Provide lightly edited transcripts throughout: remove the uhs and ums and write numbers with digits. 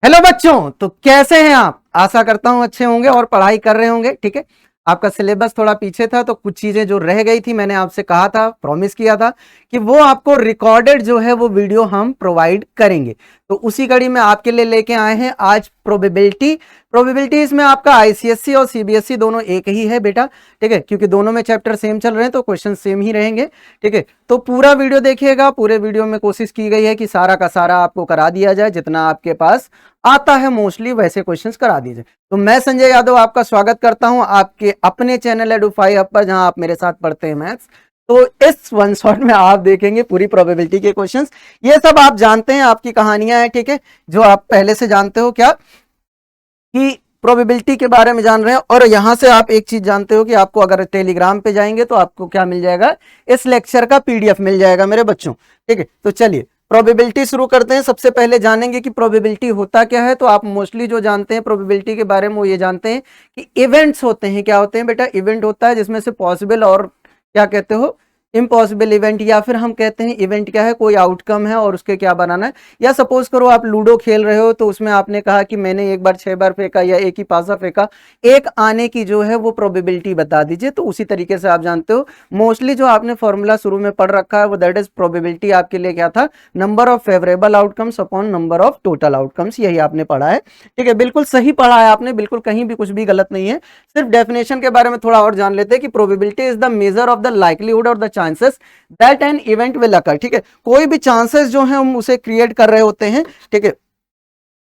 Hello बच्चों, तो कैसे हैं आप? आशा करता हूं अच्छे होंगे और पढ़ाई कर रहे होंगे। ठीक है, आपका सिलेबस थोड़ा पीछे था तो कुछ चीजें जो रह गई थी मैंने आपसे कहा था, प्रॉमिस किया था कि वो आपको रिकॉर्डेड जो है वो वीडियो हम प्रोवाइड करेंगे। तो उसी कड़ी में आपके लिए लेके आए हैं आज प्रोबेबिलिटी इसमें आपका आईसीएसई और सीबीएसई दोनों एक ही है बेटा। ठीक है, क्योंकि दोनों में चैप्टर सेम चल रहे हैं तो क्वेश्चन सेम ही रहेंगे। ठीक है, तो पूरा वीडियो देखिएगा। पूरे वीडियो में कोशिश की गई है कि सारा का सारा आपको करा दिया जाए, जितना आपके पास आता है मोस्टली वैसे क्वेश्चंस करा दीजिए। तो मैं संजय यादव आपका स्वागत करता हूं आपके अपने चैनल एडुफाई हब पर, जहां आप मेरे साथ पढ़ते हैं मैथ्स। तो इस वन शॉट में आप देखेंगे पूरी प्रोबेबिलिटी के क्वेश्चंस। ये सब आप जानते हैं, आपकी कहानियां हैं। ठीक है, जो आप पहले से जानते हो क्या कि प्रोबेबिलिटी के बारे में जान रहे हैं। और यहां से आप एक चीज जानते हो कि आपको अगर टेलीग्राम पे जाएंगे तो आपको क्या मिल जाएगा, इस लेक्चर का पीडीएफ मिल जाएगा मेरे बच्चों। ठीक है, तो चलिए प्रोबेबिलिटी शुरू करते हैं। सबसे पहले जानेंगे कि प्रोबेबिलिटी होता क्या है। तो आप मोस्टली जो जानते हैं प्रोबेबिलिटी के बारे में वो ये जानते हैं कि इवेंट्स होते हैं। क्या होते हैं बेटा? इवेंट होता है जिसमें से पॉसिबल और क्या कहते हो, इम्पॉसिबल इवेंट, या फिर हम कहते हैं इवेंट क्या है, कोई आउटकम है और उसके क्या बनाना है। या सपोज करो आप लूडो खेल रहे हो तो उसमें आपने कहा कि मैंने एक बार 6 बार फेंका या एक ही पासा फेंका, एक आने की जो है वो प्रोबेबिलिटी बता दीजिए। तो उसी तरीके से आप जानते हो मोस्टली जो आपने फॉर्मूला शुरू में पढ़ रखा है वो दैट इज प्रोबेबिलिटी आपके लिए क्या था, number of favourable outcomes upon number of total outcomes. यही आपने पढ़ा है। ठीक है, बिल्कुल सही पढ़ा है आपने, बिल्कुल कहीं भी कुछ भी गलत नहीं है। सिर्फ डेफिनेशन के बारे में थोड़ा और जान लेते हैं कि probability is the measure of the likelihood और the chances that an event will occur. ठीक है, कोई भी चांसेस जो है हम उसे क्रिएट कर रहे होते हैं। ठीक है,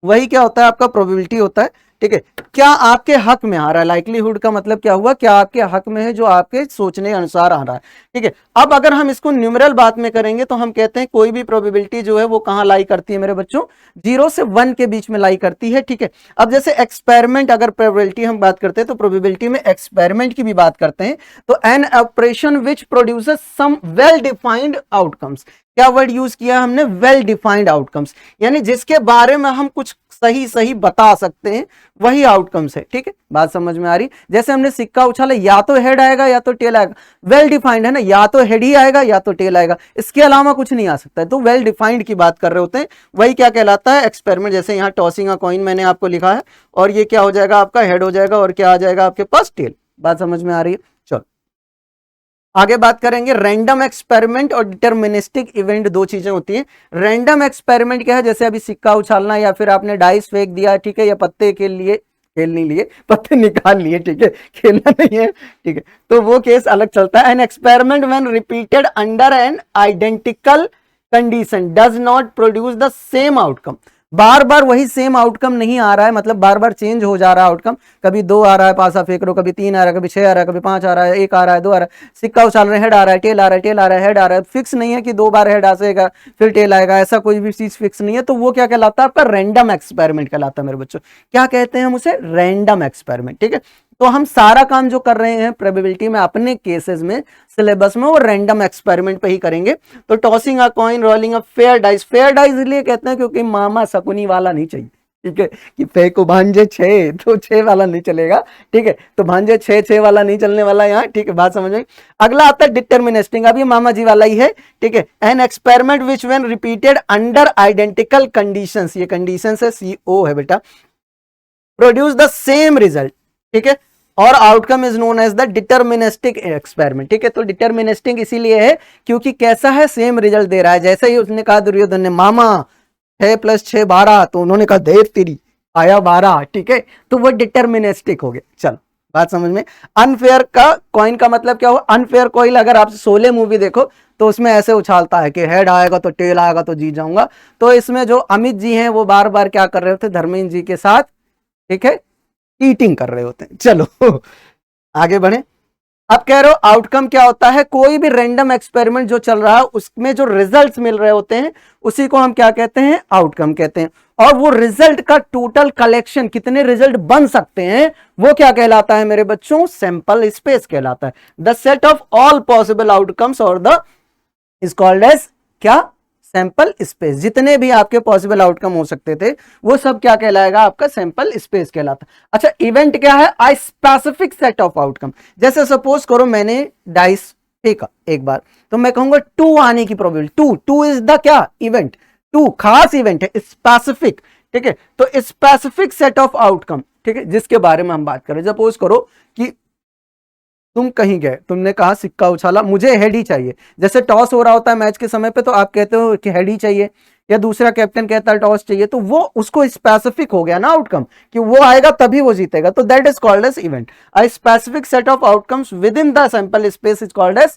वही क्या होता है, आपका प्रोबेबिलिटी होता है। ठीक है, क्या आपके हक में आ रहा है, लाइक्लीहुड का मतलब क्या हुआ, क्या आपके हक में है, जो आपके सोचने अनुसार आ रहा है। ठीक है, अब अगर हम इसको न्यूमेरल बात में करेंगे तो हम कहते हैं कोई भी प्रोबेबिलिटी जो है वो कहां लाई करती है मेरे बच्चों, 0 से 1 के बीच में लाई करती है। ठीक है, अब जैसे एक्सपेरिमेंट, अगर प्रोबेबिलिटी हम बात करते हैं तो प्रोबेबिलिटी में एक्सपेरिमेंट की भी बात करते हैं। तो an operation which produces some well defined outcomes, क्या वर्ड यूज किया हमने, वेल डिफाइंड आउटकम्स, यानी जिसके बारे में हम कुछ सही सही बता सकते हैं वही आउटकम्स है। ठीक है, बात समझ में आ रही? जैसे हमने सिक्का उछाला, या तो हेड आएगा या तो टेल आएगा, वेल डिफाइंड है ना, या तो हेड ही आएगा या तो टेल आएगा, इसके अलावा कुछ नहीं आ सकता है। तो वेल डिफाइंड की बात कर रहे होते हैं, वही क्या कहलाता है, एक्सपेरिमेंट। जैसे यहाँ टॉसिंग अ कॉइन मैंने आपको लिखा है और ये क्या हो जाएगा, आपका हेड हो जाएगा और क्या आ जाएगा आपके पास, टेल। बात समझ में आ रही है? चलो आगे बात करेंगे। रैंडम एक्सपेरिमेंट और डिटर्मिनिस्टिक इवेंट, दो चीजें होती हैं। रैंडम एक्सपेरिमेंट क्या है, जैसे अभी सिक्का उछालना या फिर आपने डाइस फेंक दिया, ठीक है, या पत्ते के लिए खेल नहीं लिए, पत्ते निकाल लिए, ठीक है, खेलना नहीं है। ठीक है, तो वो केस अलग चलता है। An experiment when repeated under an identical condition does not produce the same outcome. बार बार वही सेम आउटकम नहीं आ रहा है, मतलब बार बार चेंज हो जा रहा है आउटकम। कभी 2 आ रहा है, पासा फेंक रहे हो, कभी 3 आ रहा है, कभी 6 आ रहा है, कभी 5 आ रहा है, 1 आ रहा है, 2 आ रहा है, सिक्का उछाल रहे हैं, हेड आ रहा है, टेल आ रहा है, टेल आ रहा है, हेड आ रहा है। फिक्स नहीं है कि 2 बार हेड आएगा फिर टेल आएगा, ऐसा कोई भी चीज फिक्स नहीं है। तो वो क्या कहलाता है, आपका रैंडम एक्सपेरिमेंट कहलाता है मेरे बच्चों। क्या कहते हैं हम उसे, रैंडम एक्सपेरिमेंट। ठीक है, तो हम सारा काम जो कर रहे हैं प्रोबेबिलिटी में अपने केसेस में, सिलेबस में, वो रैंडम एक्सपेरिमेंट पे ही करेंगे। तो tossing a coin, rolling a fair dice, fair dice इसलिए कहते हैं क्योंकि मामा शकुनी वाला नहीं चाहिए। ठीक है, कि फेंको भांजे 6 तो 6 वाला नहीं चलेगा। ठीक है, तो भांजे 6 वाला नहीं चलने वाला यहाँ। ठीक है, बात समझ में? अगला आता है डिटर्मिनिस्टिक, अब ये मामा जी वाला ही है। ठीक है, an experiment which when repeated under identical conditions, ये कंडीशंस है, CO है बेटा, प्रोड्यूस द सेम रिजल्ट। ठीक है, और outcome is known as the deterministic experiment. ठीक है, तो डिटर्मिनिस्टिक इसीलिए है क्योंकि कैसा है, सेम रिजल्ट दे रहा है। जैसे ही उसने कहा दुर्योधन ने, मामा 6 + 6 12, तो उन्होंने कहा देव तेरी आया 12। ठीक है, तो वो डिटर्मिनिस्टिक हो गया। चलो बात समझ में? अनफेयर का कॉइन का मतलब क्या हो, अनफेयर कॉइन, अगर आप शोले मूवी देखो तो उसमें ऐसे उछालता है कि हेड आएगा तो टेल आएगा तो जीत जाऊंगा। तो इसमें जो अमित जी हैं वो बार बार क्या कर रहे होते, धर्मेंद्र जी के साथ, ठीक है, चीटिंग कर रहे होते हैं। चलो आगे बढ़े। अब कह रहे हो आउटकम क्या होता है, कोई भी रैंडम एक्सपेरिमेंट जो चल रहा है उसमें जो रिजल्ट्स मिल रहे होते हैं उसी को हम क्या कहते हैं, आउटकम कहते हैं। और वो रिजल्ट का टोटल कलेक्शन, कितने रिजल्ट बन सकते हैं, वो क्या कहलाता है मेरे बच्चों, सैंपल स्पेस कहलाता है। The set of all possible outcomes और द इज कॉल्ड एज क्या, सैंपल स्पेस। जितने भी आपके पॉसिबल आउटकम हो सकते थे वो सब क्या कहलाएगा, आपका सैंपल स्पेस कहलाता है। अच्छा, इवेंट क्या है, I specific set of outcome. जैसे सपोज करो मैंने डाइस फेंका एक बार, तो मैं कहूंगा 2 आने की प्रोबेबिलिटी, 2 इज द क्या, इवेंट, 2 खास इवेंट है, स्पेसिफिक। ठीक है। तो स्पेसिफिक सेट ऑफ आउटकम, ठीक है, जिसके बारे में हम बात करें। सपोज करो कि तुम कहीं गए, तुमने कहा सिक्का उछाला, मुझे हेड ही चाहिए। जैसे टॉस हो रहा होता है मैच के समय पे, तो आप कहते हो कि हेड ही चाहिए, या दूसरा कैप्टन कहता है टॉस चाहिए, तो वो उसको स्पेसिफिक हो गया ना आउटकम कि वो आएगा तभी वो जीतेगा, तो that is called as event. A specific set of outcomes within the sample space is called as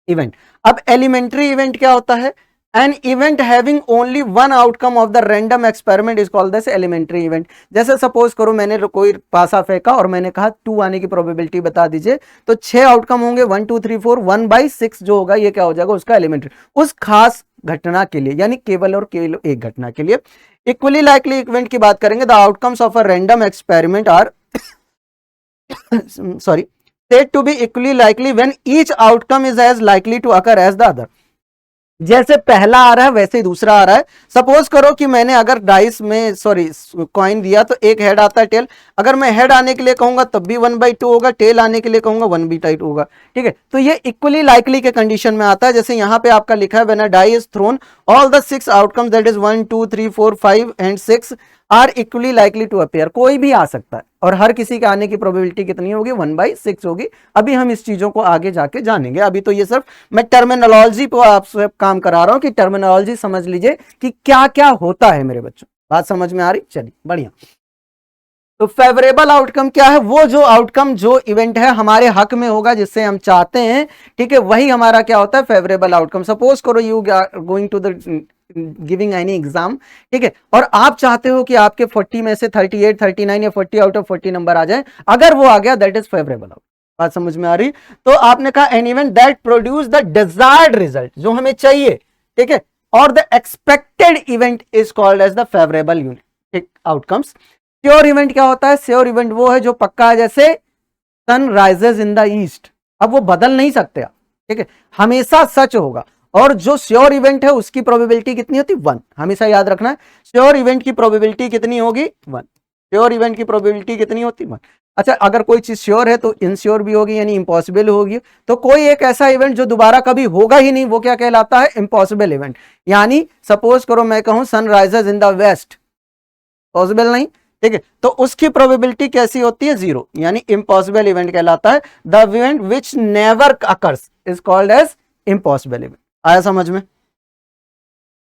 event. अब एलिमेंट्री इवेंट क्या होता है? An event having only one outcome of the random experiment is called this elementary event. जैसे suppose करो मैंने कोई पासा फेंका और मैंने कहा 2 आने की प्रोबेबिलिटी बता दीजिए, तो 6 आउटकम होंगे, 1 2 3 4, 1/6 जो होगा ये क्या हो जाएगा उसका एलिमेंट्री, उस खास घटना के लिए, यानी केवल और केवल एक घटना के लिए। इक्वली लाइकली इवेंट की बात करेंगे, the outcomes of a random experiment are sorry said to be equally likely when each outcome is as likely to occur as the other। जैसे पहला आ रहा है वैसे ही दूसरा आ रहा है। सपोज करो कि मैंने अगर डाइस में कॉइन दिया तो एक हेड आता है टेल, अगर मैं हेड आने के लिए कहूंगा तब भी 1/2 होगा, टेल आने के लिए कहूंगा 1/2 होगा, ठीक है। तो ये इक्वली लाइकली के कंडीशन में आता है। जैसे यहां पे आपका लिखा है when a die is thrown all the 6 outcomes that is 1 2 3 4 5 and 6 are equally likely to appear. कोई भी आ सकता है और हर किसी के आने की प्रोबेबिलिटी कितनी होगी? 1/6 होगी। अभी हम इस चीजों को आगे जाके जानेंगे, अभी तो ये सिर्फ मैं टर्मिनोलॉजी पर आपसे काम करा रहा हूं कि टर्मिनोलॉजी समझ लीजिए कि क्या क्या होता है मेरे बच्चों। बात समझ में आ रही? चलिए बढ़िया। तो फेवरेबल आउटकम क्या है? वो जो आउटकम, जो इवेंट है हमारे हक में होगा, जिससे हम चाहते हैं, ठीक है, वही हमारा क्या होता है? Favourable outcome. सपोज करो you going to the giving any exam, ठीक है, और आप चाहते हो कि आपके 40 में से 38 39 या 40 आउट ऑफ 40 नंबर आ जाए, अगर वो आ गया दैट इज फेवरेबल आउटकम। बात समझ में आ रही? तो आपने कहा an event that produce the desired result, जो हमें चाहिए, ठीक है, और the expected event is called as the favourable unit, ठीक, आउटकम्स। श्योर इवेंट क्या होता है? श्योर इवेंट वो है जो पक्का है, जैसे sun rises in the east, अब वो बदल नहीं सकते आप, ठीक है, हमेशा सच होगा। और जो श्योर इवेंट है उसकी प्रोबेबिलिटी कितनी होती? 1। हमेशा याद रखना है, श्योर इवेंट की प्रोबेबिलिटी कितनी होगी? 1। श्योर इवेंट की प्रोबेबिलिटी कितनी होती? 1। अच्छा, अगर कोई चीज श्योर है तो इनश्योर भी होगी, यानी इम्पॉसिबल होगी। तो कोई एक ऐसा इवेंट जो दोबारा कभी होगा ही नहीं, वो क्या कहलाता है? Impossible event. यानी सपोज करो मैं कहूं sun rises in the west, possible नहीं, ठीक है, तो उसकी प्रोबेबिलिटी कैसी होती है? 0, यानी इम्पॉसिबल इवेंट कहलाता है। The event which never occurs is called as impossible event. आया समझ में?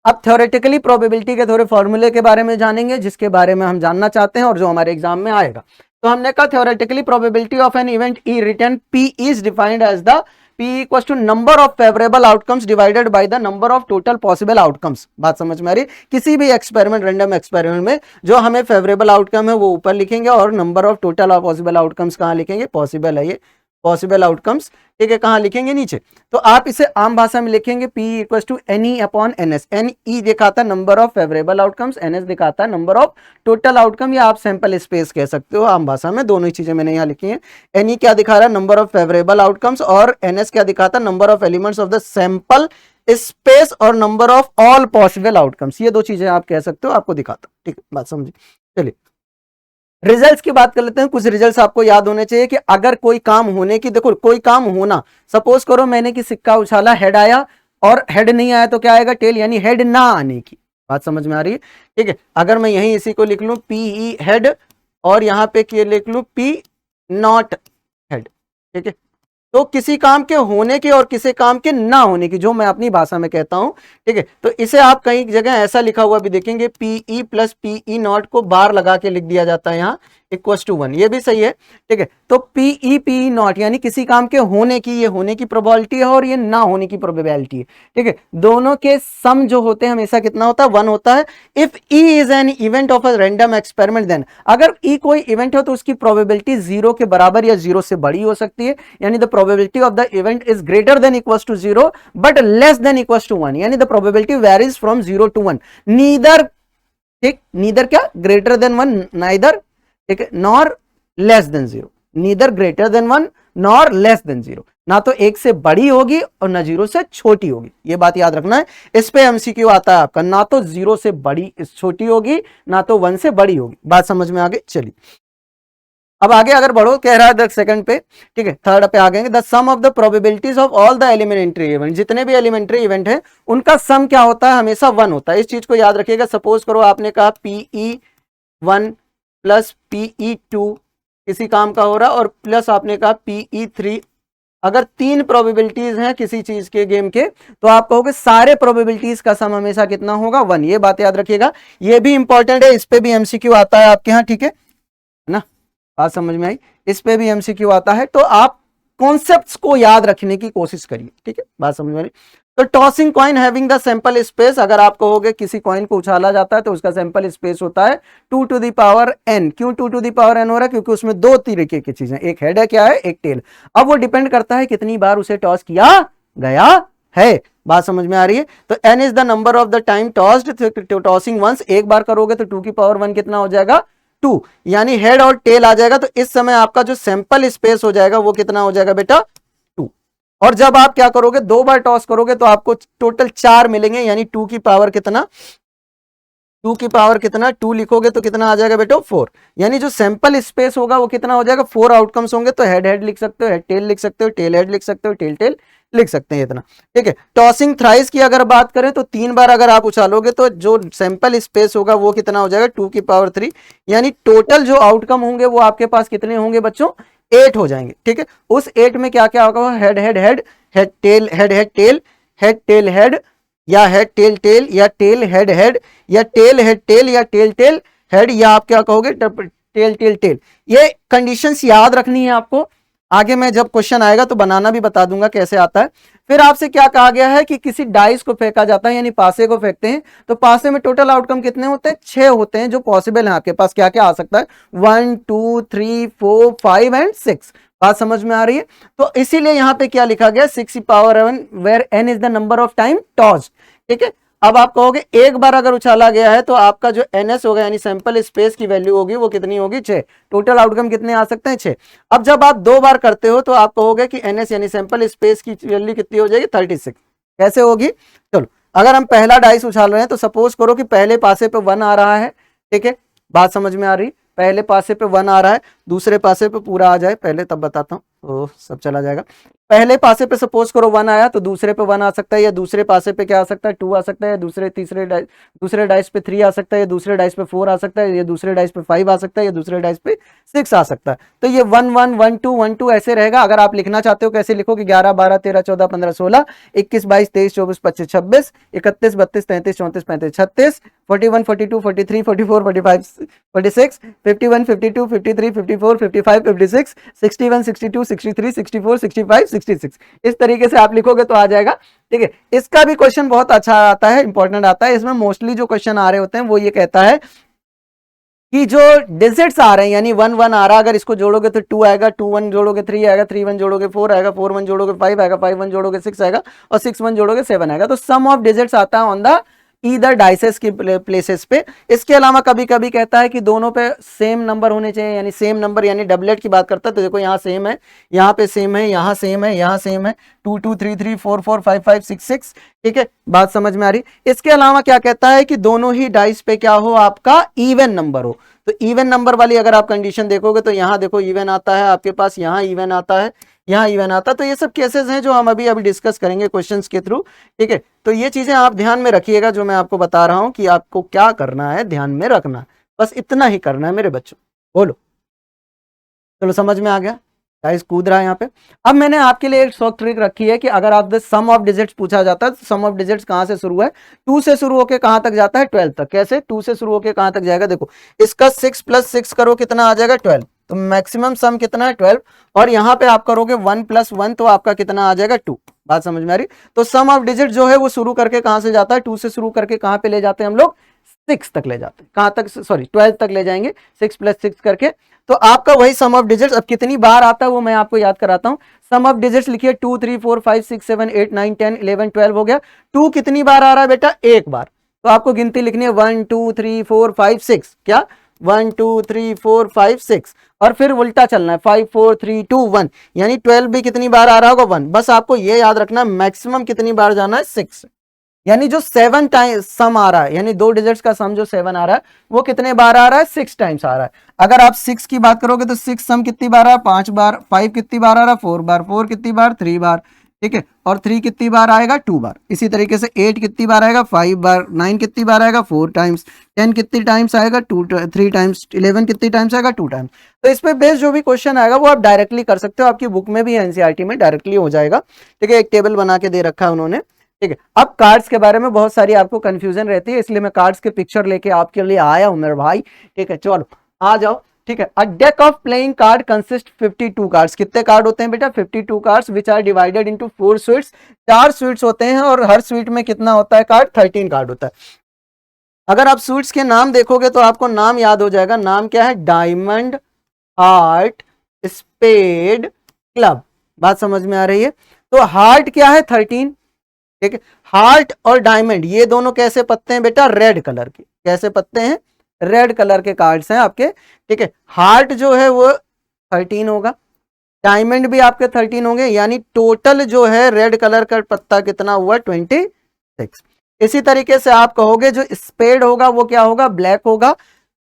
अब थ्योरेटिकली प्रोबेबिलिटी के थोड़े फॉर्मूले के बारे में जानेंगे, जिसके बारे में हम जानना चाहते हैं और जो हमारे एग्जाम में आएगा। तो हमने कहा theoretically probability of an event E written P is defined as the P equals to number of favorable outcomes divided by the number of total possible outcomes। बात समझ में आ रही? किसी भी एक्सपेरिमेंट, रैंडम एक्सपेरिमेंट में जो हमें फेवरेबल आउटकम है वो ऊपर लिखेंगे, और number of total possible outcomes कहाँ लिखेंगे? पॉसिबल है ये पॉसिबल आउटकम्स, ठीक है, कहाँ लिखेंगे? नीचे। तो आप इसे आम भाषा में लिखेंगे P equals to NE upon NS। NE दिखाता number of favourable outcomes, NS दिखाता नंबर ऑफ टोटल आउटकम, या आप सैंपल स्पेस कह सकते हो आम भाषा में, दोनों ही चीजें मैंने यहाँ लिखी हैं। NE क्या दिखा रहा है? नंबर ऑफ फेवरेबल आउटकम्स, और NS क्या दिखाता? Number of elements of the sample space और number of all possible outcomes. ये दो चीजें आप कह सकते हो, आपको दिखाता, ठीक है, बात समझिए। चलिए रिजल्ट्स की बात कर लेते हैं। कुछ रिजल्ट्स आपको याद होने चाहिए कि अगर कोई काम होने की, देखो कोई काम होना, सपोज करो मैंने कि सिक्का उछाला, हेड आया, और हेड नहीं आया तो क्या आएगा? टेल, यानी हेड ना आने की। बात समझ में आ रही है? ठीक है, अगर मैं यहीं इसी को लिख लूं PE हेड, और यहां पे लिख लूं P नॉट हेड, ठीक है, तो किसी काम के होने की और किसी काम के ना होने की, जो मैं अपनी भाषा में कहता हूं, ठीक है, तो इसे आप कई जगह ऐसा लिखा हुआ भी देखेंगे, PE प्लस PE नॉट को बार लगा के लिख दिया जाता है यहाँ इक्वल्स टू 1, ये भी सही है, ठीक है। तो PE PE नॉट यानी किसी काम के होने की, ये होने की प्रोबेबिलिटी है और ये ना होने की प्रोबेबिलिटी है, ठीक है। दोनों के सम जो होते हैं हमेशा कितना होता है? 1 होता है। If E is an event of a random experiment, then अगर E कोई इवेंट हो तो उसकी प्रोबेबिलिटी 0 के बराबर या 0 से बड़ी हो सकती है, यानी the probability of the event is greater than equals to 0 but less than equals to 1, यानी the probability varies from 0 to 1। Neither, ठीक, नीदर क्या? ग्रेटर देन 1, नाइदर, ठीक है, nor less than 0, neither greater than 1 nor less than 0, ना तो 1 से बड़ी होगी और ना 0 से छोटी होगी, ये बात याद रखना है। इस पे MCQ आता है आपका, ना तो 0 से बड़ी छोटी होगी, ना तो 1 से बड़ी होगी। बात समझ में आ गई? चलिए अब आगे अगर बढ़ो, कह रहा है 10 सेकंड पे, ठीक है, थर्ड पे आ गए, the sum of the probabilities of all the elementary event, जितने भी एलिमेंट्री इवेंट है उनका सम क्या होता है, हमेशा 1 होता है। इस चीज को याद रखिएगा। सपोज करो आपने कहा PE1 प्लस PE2 किसी काम का हो रहा, और प्लस आपने कहा PE3। अगर 3 प्रोबेबिलिटीज हैं किसी चीज के गेम के, तो आप कहोगे सारे प्रोबेबिलिटीज का सम हमेशा कितना होगा, 1। ये बात याद रखिएगा, ये भी इंपॉर्टेंट है, इस पे भी एमसीक्यू आता है आपके यहाँ, ठीक है ना, बात समझ में आई। इस पे भी एमसीक्यू आता है, तो आप कॉन्सेप्ट्स को याद रखने की कोशिश करिए, ठीक है, बात समझ में आई। तो tossing coin having the sample space, अगर आप कहोगे किसी कॉइन को उछाला जाता है तो उसका सैंपल स्पेस होता है 2 टू द पावर n। क्यों 2 टू द पावर n हो रहा है, क्योंकि उसमें 2 तरीके की चीजें, एक हेड है, क्या है, एक टेल। अब वो डिपेंड करता है कितनी बार उसे टॉस किया गया है, बात समझ में आ रही है। तो n is the number of the time tossed, tossing once, एक बार करोगे तो 2 की पावर 1 कितना हो जाएगा, 2, यानी हेड और टेल आ जाएगा। तो इस समय आपका जो सैंपल स्पेस हो जाएगा वो कितना हो जाएगा बेटा, 2। और जब आप क्या करोगे, 2 बार टॉस करोगे तो आपको टोटल 4 मिलेंगे, यानी 2 की पावर कितना, 2 की पावर कितना, 2 लिखोगे तो कितना आ जाएगा बेटा, 4। यानी जो सैंपल स्पेस होगा वो कितना हो जाएगा, 4 आउटकम्स होंगे। तो हेड हेड लिख सकते हो, हेड टेल लिख सकते हो, टेल हेड लिख सकते हो, टेल टेल लिख सकते हैं, इतना, ठीक है। टॉसिंग थ्राइस की अगर बात करें तो 3 बार अगर आप उछालोगे तो जो सैंपल स्पेस होगा वो कितना हो जाएगा, 2 की पावर 3। यानी टोटल जो आउटकम होंगे वो आपके पास कितने होंगे बच्चों, 8 हो जाएंगे, ठीक है। उस 8 में क्या क्या होगा, head head head, head tail head head tail, head tail head, या हेड टेल टेल, या टेल हेड हेड, या टेल हेड टेल, या टेल टेल हेड, या आप क्या कहोगे, टेल टेल टेल। ये कंडीशंस याद रखनी है आपको। आगे मैं जब क्वेश्चन आएगा तो बनाना भी बता दूंगा कैसे आता है। फिर आपसे क्या कहा गया है कि किसी डाइस को फेंका जाता है, यानी पासे को फेंकते हैं, तो पासे में टोटल आउटकम कितने होते हैं, 6 होते हैं जो पॉसिबल है आपके पास। क्या क्या आ सकता है, 1 2 3 4 5 एंड 6। बात समझ में आ रही है। तो इसीलिए यहां पे क्या लिखा गया, 6 power 1 where n is the number of time tossed, ठीक है। अब आप कहोगे एक बार अगर उछाला गया है तो आपका जो ns होगा, यानी सैंपल स्पेस की वैल्यू होगी, वो कितनी होगी, 6। टोटल आउटकम कितने आ सकते हैं, 6। अब जब आप 2 बार करते हो तो आप कहोगे कि ns यानी सैंपल स्पेस की वैल्यू कितनी हो जाएगी, 36। कैसे होगी, चलो अगर हम पहला डाइस उछाल रहे हैं तो सपोज करो कि पहले पासे पे 1 आ रहा है, ठीक है, बात समझ में आ रही, पहले पासे पे 1 आ रहा है, दूसरे पासे पे पूरा आ जाए, पहले तब बताता हूँ, ओह सब चला जाएगा। पहले पासे पे सपोज करो 1 आया तो दूसरे पे 1 आ सकता है, या दूसरे पासे पे क्या आ सकता है, 2 आ सकता है, दूसरे डाइस पे 3 आ सकता है, या दूसरे डाइस पे 4 आ सकता है, या दूसरे डाइस पे 5 आ सकता है, या दूसरे डाइस पे 6 आ सकता है। तो ये 1 1 1 2 1 2 ऐसे रहेगा। अगर आप लिखना चाहते हो कैसे लिखोगे, 11 12 13 14 15 16 21 22 23 24 25 26 31 32 33 34 35 36 41 42 43 44 45 46 51 52 53 54 55 56 61 62 63 64 65 66। इस तरीके से आप लिखोगे तो आ जाएगा, ठीक है। इसका भी क्वेश्चन बहुत अच्छा आता है, इंपॉर्टेंट आता है। इसमें मोस्टली जो क्वेश्चन आ रहे होते हैं वो ये कहता है कि जो डिजिट्स आ रहे हैं, यानी 1 1 आ रहा है, अगर इसको जोड़ोगे तो 2 आएगा, 2 1 जोड़ोगे 3 आएगा, 3 1 जोड़ोगे 4 आएगा, 4 1 जोड़ोगे 5 आएगा, 5 1 जोड़ोगे 6 आएगा, और 6 1 जोड़ोगे 7 आएगा। तो सम ऑफ डिजिट्स आता है ऑन द ईदर डाइसेस की प्लेसेस पे। इसके अलावा कभी कभी कहता है कि दोनों पे सेम नंबर होने चाहिए, यानी सेम नंबर, यानी डबलेट की बात करता है। तो देखो यहाँ सेम है, यहाँ पे सेम है, यहाँ सेम है, यहाँ सेम है, 2 2 3 3 4 4 5 5 6 6, ठीक है, बात समझ में आ रही। इसके अलावा क्या कहता है कि दोनों ही डाइस पे क्या हो, आपका इवन नंबर हो। तो इवन नंबर वाली अगर आप कंडीशन देखोगे तो यहाँ देखो इवन आता है आपके पास, यहाँ इवन आता है, यहाँ इवन आता है। तो ये सब केसेस हैं जो हम अभी डिस्कस करेंगे क्वेश्चंस के थ्रू, ठीक है। तो ये चीजें आप ध्यान में रखिएगा, जो मैं आपको बता रहा हूं कि आपको क्या करना है, ध्यान में रखना है, बस इतना ही करना है मेरे बच्चों। बोलो, चलो समझ में आ गया, गाइस कूद रहा है यहाँ पे। अब मैंने आपके लिए एक शॉर्ट ट्रिक रखी है कि अगर आप द सम ऑफ डिजिट्स पूछा जाता है तो सम ऑफ डिजिट्स कहां से शुरू है, 2 से शुरू होकर कहां तक जाता है, 12 तक। कैसे 2 से शुरू होकर कहां तक जाएगा, देखो इसका 6 + 6 करो कितना आ जाएगा, 12। तो मैक्सिमम सम कितना है, 12। और यहाँ पे आप करोगे 1 + 1 तो आपका कितना आ जाएगा, 2। बात समझ में आ रही। तो सम ऑफ डिजिट जो है वो शुरू करके कहां से जाता है, 2 से शुरू करके कहां पे ले जाते हैं हम लोग, 6 तक ले जाते हैं, कहां तक, सॉरी 12 तक ले जाएंगे, 6 + 6 करके। तो आपका वही सम ऑफ डिजिट्स अब कितनी बार आता है वो मैं आपको याद कराता हूं। सम ऑफ डिजिट्स लिखिए 2 3 4 5 6 7 8 9 10 11 12 हो गया। 2 कितनी बार आ रहा है बेटा, एक बार। तो आपको गिनती लिखनी है 1 2 3 4 5 6, क्या 1 2 3 4 5 6, और फिर उल्टा चलना है 5 4 3 2 1, यानी 12 भी कितनी बार आ रहा होगा, 1। बस आपको ये याद रखना मैक्सिमम कितनी बार जाना है, 6। यानी जो 7 टाइम्स सम आ रहा है, यानी 2 डिजिट्स का सम जो 7 आ रहा है वो कितने बार आ रहा है, 6 टाइम्स आ रहा है। अगर आप 6 की बात करोगे तो 6 सम कितनी बार आ रहा है, 5 बार। 5 कितनी बार आ रहा है, 4 बार। 4 कितनी बार, 3 बार, ठीक है। और 3 कितनी बार आएगा, 2 बार। इसी तरीके से 8 कितनी बार आएगा, 5 बार। 9 कितनी बार आएगा, 4 टाइम्स। 10 कितनी टाइम्स आएगा, 3 टाइम्स। 11 कितनी टाइम्स आएगा, 2 टाइम्स। तो इस पे बेस्ड जो भी क्वेश्चन आएगा वो आप डायरेक्टली कर सकते हो, आपकी बुक में भी एनसीईआरटी में डायरेक्टली हो जाएगा, ठीक है। एक टेबल बना के दे रखा है उन्होंने, ठीक है। अब कार्ड्स के बारे में बहुत सारी आपको कंफ्यूजन रहती है, इसलिए मैं कार्ड्स के पिक्चर लेके आपके लिए आया हूं मेरे भाई, ठीक है। चलो आ जाओ, ठीक है। A deck of playing card consist 52 cards. कितने कार्ड होते हैं बेटा, 52 cards which are divided into 4 suits. 4 suits होते हैं और हर स्वीट में कितना होता है कार्ड, 13 कार्ड होता है। अगर आप स्वीट्स के नाम देखोगे तो आपको नाम याद हो जाएगा। नाम क्या है, डायमंड, हार्ट, स्पेड, क्लब। बात समझ में आ रही है। तो हार्ट क्या है, 13, ठीक है। हार्ट और डायमंड ये दोनों कैसे पत्ते हैं बेटा, रेड कलर के। कैसे पत्ते हैं, रेड कलर के कार्ड्स हैं आपके, ठीक है। हार्ट जो है वो 13 होगा, डायमंड भी आपके 13 होंगे, यानी टोटल जो है रेड कलर का पत्ता कितना हुआ, 26। इसी तरीके से आप कहोगे जो स्पेड होगा वो क्या होगा, ब्लैक होगा।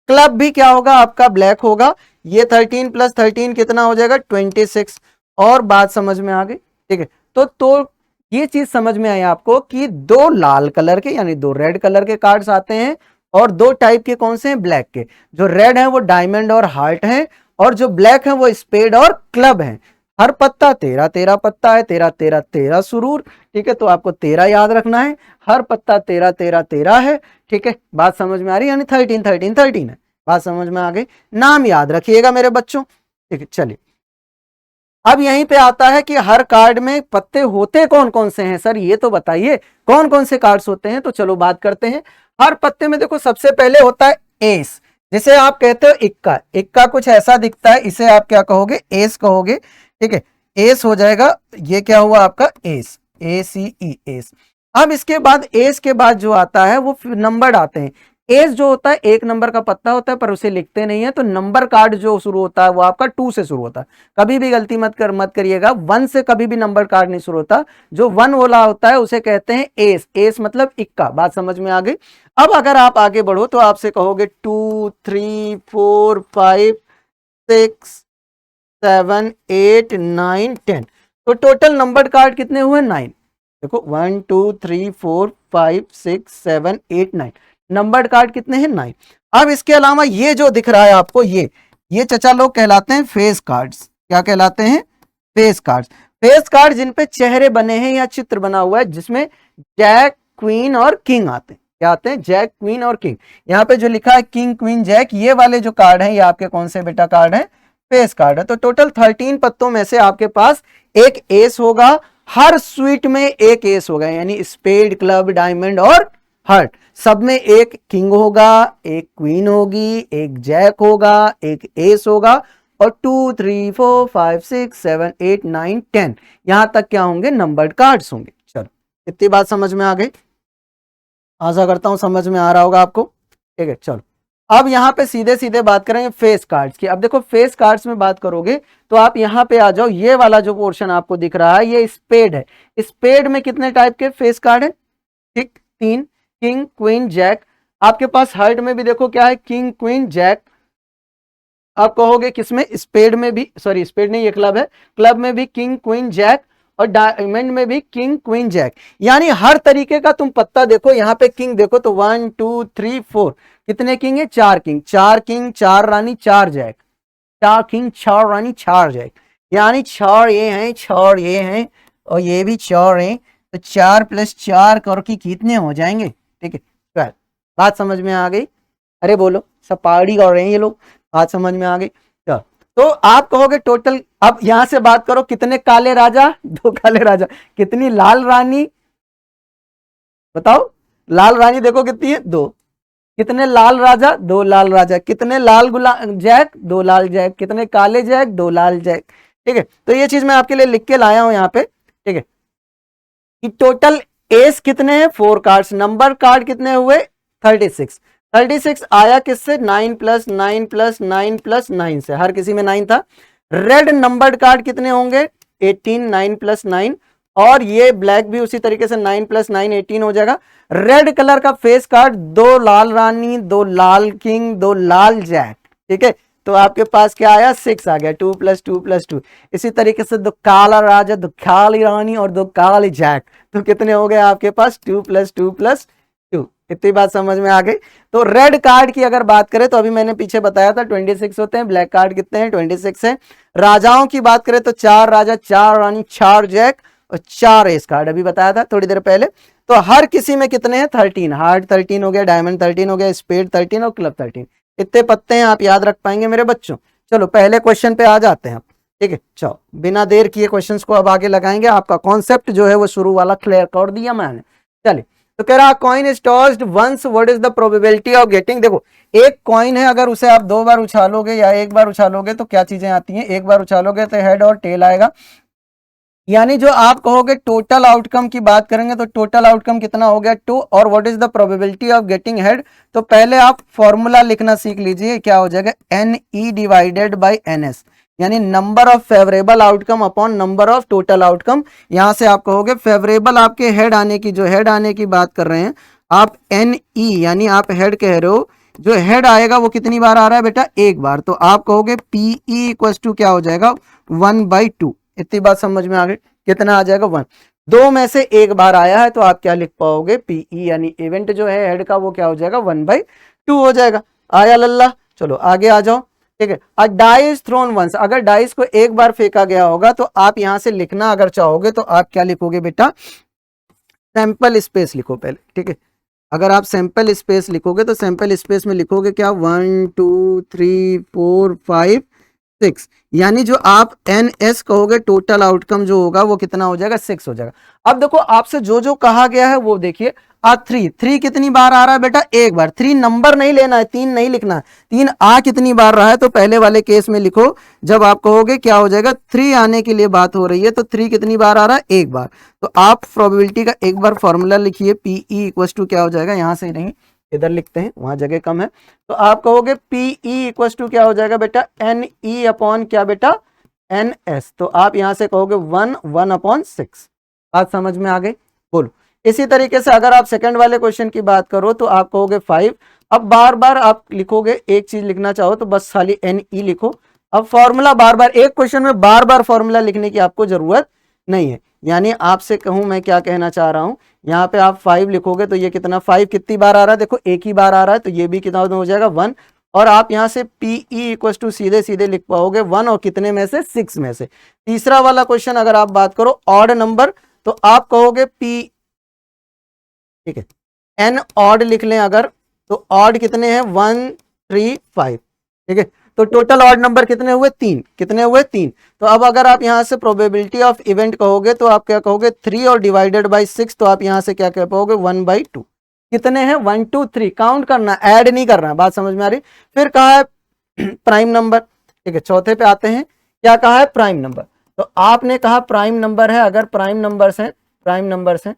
क्लब भी क्या होगा आपका, ब्लैक होगा। ये 13 प्लस 13 कितना हो जाएगा, 26। और बात समझ में आ गई, ठीक है। तो ये चीज समझ में आई आपको कि 2 लाल कलर के यानी 2 रेड कलर के कार्ड्स आते हैं और 2 टाइप के कौन से हैं, ब्लैक के। जो रेड है वो डायमंड और हार्ट है, और जो ब्लैक है वो स्पेड और क्लब है। हर पत्ता 13 13 पत्ता है, 13 13 13 सुरूर, ठीक है। तो आपको 13 याद रखना है, हर पत्ता 13 13 13 है, ठीक है। बात समझ में आ रही है, यानी 13 13 13 है। बात समझ में आ गई। नाम याद रखिएगा मेरे बच्चों, ठीक है। चलिए अब यहीं पे आता है कि हर कार्ड में पत्ते होते कौन कौन से हैं, सर ये तो बताइए कौन कौन से कार्ड्स होते हैं। तो चलो बात करते हैं। हर पत्ते में देखो सबसे पहले होता है एस, जिसे आप कहते हो इक्का। इक्का कुछ ऐसा दिखता है, इसे आप क्या कहोगे, एस कहोगे, ठीक है। एस हो जाएगा, ये क्या हुआ आपका एस, ACE एस। अब इसके बाद एस के बाद जो आता है वो नंबर आते हैं। एस जो होता है 1 नंबर का पत्ता होता है, पर उसे लिखते नहीं है, तो नंबर कार्ड जो शुरू होता है वो आपका 2 से शुरू होता है। कभी भी गलती मत करिएगा, 1 से कभी भी नंबर कार्ड नहीं शुरू होता। जो 1 वाला होता है उसे कहते हैं एस। एस मतलब इक्का। बात समझ में आ गई। अब अगर आप आगे बढ़ो तो आपसे कहोगे 2 3 4 5 6 7 8 9 10। तो टोटल नंबर कार्ड कितने हुए, 9। देखो 1 2 3 4 5 6 7 8 9, नंबर्ड कार्ड कितने हैं, 9। अब इसके अलावा ये जो दिख रहा है आपको, ये चचा लोग कहलाते हैं फेस कार्ड्स। क्या कहलाते हैं, फेस कार्ड्स। फेस कार्ड जिन पे चेहरे बने हैं या चित्र बना हुआ है, जिसमें जैक, क्वीन और किंग आते हैं। क्या आते हैं, जैक, क्वीन और किंग। यहाँ पे जो लिखा है किंग, क्वीन, जैक, ये वाले जो कार्ड हैं ये आपके कौन से बेटा कार्ड है, फेस कार्ड है। तो टोटल 13 पत्तों में से आपके पास एक एस होगा। हर स्वीट में एक एस होगा, यानी स्पेड, क्लब, डायमंड और हार्ट। सब में एक किंग होगा, एक क्वीन होगी, एक जैक होगा, एक एस होगा, और 2 3 4 5 6 7 8 9 10 यहां तक क्या होंगे, नंबर्ड कार्ड्स होंगे। चलो इतनी बात समझ में आ गई, आशा करता हूं समझ में आ रहा होगा आपको, ठीक है। चलो अब यहाँ पे सीधे सीधे बात करेंगे फेस कार्ड्स की। अब देखो फेस कार्ड्स में बात करोगे तो आप यहाँ पे आ जाओ। ये वाला जो पोर्शन आपको दिख रहा है ये स्पेड है। स्पेड में कितने टाइप के फेस कार्ड है, ठीक, 3, किंग, क्वीन, जैक। आपके पास हार्ट में भी देखो क्या है, किंग, क्वीन, जैक। आप कहोगे किसमें, स्पेड में भी, सॉरी स्पेड नहीं ये क्लब है, क्लब में भी किंग, क्वीन, जैक, और डायमंड में भी किंग, क्वीन, जैक। यानी हर तरीके का तुम पत्ता देखो। यहाँ पे किंग देखो तो 1 2 3 4 कितने किंग है, 4 किंग, 4 किंग, 4 रानी, 4 जैक, 4 किंग, 4 रानी, 4 जैक। यानी 4 ये हैं, 4 ये हैं, और ये भी 4 हैं। तो 4 + 4 करके कितने हो जाएंगे, ठीक है, 12। बात समझ में आ गई, अरे बोलो, सब पार्टी कर रहे हैं ये लोग। बात समझ में आ गई। तो आप कहोगे टोटल, अब यहां से बात करो, कितने काले राजा, 2 काले राजा। कितनी लाल रानी, बताओ, लाल रानी देखो कितनी है, 2। कितने लाल राजा, 2 लाल राजा। कितने लाल जैक, 2 लाल जैक। कितने काले जैक, 2 लाल जैक, ठीक है। तो ये चीज मैं आपके लिए लिख के लाया हूं यहाँ पे, ठीक है, कि टोटल एस कितने हैं, 4 कार्ड्स। नंबर कार्ड कितने हुए, 36। 36 आया किससे, 9 + 9 + 9 + 9 से। हर किसी में 9 था। रेड नंबर्ड कार्ड कितने होंगे, 18, 9 + 9, और ये ब्लैक भी उसी तरीके से 9 + 9 18 हो जाएगा। रेड कलर का फेस कार्ड, 2 लाल रानी, 2 लाल किंग, 2 लाल जैक, ठीक है, तो आपके पास क्या आया 6 आ गया, 2 + 2 + 2। इसी तरीके से 2 काला राजा, 2 काली रानी और 2 काली जैक, तो कितने हो गए आपके पास 2 + 2 + 2। इतनी बात समझ में आ गई। तो रेड कार्ड की अगर बात करें तो अभी मैंने पीछे बताया था 26 होते हैं, ब्लैक कार्ड कितने हैं 26 है। राजाओं की बात करें तो 4 राजा, 4 रानी, 4 जैक और 4 एस कार्ड, अभी बताया था थोड़ी देर पहले। तो हर किसी में कितने हैं 13, हार्ट 13 हो गया, डायमंड 13 हो गया, स्पेड 13 और क्लब 13। इतने पत्ते हैं, आप याद रख पाएंगे मेरे बच्चों। चलो पहले क्वेश्चन पे आ जाते हैं, ठीक है। चलो बिना देर किए क्वेश्चंस को अब आगे लगाएंगे। आपका कॉन्सेप्ट जो है वो शुरू वाला क्लियर कर दिया मैंने। चलिए, तो कह रहा coin is tossed once, what is the probability of getting. देखो एक कॉइन है, अगर उसे आप 2 बार उछालोगे या 1 बार उछालोगे तो क्या चीजें आती हैं, 1 बार उछालोगे तो हेड और टेल आएगा, यानी जो आप कहोगे टोटल आउटकम की बात करेंगे तो टोटल आउटकम कितना हो गया 2। और what is the probability of getting head, तो पहले आप फॉर्मूला लिखना सीख लीजिए, क्या हो जाएगा NE डिवाइडेड बाई NS, यानी number of favourable outcome upon number of total outcome. यहां से आप कहोगे फेवरेबल आपके हेड आने की, जो हेड आने की बात कर रहे हैं आप NE, यानी आप हेड कह रहे हो, जो हेड आएगा वो कितनी बार आ रहा है बेटा 1 बार, तो आप कहोगे PE = क्या हो जाएगा 1/2। इतनी बात समझ में आ गई, कितना आ जाएगा 1। 2 में से 1 बार आया है तो आप क्या लिख पाओगे PE, यानी इवेंट जो है हेड का वो क्या हो जाएगा 1/2 हो जाएगा। आया लल्ला, चलो आगे आ जाओ, ठीक है। अ डाइस थ्रोन वंस, अगर डाइस को 1 बार फेंका गया होगा तो आप यहां से लिखना अगर चाहोगे तो आप क्या लिखोगे बेटा, सैंपल स्पेस लिखो पहले, ठीक है। अगर आप सैंपल स्पेस लिखोगे तो सैंपल स्पेस में लिखोगे क्या 1 2 3 4 5 6, यानी जो आप NS कहोगे टोटल आउटकम जो होगा वो कितना हो जाएगा 6 हो जाएगा। अब देखो आपसे जो जो कहा गया है वो देखिए, 3 कितनी बार आ रहा है बेटा 1 बार, 3 नंबर नहीं लेना है, 3 नहीं लिखना है, 3 आ कितनी बार रहा है तो पहले वाले केस में लिखो, जब आप कहोगे क्या हो जाएगा 3 आने के लिए बात हो रही है तो 3 कितनी बार आ रहा है 1 बार, तो आप प्रोबेबिलिटी का एक बार फॉर्मूला लिखिए PE = क्या हो जाएगा, यहां से नहीं इधर लिखते हैं वहां जगह कम है, तो आप कहोगे PE = क्या हो जाएगा बेटा NE अपॉन क्या बेटा NS, तो आप यहां से कहोगे 1/6। बात समझ में आ गई, बोलो। इसी तरीके से अगर आप सेकंड वाले क्वेश्चन की बात करो तो आप कहोगे 5। अब बार बार आप लिखोगे, एक चीज लिखना चाहो तो बस खाली NE लिखो। अब फॉर्मूला बार बार, एक क्वेश्चन में बार बार फॉर्मूला लिखने की आपको जरूरत नहीं है, यानी आपसे कहूं मैं क्या कहना चाह रहा हूं, यहाँ पे आप 5 लिखोगे तो ये कितना 5 कितनी बार आ रहा है, देखो 1 ही बार आ रहा है, तो ये भी कितना हो जाएगा 1। और आप यहाँ से PE = सीधे सीधे लिख पाओगे 1 और कितने में से 6 में से। तीसरा वाला क्वेश्चन अगर आप बात करो ऑड नंबर, तो आप कहोगे P, ठीक है, N ऑड लिख लें अगर, तो ऑड कितने हैं 1 3 5, ठीक है, तो टोटल ऑड नंबर कितने हुए 3, कितने हुए 3। तो अब अगर आप यहां से प्रोबेबिलिटी ऑफ इवेंट कहोगे तो आप क्या कहोगे 3 और डिवाइडेड बाय 6, तो आप यहां से क्या कह पाओगे 1/2। कितने हैं 1 2 3, काउंट करना, ऐड नहीं करना, बात समझ में आ रही। फिर कहा है प्राइम नंबर, ठीक है, चौथे पे आते हैं, क्या कहा है प्राइम नंबर, तो आपने कहा प्राइम नंबर है, अगर प्राइम नंबर्स हैं, प्राइम नंबर्स हैं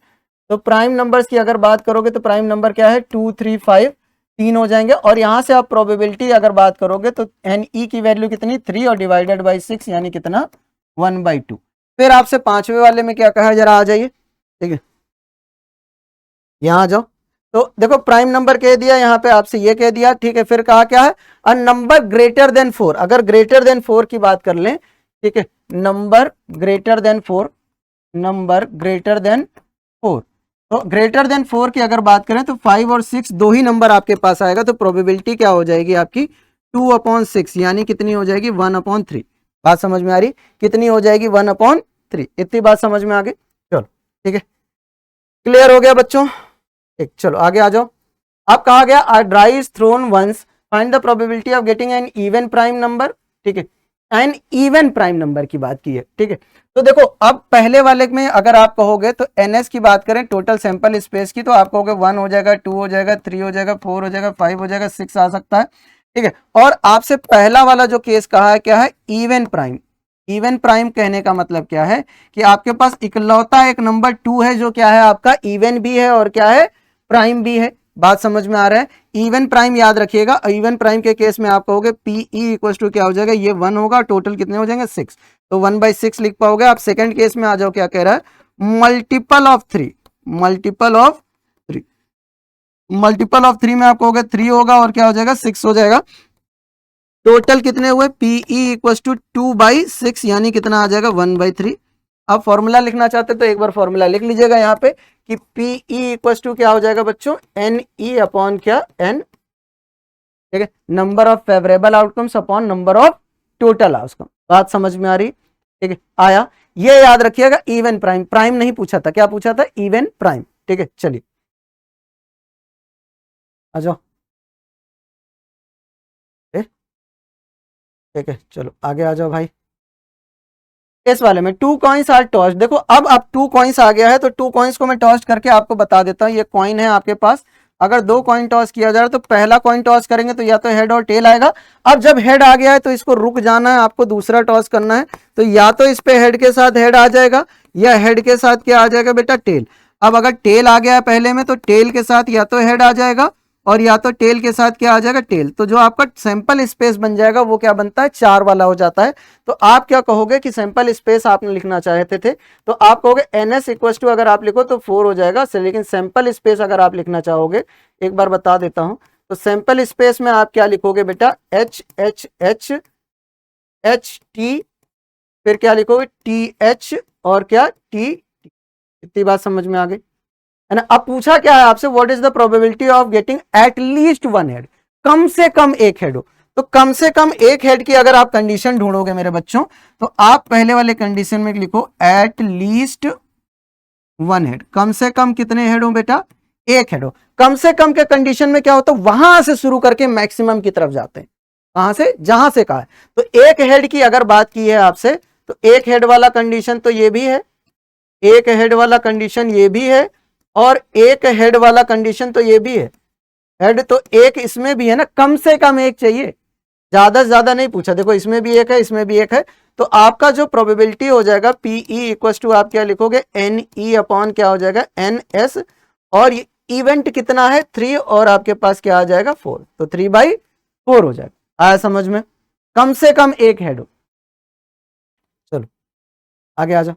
तो प्राइम नंबर्स की अगर बात करोगे तो प्राइम नंबर क्या है 2 3 5, 3 हो जाएंगे। और यहां से आप प्रोबेबिलिटी अगर बात करोगे तो NE की वैल्यू कितनी 3 और डिवाइडेड बाय 6, यानी कितना 1/2। फिर आपसे पांचवे वाले में क्या कहा है, जरा आ जाइए, ठीक है, यहां आ जाओ। तो देखो प्राइम नंबर कह दिया, यहां पे आपसे ये कह दिया, ठीक है। फिर कहा क्या है अ नंबर ग्रेटर देन 4, अगर ग्रेटर देन 4 की बात कर लें, ठीक है, number greater then 4, number greater then 4, तो ग्रेटर देन 4 की अगर बात करें तो 5 और 6 दो ही नंबर आपके पास आएगा, तो प्रोबेबिलिटी क्या हो जाएगी आपकी 2/6, यानी कितनी हो जाएगी 1/3। बात समझ में आ रही, कितनी हो जाएगी 1/3। इतनी बात समझ में आ गई, चलो ठीक है, क्लियर हो गया बच्चों, ठीक। चलो आगे आ जाओ। अब कहा गया a dice thrown once, find the probability of getting an even prime number, ठीक है, एन इवन प्राइम नंबर की बात की है, ठीक है। तो देखो अब पहले वाले में अगर आप कहोगे तो NS की बात करें टोटल सैंपल स्पेस की, तो आप कहोगे 1 हो जाएगा, 2 हो जाएगा, 3 हो जाएगा, 4 हो जाएगा, 5 हो जाएगा, 6 आ सकता है, ठीक है। और आपसे पहला वाला जो केस कहा है क्या है इवन प्राइम। इवन प्राइम कहने का मतलब क्या है कि आपके पास इकलौता एक नंबर 2 है जो क्या है आपका इवन भी है और क्या है प्राइम भी है। बात समझ में आ रहा है, इवन प्राइम याद रखिएगा। इवन प्राइम के केस में आप कहोगे PE = क्या हो जाएगा, ये 1 होगा, टोटल कितने हो जाएंगे 6, तो 1/6 लिख पाओगे आप। सेकंड केस में आ जाओ, क्या कह रहा है multiple of three, multiple of three, multiple of three में आपको होगा 3 होगा और क्या हो जाएगा 6 हो जाएगा। टोटल कितने हुए पीई इक्वल टू 2/6 यानी कितना आ जाएगा 1/3। आप फॉर्मूला लिखना चाहते तो एक बार फॉर्मूला लिख लीजिएगा यहाँ पे कि पीई इक्वल टू क्या हो जाएगा बच्चों एन ई अपॉन क्या एन, ठीक है, number of favourable outcomes upon number of total outcome. बात समझ में आ रही, ठीक है, आया। ये याद रखिएगा इवन प्राइम, प्राइम नहीं पूछा था, क्या पूछा था इवन प्राइम, ठीक है। चलिए आ जाओ, ठीक है, चलो आगे आ जाओ भाई। इस वाले में 2 कॉइन्स आर टॉस्ड, देखो अब 2 कॉइन्स आ गया है तो 2 कॉइन्स को मैं टॉस्ट करके आपको बता देता हूं। ये कॉइन है आपके पास, अगर 2 कॉइन टॉस किया जा रहा है तो पहला कॉइन टॉस करेंगे तो या तो हेड और टेल आएगा। अब जब हेड आ गया है तो इसको रुक जाना है, आपको दूसरा टॉस करना है, तो या तो इस पे हेड के साथ हेड आ जाएगा या हेड के साथ क्या आ जाएगा बेटा टेल। अब अगर टेल आ गया है पहले में तो टेल के साथ या तो हेड आ जाएगा और या तो टेल के साथ क्या आ जाएगा टेल। तो जो आपका सैंपल स्पेस बन जाएगा वो क्या बनता है 4 वाला हो जाता है। तो आप क्या कहोगे कि सैंपल स्पेस आपने लिखना चाहते थे तो आप कहोगे ns इक्वल टू अगर आप लिखो तो 4 हो जाएगा, लेकिन सैंपल स्पेस अगर आप लिखना चाहोगे एक बार बता देता हूं, तो सैंपल स्पेस में आप क्या लिखोगे बेटा H H H H T, फिर क्या लिखोगे टी एच और क्या टी। इतनी बात समझ में आ गई है ना। अब पूछा क्या है आपसे what is the probability of getting at least 1 head, कम से कम एक हेड हो। तो कम से कम एक हेड की अगर आप कंडीशन ढूंढोगे मेरे बच्चों तो आप पहले वाले कंडीशन में लिखो एट लीस्ट 1 हेड, कम से कम कितने हेड हो बेटा एक हेड हो। कम से कम के कंडीशन में क्या होता है वहां से शुरू करके मैक्सिमम की तरफ जाते हैं, कहां से जहां से कहा है। तो एक हेड की अगर बात की है आपसे तो एक हेड वाला कंडीशन तो ये भी है, एक हेड वाला कंडीशन ये भी है और एक हेड वाला कंडीशन तो ये भी है। हेड तो एक इसमें भी है ना, कम से कम एक चाहिए, ज्यादा से ज्यादा नहीं पूछा। देखो इसमें भी एक है इसमें भी एक है, तो आपका जो प्रोबेबिलिटी हो जाएगा पीई इक्वल टू आप क्या लिखोगे एन ई अपॉन क्या हो जाएगा एन एस, और इवेंट कितना है 3 और आपके पास क्या आ जाएगा 4, तो 3/4 हो जाएगा। आया समझ में, कम से कम एक हेड हो। चलो आगे आ जाओ।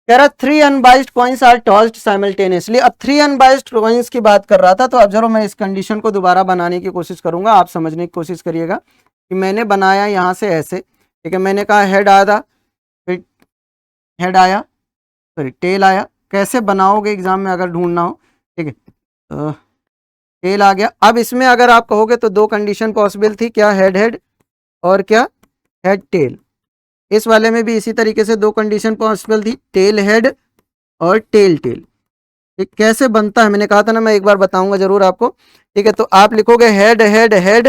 कह रहा 3 unbiased coins are tossed simultaneously. अब 3 अनबाइस्ड कॉइन्स की बात कर रहा था, तो अब जरूर मैं इस कंडीशन को दोबारा बनाने की कोशिश करूंगा, आप समझने की कोशिश करिएगा कि मैंने बनाया यहां से ऐसे, ठीक है, मैंने कहा हेड आया, फिर हेड आया, सॉरी टेल आया। कैसे बनाओगे एग्जाम में अगर ढूंढना हो, ठीक है, टेल आ गया। अब इसमें अगर आप कहोगे तो 2 कंडीशन पॉसिबल थी, क्या हेड हेड और क्या हेड टेल। इस वाले में भी इसी तरीके से 2 कंडीशन पॉसिबल थी, टेल हेड और टेल टेल। ठीक, कैसे बनता है मैंने कहा था ना, मैं एक बार बताऊंगा जरूर आपको, ठीक है। तो आप लिखोगे हेड हेड हेड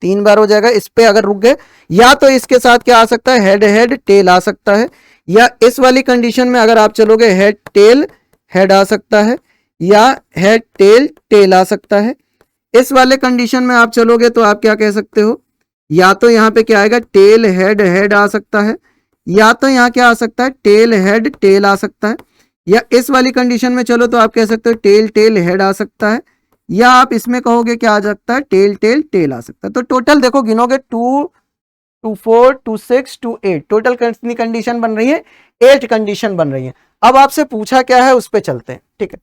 3 बार हो जाएगा। इस पे अगर रुक गए या तो इसके साथ क्या आ सकता है हेड हेड टेल आ सकता है, या इस वाली कंडीशन में अगर आप चलोगे हेड टेल हेड आ सकता है, या हेड टेल टेल आ सकता है। इस वाले कंडीशन में आप चलोगे तो आप क्या कह सकते हो, या तो यहाँ पे क्या आएगा टेल हेड हेड आ सकता है, या तो यहाँ क्या आ सकता है टेल हेड टेल आ सकता है, या इस वाली कंडीशन में चलो तो आप कह सकते हो टेल टेल हेड आ सकता है, या आप इसमें कहोगे क्या आ सकता है टेल टेल टेल आ सकता है। तो टोटल देखो गिनोगे 2 2 4 2 6 2 8, टोटल कितनी कंडीशन बन रही है 8 कंडीशन बन रही है। अब आपसे पूछा क्या है उस पर चलते हैं, ठीक है।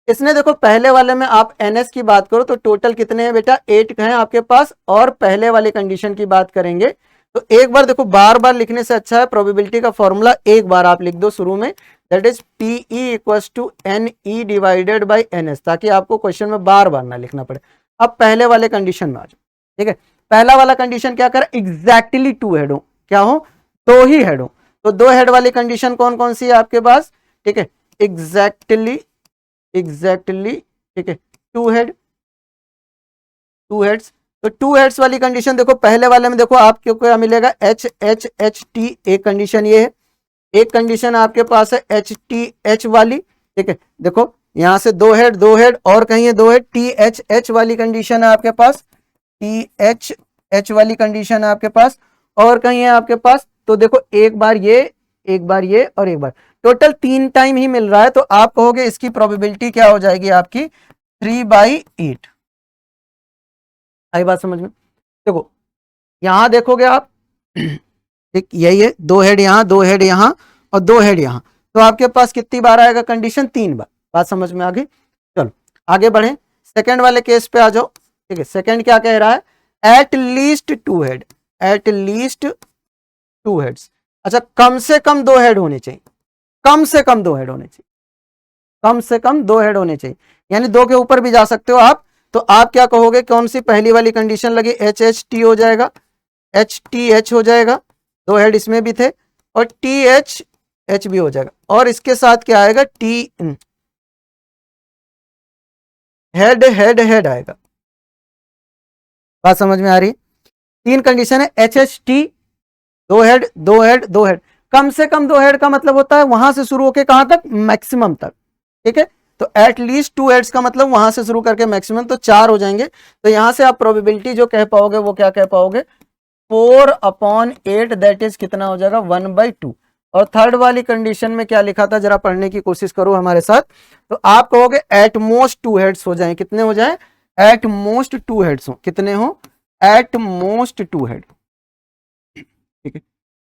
इसने देखो पहले वाले में आप एनएस की बात करो तो टोटल कितने हैं बेटा 8 हैं आपके पास, और पहले वाले कंडीशन की बात करेंगे तो एक बार देखो बार बार लिखने से अच्छा है प्रोबेबिलिटी का फॉर्मूला एक बार आप लिख दो शुरू में, that is P E equals to N E divided by N S, ताकि आपको क्वेश्चन में बार बार ना लिखना पड़े। अब पहले वाले कंडीशन में आ जाओ, ठीक है। पहला वाला कंडीशन क्या कर एग्जैक्टली 2 हेड हो, क्या हो 2 ही हेड हो। तो 2 हेड वाली कंडीशन कौन कौन सी है आपके पास, ठीक है, एग्जैक्टली ठीक है 2 हेड 2 हेड्स। तो 2 हेड्स वाली कंडीशन देखो पहले वाले में देखो आपको क्या मिलेगा एच एच एच टी, एक कंडीशन ये है। एक कंडीशन आपके पास है एच टी एच वाली, ठीक है। देखो यहां से 2 हेड और कहीं है 2 हेड, टी एच एच वाली कंडीशन है आपके पास, टी एच एच वाली कंडीशन है आपके पास, और कहीं है आपके पास। तो देखो एक बार ये और एक बार, टोटल 3 टाइम ही मिल रहा है। तो आप कहोगे इसकी प्रोबेबिलिटी क्या हो जाएगी आपकी 3/8। आई बात समझ में। देखो यहां देखोगे आप, ठीक यही है 2 हेड यहां 2 हेड यहां और 2 हेड यहां, तो आपके पास कितनी बार आएगा कंडीशन? 3 बार। बात समझ में आ गई? चलो आगे बढ़े, सेकंड वाले केस पे आ जाओ। ठीक है, सेकंड क्या कह रहा है? At least 2 head, at least 2 heads. अच्छा, कम से कम 2 हेड होने चाहिए, कम से कम 2 हेड होने चाहिए, कम से कम 2 हेड होने चाहिए, यानी 2 के ऊपर भी जा सकते हो आप। तो आप क्या कहोगे, कौन सी पहली वाली कंडीशन लगी? एच एच टी हो जाएगा, एच टी एच हो जाएगा, 2 हेड इसमें भी थे, और टी एच एच भी हो जाएगा, और इसके साथ क्या आएगा? टी हेड हेड हेड आएगा। बात समझ में आ रही है? 3 कंडीशन है, H H T, 2 head 2 head 2 head. कम से कम 2 हेड का मतलब होता है वहां से शुरू होकर कहां तक? मैक्सिमम तक। ठीक है, तो एट लीस्ट 2 हेड्स का मतलब वहां से शुरू करके मैक्सिमम, तो 4 हो जाएंगे। तो यहां से आप प्रोबेबिलिटी जो कह पाओगे वो क्या कह पाओगे? 4/8, दैट इज कितना हो जाएगा? 1/2। और थर्ड वाली कंडीशन में क्या लिखा था, जरा पढ़ने की कोशिश करो हमारे साथ। तो आप कहोगे एट मोस्ट 2 हेड्स हो जाए। कितने हो जाए? एट मोस्ट 2 हेड्स हो। कितने हो? At most 2 head. ठीक है,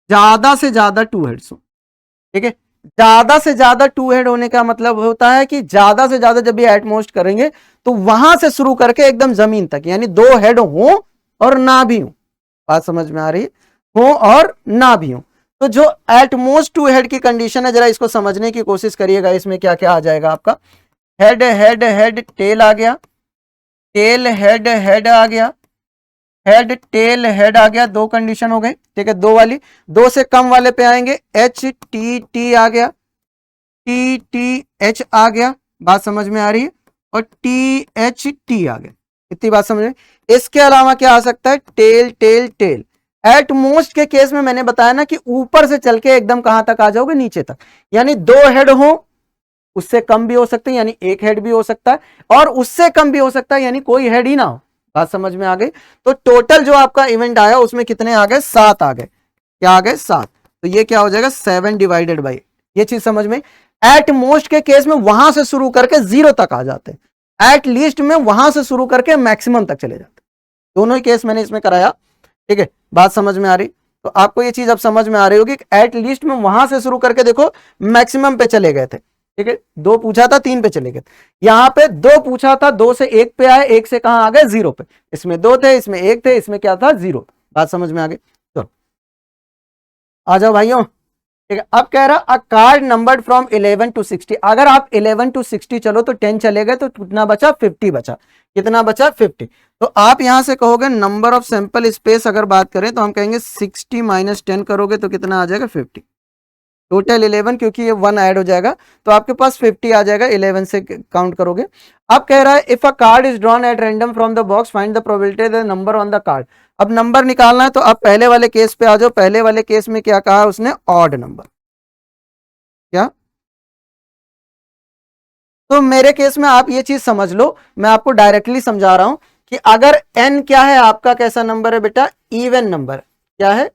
ज्यादा से ज्यादा 2 हेड्स हो। ठीक है, ज्यादा से ज्यादा 2 हेड होने का मतलब होता है कि ज्यादा से ज्यादा जब भी एटमोस्ट करेंगे तो वहां से शुरू करके एकदम जमीन तक, यानी 2 हेड हो और ना भी हो। बात समझ में आ रही है? हो और ना भी हो। तो जो एटमोस्ट 2 हेड की कंडीशन है, जरा इसको समझने की कोशिश करिएगा। इसमें क्या क्या आ जाएगा आपका? हेड हेड हेड टेल आ गया, टेल हेड हेड आ गया, हेड टेल हेड आ गया। 2 कंडीशन हो गई। ठीक है, 2 वाली। 2 से कम वाले पे आएंगे, एच टी टी आ गया, टी टी एच आ गया। बात समझ में आ रही है? और टी एच टी आ गया। इतनी बात समझ में? इसके अलावा क्या आ सकता है? Tail tail tail. At most के केस में मैंने बताया ना कि ऊपर से चल के एकदम कहां तक आ जाओगे? नीचे तक, यानी 2 हेड हो, उससे कम भी हो सकते हैं, यानी 1 हेड भी हो सकता है, और उससे कम भी हो सकता है, यानी कोई हेड ही ना हो। बात समझ में आ गई? तो टोटल जो आपका इवेंट आया उसमें कितने आ गए? 7 आ गए। क्या आ गए? 7। तो ये क्या हो जाएगा? 7/8। ये चीज समझ में? एट मोस्ट के केस में वहां से शुरू करके 0 तक आ जाते हैं, एट लीस्ट में वहां से शुरू करके मैक्सिमम तक चले जाते हैं। दोनों ही केस मैंने इसमें कराया। ठीक है, बात समझ में आ रही? तो आपको ये चीज अब समझ में आ रही होगी, एट लीस्ट में वहां से शुरू करके देखो मैक्सिमम पे चले गए थे। ठीक है, 2 पूछा था 3 पे चले गए, यहां पे 2 पूछा था, 2 से 1 पे आए, 1 से कहां आ गए? 0 पे। इसमें 2 थे, इसमें 1 थे, इसमें क्या था? 0। बात समझ में आ गई? चलो आ जाओ भाइयों। ठीक है, अब कह रहा अ कार्ड नंबर्ड फ्रॉम 11 to 60। अगर आप 11 to 60 चलो तो 10 चले गए, तो कितना बचा? 50 बचा। कितना बचा? 50। तो आप यहां से कहोगे नंबर ऑफ सैंपल स्पेस अगर बात करें तो हम कहेंगे 60 - 10 करोगे तो कितना आ जाएगा? 50। टोटल 11, क्योंकि ये 1 ऐड हो जाएगा तो आपके पास 50 आ जाएगा 11 से काउंट करोगे। अब कह रहा है if a card is drawn at random from the box find the probability the number on the card. अब नंबर निकालना है, तो अब पहले वाले केस पे आ जाओ। पहले वाले केस में क्या कहा उसने? Odd number. क्या? तो मेरे केस में आप ये चीज समझ लो, मैं आपको डायरेक्टली समझा रहा हूं कि अगर n क्या है आपका? कैसा नंबर है बेटा? Even number. क्या है?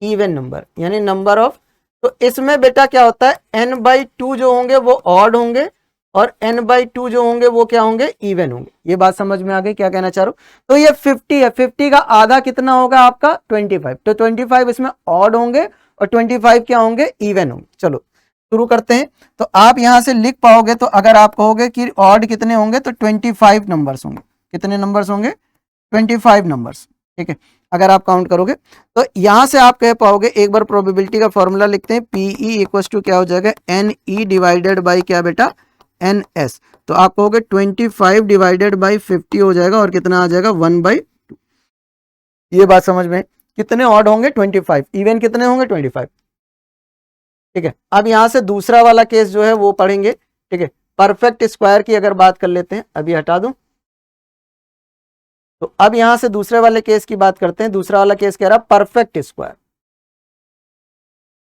इवन नंबर, यानी नंबर ऑफ। तो इसमें बेटा क्या होता है? n/2 जो होंगे वो ऑड होंगे, और n/2 जो होंगे वो क्या होंगे? इवन होंगे। ये बात समझ में आ गई क्या कहना चाह रहा हूं? तो ये 50 है, 50 का आधा कितना होगा आपका? 25। तो 25 इसमें ऑड होंगे और 25 क्या होंगे? इवन होंगे। चलो शुरू करते हैं। तो आप यहां से लिख पाओगे, तो अगर आप कहोगे कि ऑड कितने होंगे तो 25 नंबर्स होंगे। कितने नंबर्स होंगे? 25 नंबर्स। ठीक है, अगर आप काउंट करोगे तो यहां से आप कह पाओगे, एक बार प्रोबेबिलिटी का फॉर्मूला लिखते हैं, पीई इक्वल टू क्या हो जाएगा? एन ई डिवाइडेड बाई क्या बेटा? N S. तो आप कहोगे 25 डिवाइडेड बाई 50 हो जाएगा, और कितना आ जाएगा? 1/2। ये बात समझ में? कितने ऑड होंगे? 25। इवन कितने होंगे? 25। ठीक है, अब यहां से दूसरा वाला केस जो है वो पढ़ेंगे। ठीक है, परफेक्ट स्क्वायर की अगर बात कर लेते हैं, अभी हटा दूं। तो अब यहां से दूसरे वाले केस की बात करते हैं। दूसरा वाला केस कह रहा परफेक्ट स्क्वायर।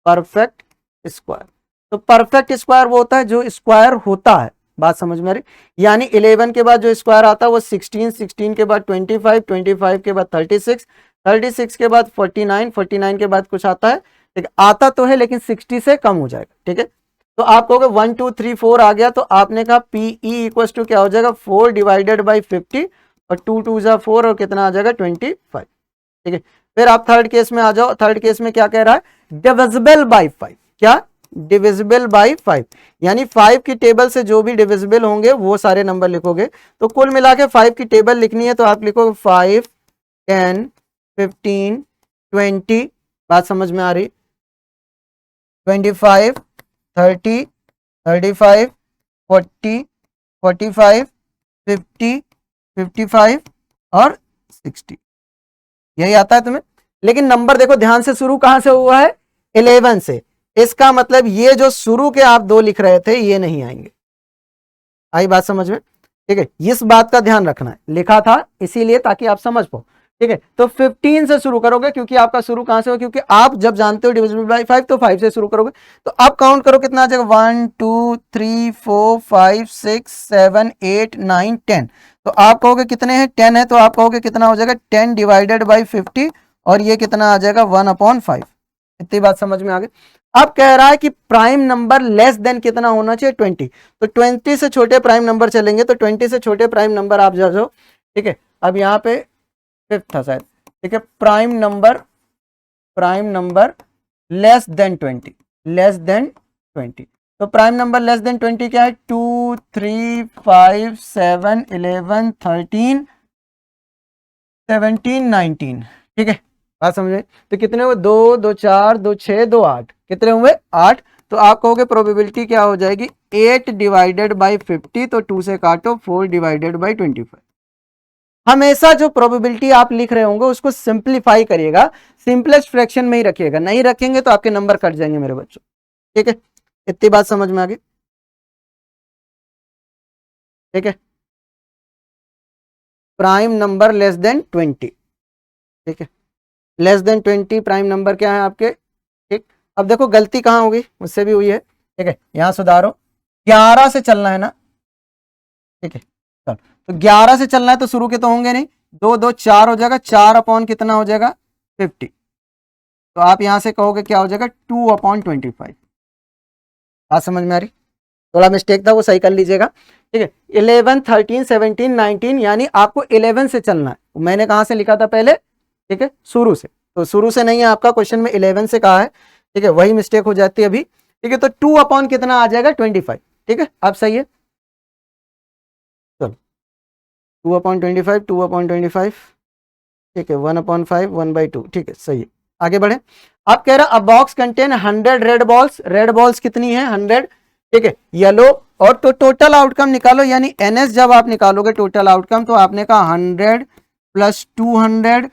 परफेक्ट स्क्वायर, तो परफेक्ट स्क्वायर वो होता है जो स्क्वायर होता है। बात समझ में आ रही? यानी 11 के बाद जो स्क्वायर आता है वो 16, 16 के बाद 25, 25 के बाद 36, 36 के बाद 49, 49 के बाद कुछ आता है। ठीक है, आता तो है लेकिन 60 से कम हो जाएगा। ठीक है, तो आप कहोगे 1 2 3 4 आ गया, तो आपने कहा पीई इक्वल टू क्या हो जाएगा? 4 डिवाइडेड बाई 50, और 2 2 जा 4, और कितना आ जाएगा? 25। ठीक है, फिर आप थर्ड केस में आ जाओ। थर्ड केस में क्या कह रहा है? Divisible by 5। क्या? डिविजिबल बाई 5, यानी 5 की टेबल से जो भी डिविजिबल होंगे वो सारे नंबर लिखोगे। तो कुल मिला के 5 की टेबल लिखनी है तो आप लिखोगे 5, 10, 15, 20, बात समझ में आ रही, 25, 30, 35, 40, 45, 50, 55 और 60, यही आता है तुम्हें। लेकिन नंबर देखो ध्यान से, शुरू कहां से हुआ है, 11 से, इसका मतलब ये जो शुरू के आप 2 लिख रहे थे ये नहीं आएंगे। आई बात समझ में, ठीक है, इस बात का ध्यान रखना है, लिखा था इसीलिए ताकि आप समझ पाओ, ठीक है। तो 15 से शुरू करोगे क्योंकि आपका शुरू कहां से हो, क्योंकि आप जब जानते हो डिविजिबल बाय 5 तो 5 से शुरू करोगे। तो आप काउंट करो कितना आ जाएगा, 1 2 3 4 5 6 7 8 9 10। तो आप कहोगे कितने हैं, 10 है, तो आप कहोगे कितना हो जाएगा 10 डिवाइडेड बाई 50, और ये कितना आ जाएगा 1/5। इतनी बात समझ में आ गई। अब कह रहा है कि प्राइम नंबर लेस देन कितना होना चाहिए, 20। तो 20 से छोटे प्राइम नंबर चलेंगे, तो 20 से छोटे प्राइम नंबर आप जाओ, ठीक है। अब यहाँ पे 5 था शायद, ठीक है, prime number less then 20, less than 20। तो प्राइम नंबर लेस देन 20 क्या है, 2 3 5 7 11 13 17 19, ठीक है, बात समझे। तो कितने हुए, 2 2 4 2 6 2 8, कितने हुए 8। तो आप कहोगे प्रोबेबिलिटी क्या हो जाएगी, 8 डिवाइडेड बाई 50, तो 2 से काटो, 4 डिवाइडेड बाई 25। हमेशा जो प्रोबेबिलिटी आप लिख रहे होंगे उसको सिंप्लीफाई करिएगा, सिंपलेस्ट फ्रैक्शन में ही रखिएगा, नहीं रखेंगे तो आपके नंबर कट जाएंगे मेरे बच्चों, ठीक है। इतनी बात समझ में आ गई, ठीक है। प्राइम नंबर लेस देन 20, ठीक है, लेस देन 20 प्राइम नंबर क्या है आपके, ठीक। अब देखो गलती कहां होगी, मुझसे भी हुई है, ठीक है, यहां सुधारो, 11 से चलना है ना, ठीक है, चलो। तो 11 से चलना है तो शुरू के तो होंगे नहीं, 2 2 4 हो जाएगा, 4 अपॉन कितना हो जाएगा 50। तो आप यहां से कहोगे क्या हो जाएगा 2/25। बात समझ में आ रही, थोड़ा मिस्टेक था वो सही कर लीजिएगा, ठीक है। 11 13 17 19, यानी आपको 11 से चलना है, मैंने कहां से लिखा था पहले, ठीक है, शुरू से, तो शुरू से नहीं है आपका, क्वेश्चन में 11 से कहा है, ठीक है, वही मिस्टेक हो जाती है अभी, ठीक है। तो 2 अपॉन कितना आ जाएगा 25, ठीक है, अब सही है, चलो 2/25, 2/25, ठीक है, 1/5, 1/2, ठीक है, सही है, आगे बढ़े। अब कह रहा है अ box contain 100 red balls, red balls कितनी है 100, ठीक है, येलो, और तो टोटल आउटकम निकालो, यानी एनएस जब आप निकालोगे टोटल आउटकम, तो आपने कहा 100 प्लस 200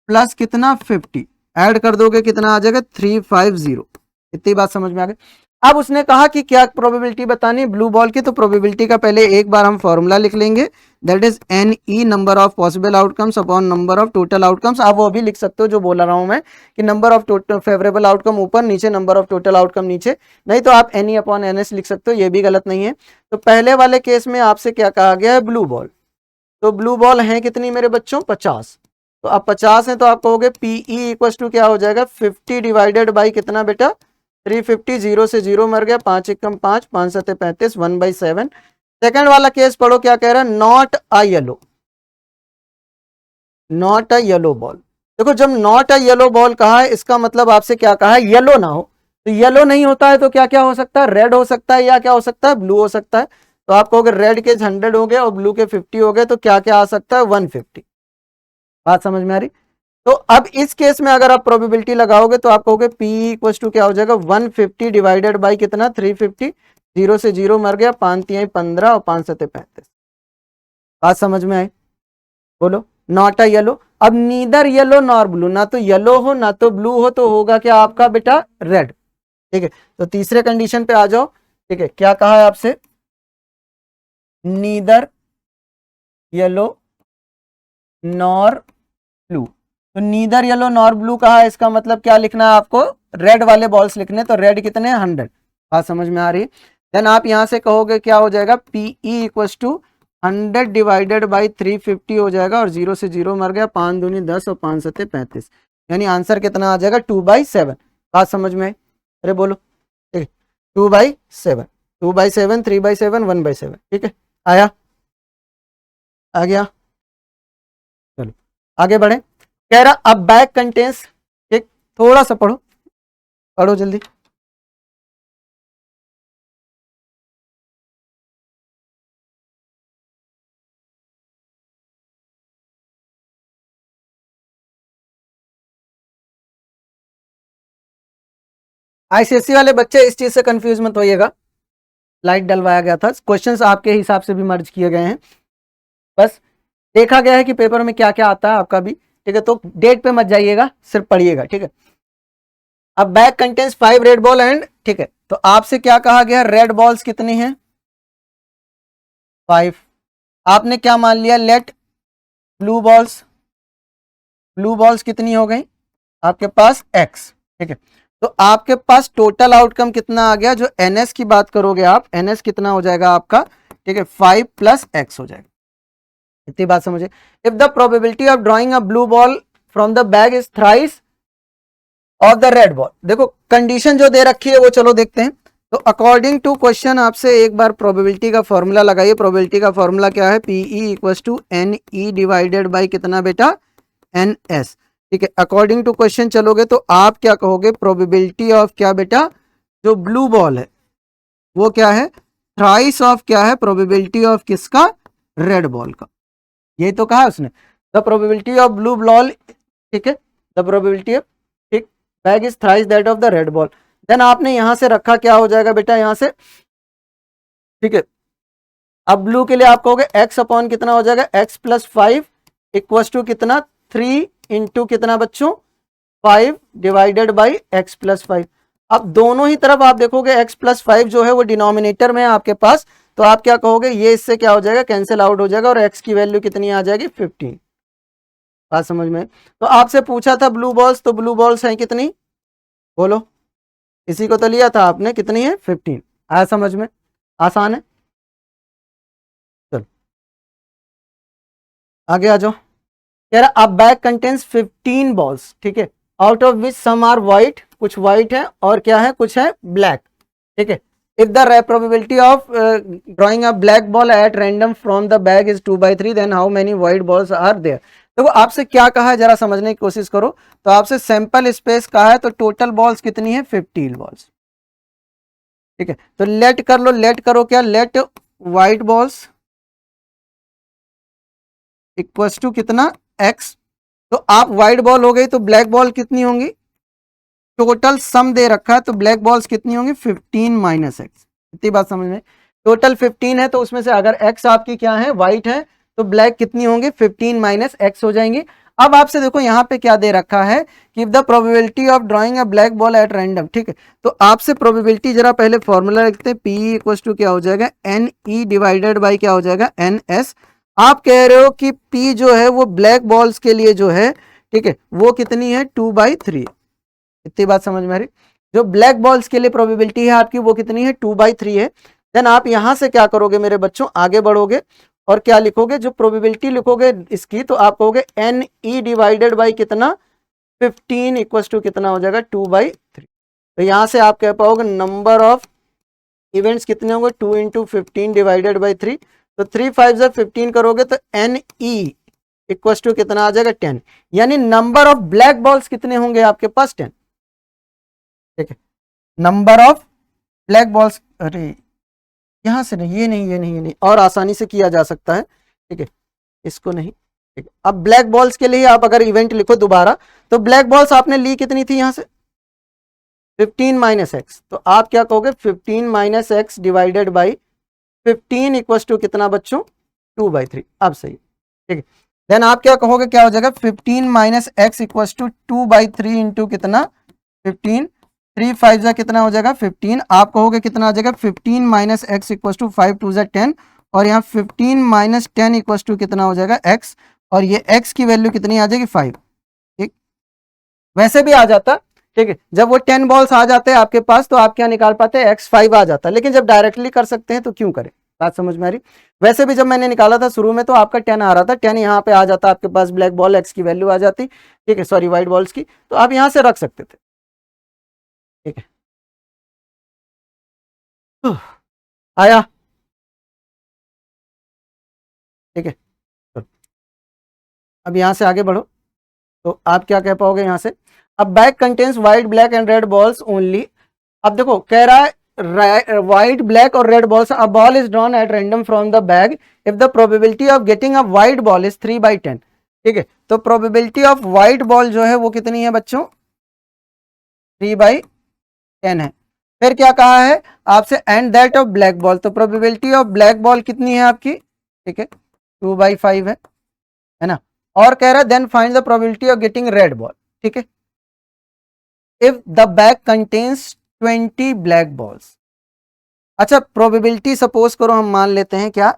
प्लस कितना 50, ऐड कर दोगे कितना आ जाएगा 350। इतनी बात समझ में आ गई। अब उसने कहा कि क्या प्रोबेबिलिटी बतानी ब्लू बॉल की, तो प्रोबेबिलिटी का पहले एक बार हम फॉर्मूला लिख लेंगे, that is N E number of possible outcomes upon number of total outcomes. आप वो भी लिख सकते हो जो बोला रहा हूं मैं, कि number of total favourable outcome ऊपर, नीचे नंबर ऑफ टोटल आउटकम नीचे, नहीं तो आप N E upon N S लिख सकते हो, ये भी गलत नहीं है। तो पहले वाले केस में आपसे क्या कहा गया है, ब्लू बॉल, तो ब्लू बॉल है कितनी मेरे बच्चों 50, तो अब 50 है तो आप कहोगे पीई इक्वल टू क्या हो जाएगा 50 डिवाइडेड बाई कितना बेटा 350, 0 से 0 मर गया, 5 एकम 5, 5 सत्ते 35, 1/7। सेकंड वाला केस पढ़ो, क्या कह रहा है, not a yellow, not a yellow ball. देखो जब नॉट अ येलो बॉल कहा है, इसका मतलब आपसे क्या कहा है, येलो ना हो, तो येलो नहीं होता है तो क्या क्या हो सकता है, रेड हो सकता है, या क्या हो सकता है, ब्लू हो सकता है। तो आप कहोगे रेड के 100 हो गए और ब्लू के 50 हो गए, तो क्या क्या आ सकता है 150। बात समझ में आ रही। तो अब इस केस में अगर आप प्रोबेबिलिटी लगाओगे तो आप कहोगे P इक्वल टू क्या हो जाएगा 150 डिवाइडेड बाई कितना 350, 0 से 0 मर गया, 5 3 15 और 5 7 35। बात समझ में आई, बोलो नॉट अ येलो। अब नीदर येलो नॉर ब्लू, ना तो येलो हो ना तो ब्लू हो, तो होगा क्या आपका बेटा रेड, ठीक है। तो तीसरे कंडीशन पे आ जाओ, ठीक है, क्या कहा है आपसे, नीदर येलो नॉर ब्लू। तो नीदर येलो नॉर ब्लू कहा है, इसका मतलब क्या लिखना है आपको, रेड वाले बॉल्स लिखने, तो रेड कितने 100। बात समझ में आ रही है। देन आप यहां से कहोगे क्या हो जाएगा P E equal to 100 divided by 350 हो जाएगा, और 0 से 0 मर गया, 5 दूनी 10 और 5 सत्ते 35, यानी आंसर कितना आ जाएगा 2/7। बात समझ में आई, अरे बोलो, ठीक है, 2/7, 2/7, 3/7, 1/7, ठीक है, आया, आ गया, चलो आगे बढ़े। कह रहा अब बैग कंटेन्स, एक थोड़ा सा पढ़ो, पढ़ो जल्दी। आईसीएससी वाले बच्चे इस चीज से कंफ्यूज मत होइएगा, लाइट डलवाया गया था, क्वेश्चंस आपके हिसाब से भी मर्ज किए गए हैं, बस देखा गया है कि पेपर में क्या क्या आता है आपका भी, ठीक है। तो डेट पे मत जाइएगा, सिर्फ पढ़िएगा, ठीक है। अब bag contains 5 red ball and, ठीक है, तो आपसे क्या कहा गया, रेड बॉल्स कितनी हैं 5, आपने क्या मान लिया, लेट ब्लू बॉल्स कितनी हो गई आपके पास x, ठीक है। तो आपके पास टोटल आउटकम कितना आ गया, जो ns की बात करोगे आप, ns कितना हो जाएगा आपका, ठीक है, 5 प्लस x हो जाएगा, इतनी बात समझे। If the probability of drawing a blue ball from the bag is thrice of the red ball, देखो कंडीशन जो दे रखी है वो चलो देखते हैं। तो अकॉर्डिंग टू क्वेश्चन आपसे एक बार प्रोबेबिलिटी का फॉर्मूला लगाइए। प्रोबेबिलिटी का फॉर्मूला क्या है, P E equal to N E divided by कितना बेटा, एन एस, ठीक है। अकॉर्डिंग टू क्वेश्चन चलोगे तो आप क्या कहोगे, प्रोबेबिलिटी ऑफ क्या बेटा, जो ब्लू बॉल है वो क्या है, थ्राइस ऑफ क्या है, प्रोबेबिलिटी ऑफ किसका, रेड बॉल का, यही तो कहा उसने, the probability of blue ball, ठीक है, द प्रोबेबिलिटी ऑफ, ठीक, bag is thrice that of the red ball. Then आपने यहां से रखा, क्या हो जाएगा बेटा यहां से, ठीक है। अब ब्लू के लिए आप कहोगे एक्स अपॉन कितना हो जाएगा, एक्स प्लस 5 इक्वल टू कितना, 3 इंटू कितना बच्चों, 5 डिवाइडेड बाई एक्स प्लस 5। अब दोनों ही तरफ आप देखोगे एक्स प्लस 5 जो है वो डिनोमिनेटर में है आपके पास, तो आप क्या कहोगे, ये इससे क्या हो जाएगा, कैंसिल आउट हो जाएगा और एक्स की वैल्यू कितनी आ जाएगी, 15। बात समझ में। तो आपसे पूछा था ब्लू बॉल्स, तो ब्लू बॉल्स हैं कितनी, बोलो, इसी को तो लिया था आपने, कितनी है, 15। आया समझ में, आसान है। चलो आगे आ जाओ, कह रहा अब बैग कंटेन्स 15 बॉल्स, ठीक है, out of which some are white, कुछ व्हाइट है और क्या है, कुछ है ब्लैक, ठीक है। If the probability of drawing a black ball at random from the bag is 2/3, then how many white balls are there. देखो आपसे क्या कहा है, जरा समझने की कोशिश करो। तो आपसे सैंपल स्पेस कहा है, तो टोटल बॉल्स कितनी है, 15 बॉल्स, ठीक है। तो लेट कर लो, लेट करो क्या, let white balls equals to कितना, एक्स। तो आप व्हाइट बॉल हो गई, तो ब्लैक बॉल कितनी होंगी, टोटल सम दे रखा है, तो ब्लैक बॉल्स कितनी होंगी, 15 माइनस एक्स, इतनी बात समझ में। टोटल 15 है, तो उसमें से अगर एक्स आपकी क्या है, व्हाइट है, तो ब्लैक कितनी होंगी, 15 माइनस एक्स हो जाएंगी। अब आपसे देखो यहाँ पे क्या दे रखा है कि the probability of drawing a black ball at random, ठीक है। तो आपसे प्रोबेबिलिटी जरा पहले फॉर्मूला लिखते हैं, पी इक्वल टू क्या हो जाएगा, एन ई डिवाइडेड बाई क्या हो जाएगा, एन एस। आप कह रहे हो कि पी जो है वो ब्लैक बॉल्स के लिए जो है, ठीक है, वो कितनी है, 2/3, इतनी बात समझ में आ रही। जो ब्लैक बॉल्स के लिए प्रोबेबिलिटी है आपकी वो कितनी है, 2/3 है। देन आप यहां से क्या करोगे मेरे बच्चों, आगे बढ़ोगे और क्या लिखोगे, जो प्रोबेबिलिटी लिखोगे इसकी, तो आप कहोगे एन ई डिवाइडेड बाई कितना, 15 इक्वल टू कितना हो जाएगा, 2/3। तो यहां से आप कह पाओगे नंबर ऑफ इवेंट्स कितने होंगे, 2 इंटू 15 डिवाइडेड बाई 3। तो 3 5 जब 15 करोगे तो एन ई इक्वल टू कितना आ जाएगा, 10। यानी नंबर ऑफ ब्लैक बॉल्स कितने होंगे आपके पास, 10, ठीक है। नंबर ऑफ ब्लैक बॉल्स, अरे यहां से नहीं, ये नहीं, ये नहीं, ये नहीं, और आसानी से किया जा सकता है, ठीक है, इसको नहीं, ठीक है। अब ब्लैक बॉल्स के लिए आप अगर इवेंट लिखो दोबारा, तो ब्लैक बॉल्स आपने ली कितनी थी यहां से, 15 माइनस एक्स। तो आप क्या कहोगे, 15 minus x divided by 15 equal to कितना बच्चों, 2/3। अब सही, ठीक है। देन आप क्या कहोगे, क्या हो जाएगा, 15 minus x equal to 2/3 into कितना, 15, 3 5 जा कितना हो जाएगा, 15। आप कहोगे कितना आ जाएगा, 15 माइनस एक्स इक्वल टू 5 2 जा 10, और यहाँ 15 माइनस 10 इक्वल टू कितना हो जाएगा, एक्स, और ये एक्स की वैल्यू कितनी आ जाएगी, 5, ठीक। वैसे भी आ जाता, ठीक है, जब वो 10 बॉल्स आ जाते हैं आपके पास, तो आप क्या निकाल पाते हैं, एक्स 5 आ जाता है। लेकिन जब डायरेक्टली कर सकते हैं तो क्यों करें, बात समझ में आ रही। वैसे भी जब मैंने निकाला था शुरू में, तो आपका 10 आ रहा था, 10 यहाँ पे आ जाता आपके पास, ब्लैक बॉल एक्स की वैल्यू आ जाती, ठीक है, सॉरी व्हाइट बॉल्स की, तो आप यहाँ से रख सकते थे, ठीक है। आया, ठीक है। अब यहाँ से आगे बढ़ो, तो आप क्या कह पाओगे यहाँ से, अब bag contains white black and red balls only. अब देखो कह रहा है व्हाइट ब्लैक और red balls, a ball is drawn at random from the bag if the probability of getting a white ball is 3/10, ठीक है। तो प्रोबेबिलिटी ऑफ व्हाइट बॉल जो है वो कितनी है बच्चों, 3/10 10 है। फिर क्या कहा है आपसे, and that of black ball, तो प्रोबेबिलिटी ऑफ ब्लैक बॉल कितनी है आपकी, ठीक है 2/5 है ना। और कह रहा है then find the probability of getting red ball, ठीक है, if the bag contains 20 black balls. अच्छा प्रोबेबिलिटी सपोज करो हम मान लेते हैं क्या,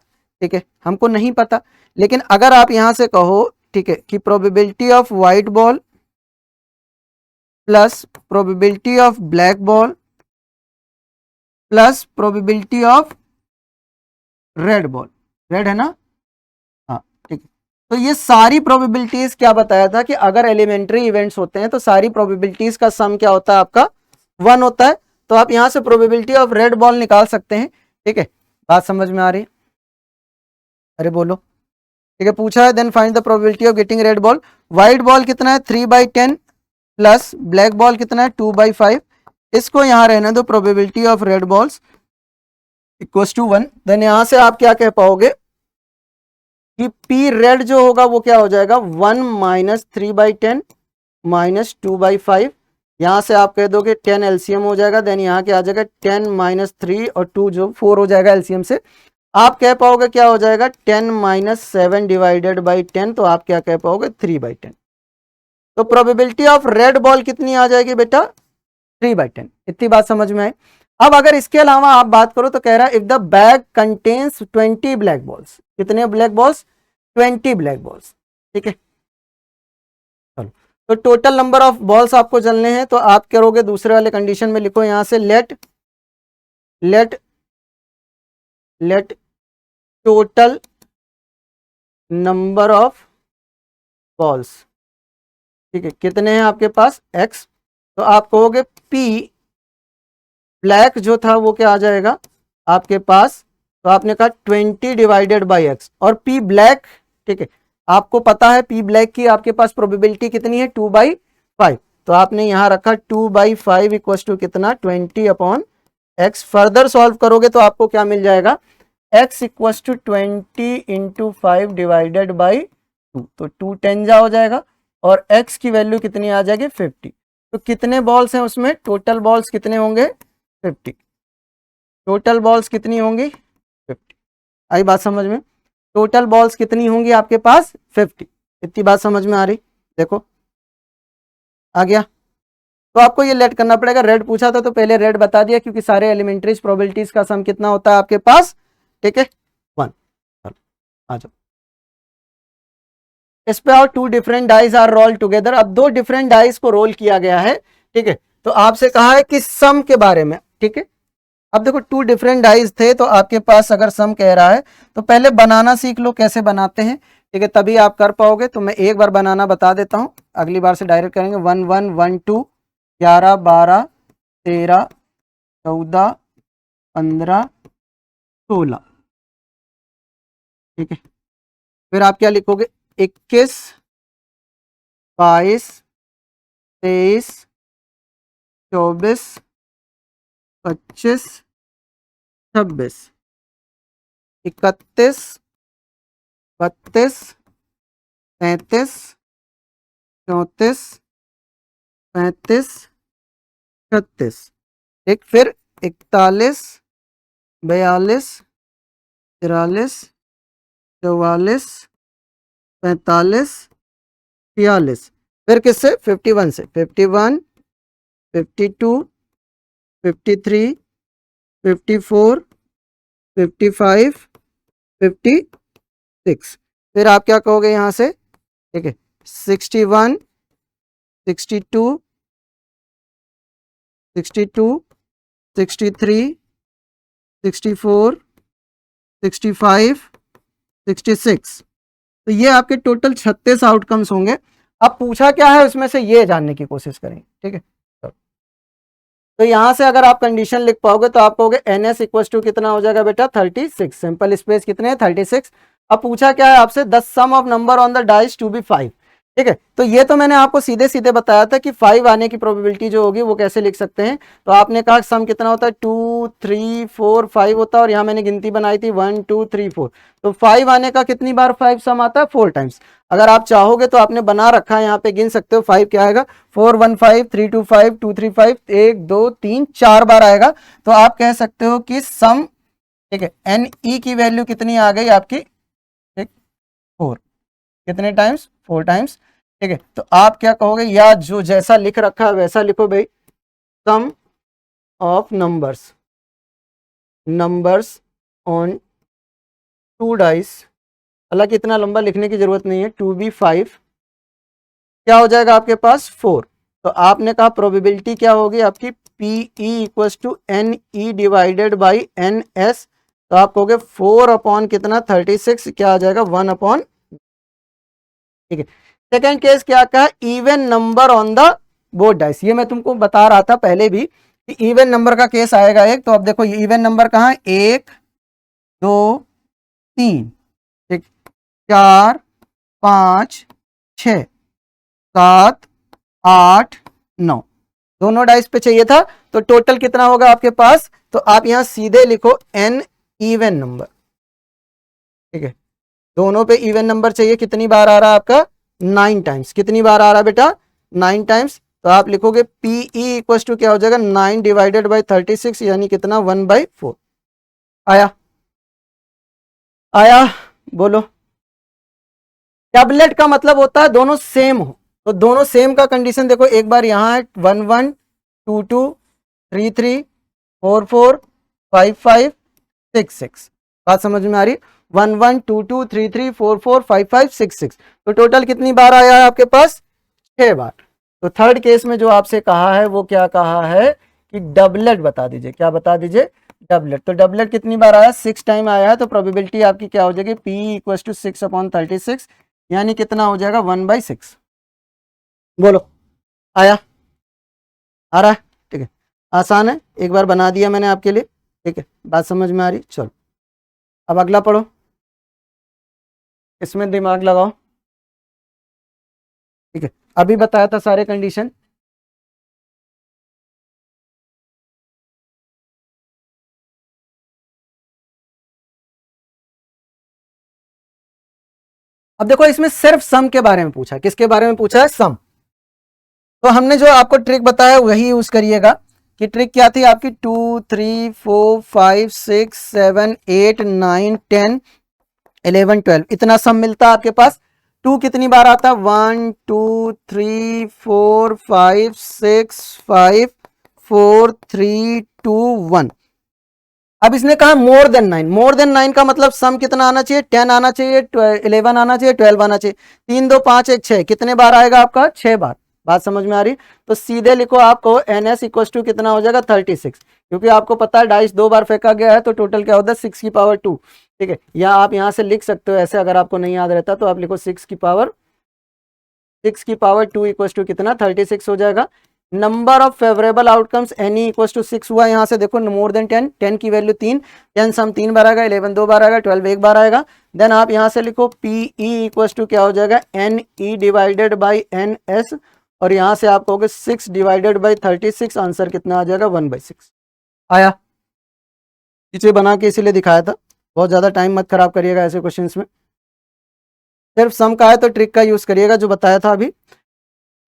ठीक है हमको नहीं पता, लेकिन अगर आप यहां से कहो ठीक है कि probability of white ball plus probability of black ball plus probability of red ball, red है ना, हाँ ठीक है। तो ये सारी प्रोबेबिलिटीज क्या बताया था कि अगर एलिमेंट्री इवेंट्स होते हैं तो सारी प्रोबेबिलिटीज का सम क्या होता है आपका 1 होता है। तो आप यहां से प्रोबेबिलिटी ऑफ रेड बॉल निकाल सकते हैं, ठीक है। बात समझ में आ रही है, अरे बोलो, ठीक है। पूछा है then find the probability of getting red ball, white ball कितना है 3/10 प्लस ब्लैक बॉल कितना है 2/5, इसको यहां रहने दो, probability of red balls equals to 1। Then यहां से आप क्या कह पाओगे कि पी रेड जो होगा वो क्या हो जाएगा 1 माइनस 3/10 माइनस 2/5, यहां से आप कह दोगे 10 एलसीएम हो जाएगा, देन यहाँ के आ जाएगा 10 माइनस 3 और 2 जो 4 हो जाएगा एलसीएम से, आप कह पाओगे क्या हो जाएगा 10 माइनस 7 डिवाइडेड बाई 10, तो आप क्या कह पाओगे 3/10। तो प्रोबेबिलिटी ऑफ रेड बॉल कितनी आ जाएगी बेटा 3/10, इतनी बात समझ में आई। अब अगर इसके अलावा आप बात करो तो कह रहा है if the bag contains 20 black balls, कितने ब्लैक बॉल्स 20 ब्लैक बॉल्स, ठीक है। चलो तो टोटल नंबर ऑफ बॉल्स आपको चलने हैं, तो आप करोगे दूसरे वाले कंडीशन में लिखो यहां से let total number of balls, ठीक है कितने हैं आपके पास x, तो आप कहोगे p ब्लैक जो था वो क्या आ जाएगा आपके पास, तो आपने कहा 20 डिवाइडेड बाई x, और p ब्लैक, ठीक है आपको पता है p ब्लैक की आपके पास प्रोबेबिलिटी कितनी है 2/5, तो आपने यहां रखा 2/5 इक्वल टू कितना 20/x। फर्दर सॉल्व करोगे तो आपको क्या मिल जाएगा x equal to 20 into 5 divided by 2, तो 2 10 जा हो जाएगा, और x की वैल्यू कितनी आ जाएगी 50। तो कितने बॉल्स हैं उसमें, टोटल बॉल्स कितने होंगे 50, टोटल बॉल्स कितनी होंगी 50, आई बात समझ में, टोटल बॉल्स कितनी होंगी आपके पास 50, इतनी बात समझ में आ रही, देखो आ गया। तो आपको ये लेट करना पड़ेगा, रेड पूछा था तो पहले रेड बता दिया क्योंकि सारे एलिमेंट्रीज प्रोबेबिलिटीज का सम कितना होता है आपके पास, ठीक है 1। आ जाओ इस पे, और 2 different dice are roll together, अब 2 डिफरेंट डाइस को रोल किया गया है, ठीक है। तो आपसे कहा है कि सम के बारे में, ठीक है। अब देखो 2 डिफरेंट डाइस थे, तो आपके पास अगर सम कह रहा है तो पहले बनाना सीख लो कैसे बनाते हैं, ठीक है तभी आप कर पाओगे। तो मैं एक बार बनाना बता देता हूं, अगली बार से डायरेक्ट करेंगे। 1 1 1 2 11 12 13 14 15 16, ठीक है। फिर आप क्या लिखोगे 21 22 23 24 25 26 31 32 33 34 35 36, एक फिर 41 42 43 44 45 46, फिर किससे 51 से 51 52 53 54 55 56, फिर आप क्या कहोगे यहां से, ठीक है 61 62 62 63 64 65 66, तो ये आपके टोटल 36 आउटकम्स होंगे। अब पूछा क्या है उसमें से ये जानने की कोशिश करेंगे, ठीक है। तो यहां से अगर आप कंडीशन लिख पाओगे तो आप कहोगे NS इक्वल टू कितना हो जाएगा बेटा 36, सिंपल स्पेस कितने हैं 36। अब पूछा क्या है आपसे, the sum of number on the dice to be 5, ठीक है। तो ये तो मैंने आपको सीधे सीधे बताया था कि 5 आने की प्रोबेबिलिटी जो होगी वो कैसे लिख सकते हैं। तो आपने कहा सम कितना होता है, 2 3 4 5 होता है, और यहाँ मैंने गिनती बनाई थी 1 2 3 4। तो 5 आने का कितनी बार 5 सम आता है, 4 टाइम्स। अगर आप चाहोगे तो आपने बना रखा है, यहाँ पे गिन सकते हो 5 क्या आएगा, 4 1 5 3 2 5 2 3 5, 1 2 3 4 बार आएगा। तो आप कह सकते हो कि सम, ठीक है, एन ई की वैल्यू कितनी आ गई आपकी, 4। कितने टाइम्स, 4 टाइम्स। ठीक है, तो आप क्या कहोगे, या जो जैसा लिख रखा है वैसा लिखो भाई, sum of numbers, numbers on 2 dice. हालांकि इतना लंबा लिखने की जरूरत नहीं है, 2b5 क्या हो जाएगा आपके पास, 4। तो आपने कहा प्रोबेबिलिटी क्या होगी आपकी, P E equal to N E divided by N S. तो आप कहोगे 4 अपॉन कितना, 36, क्या आ जाएगा 1 अपॉन। ठीक है, सेकेंड केस क्या कहा, even number on the both dice. ये मैं तुमको बता रहा था पहले भी कि इवन नंबर का केस आएगा एक। तो अब देखो इवन नंबर कहाँ, 1 2 3, ठीक, 4 5 6 7 8 9, दोनों डाइस पे चाहिए था। तो टोटल कितना होगा आपके पास, तो आप यहां सीधे लिखो एन इवन नंबर। ठीक है, दोनों पे इवन नंबर चाहिए, कितनी बार आ रहा है आपका, 9 टाइम्स। कितनी बार आ रहा है बेटा, 9 टाइम्स। तो आप लिखोगे पी ई इक्वल टू क्या हो जाएगा, 9 डिवाइडेड बाई 36, यानी कितना, 1/4। आया, आया, बोलो। टैबलेट का मतलब होता है दोनों सेम हो। तो दोनों सेम का कंडीशन देखो, एक बार यहाँ है 1 1 2 2 3 3 4 4 5 5 6 6। बात समझ में आ रही, 1 1 2 2 3 3 4 4 5 5 6 6। तो टोटल कितनी बार आया है आपके पास, 6 बार। तो थर्ड केस में जो आपसे कहा है वो क्या कहा है कि डबलेट बता दीजिए, क्या बता दीजिए, डबलेट। तो डबलेट कितनी बार आया, 6 टाइम आया है। तो प्रोबेबिलिटी आपकी क्या हो जाएगी, पी इक्वल टू 6 अपॉन 36, यानी कितना हो जाएगा, 1/6। बोलो, आया, आ रहा है, ठीक है, आसान है, एक बार बना दिया मैंने आपके लिए। ठीक है, बात समझ में आ रही, चलो अब अगला पढ़ो, इसमें दिमाग लगाओ। ठीक है, अभी बताया था सारे कंडीशन। अब देखो इसमें सिर्फ सम के बारे में पूछा है, किसके बारे में पूछा है, सम। तो हमने जो आपको ट्रिक बताया वही यूज करिएगा। कि ट्रिक क्या थी आपकी, 2 3 4 5 6 7 8 9 10 11 12, इतना सम मिलता है आपके पास। 2 कितनी बार आता है, 1 2 3 4 5 6 5 4 3 2 1। अब इसने कहा मोर देन 9, मोर देन 9 का मतलब सम कितना आना चाहिए, 10 आना चाहिए, 11 आना चाहिए, 12 आना चाहिए। 3 2 5 1 6, कितने बार आएगा आपका, 6 बार। बात समझ में आ रही, तो सीधे लिखो आपको एन एस इक्वल टू कितना हो जाएगा, 36। क्योंकि आपको पता है डाइस 2 बार फेंका गया है, तो टोटल क्या होता है, 6 की पावर 2। ठीक है, या आप यहां से लिख सकते हो ऐसे, अगर आपको नहीं याद रहता तो आप लिखो 6 की पावर 2 इक्वल टू कितना, 36 हो जाएगा। Number of favourable outcomes N equal to 6 हुआ, यहां से देखो मोर देन 10, 10 की वैल्यू 3, 10 सम 3 बार आएगा, 11 2 बार आएगा, 12 1 बार आएगा। देन आप यहां से लिखो पी ई इक्वल टू क्या हो जाएगा, N E divided by N S, और यहां से आप कहोगे 6 डिवाइडेड बाई 36, आंसर कितना आ जाएगा, 1/6। आया, इसे बना के इसीलिए दिखाया था, बहुत ज्यादा टाइम मत खराब करिएगा ऐसे क्वेश्चंस में। सिर्फ सम का है तो ट्रिक का यूज करिएगा जो बताया था अभी।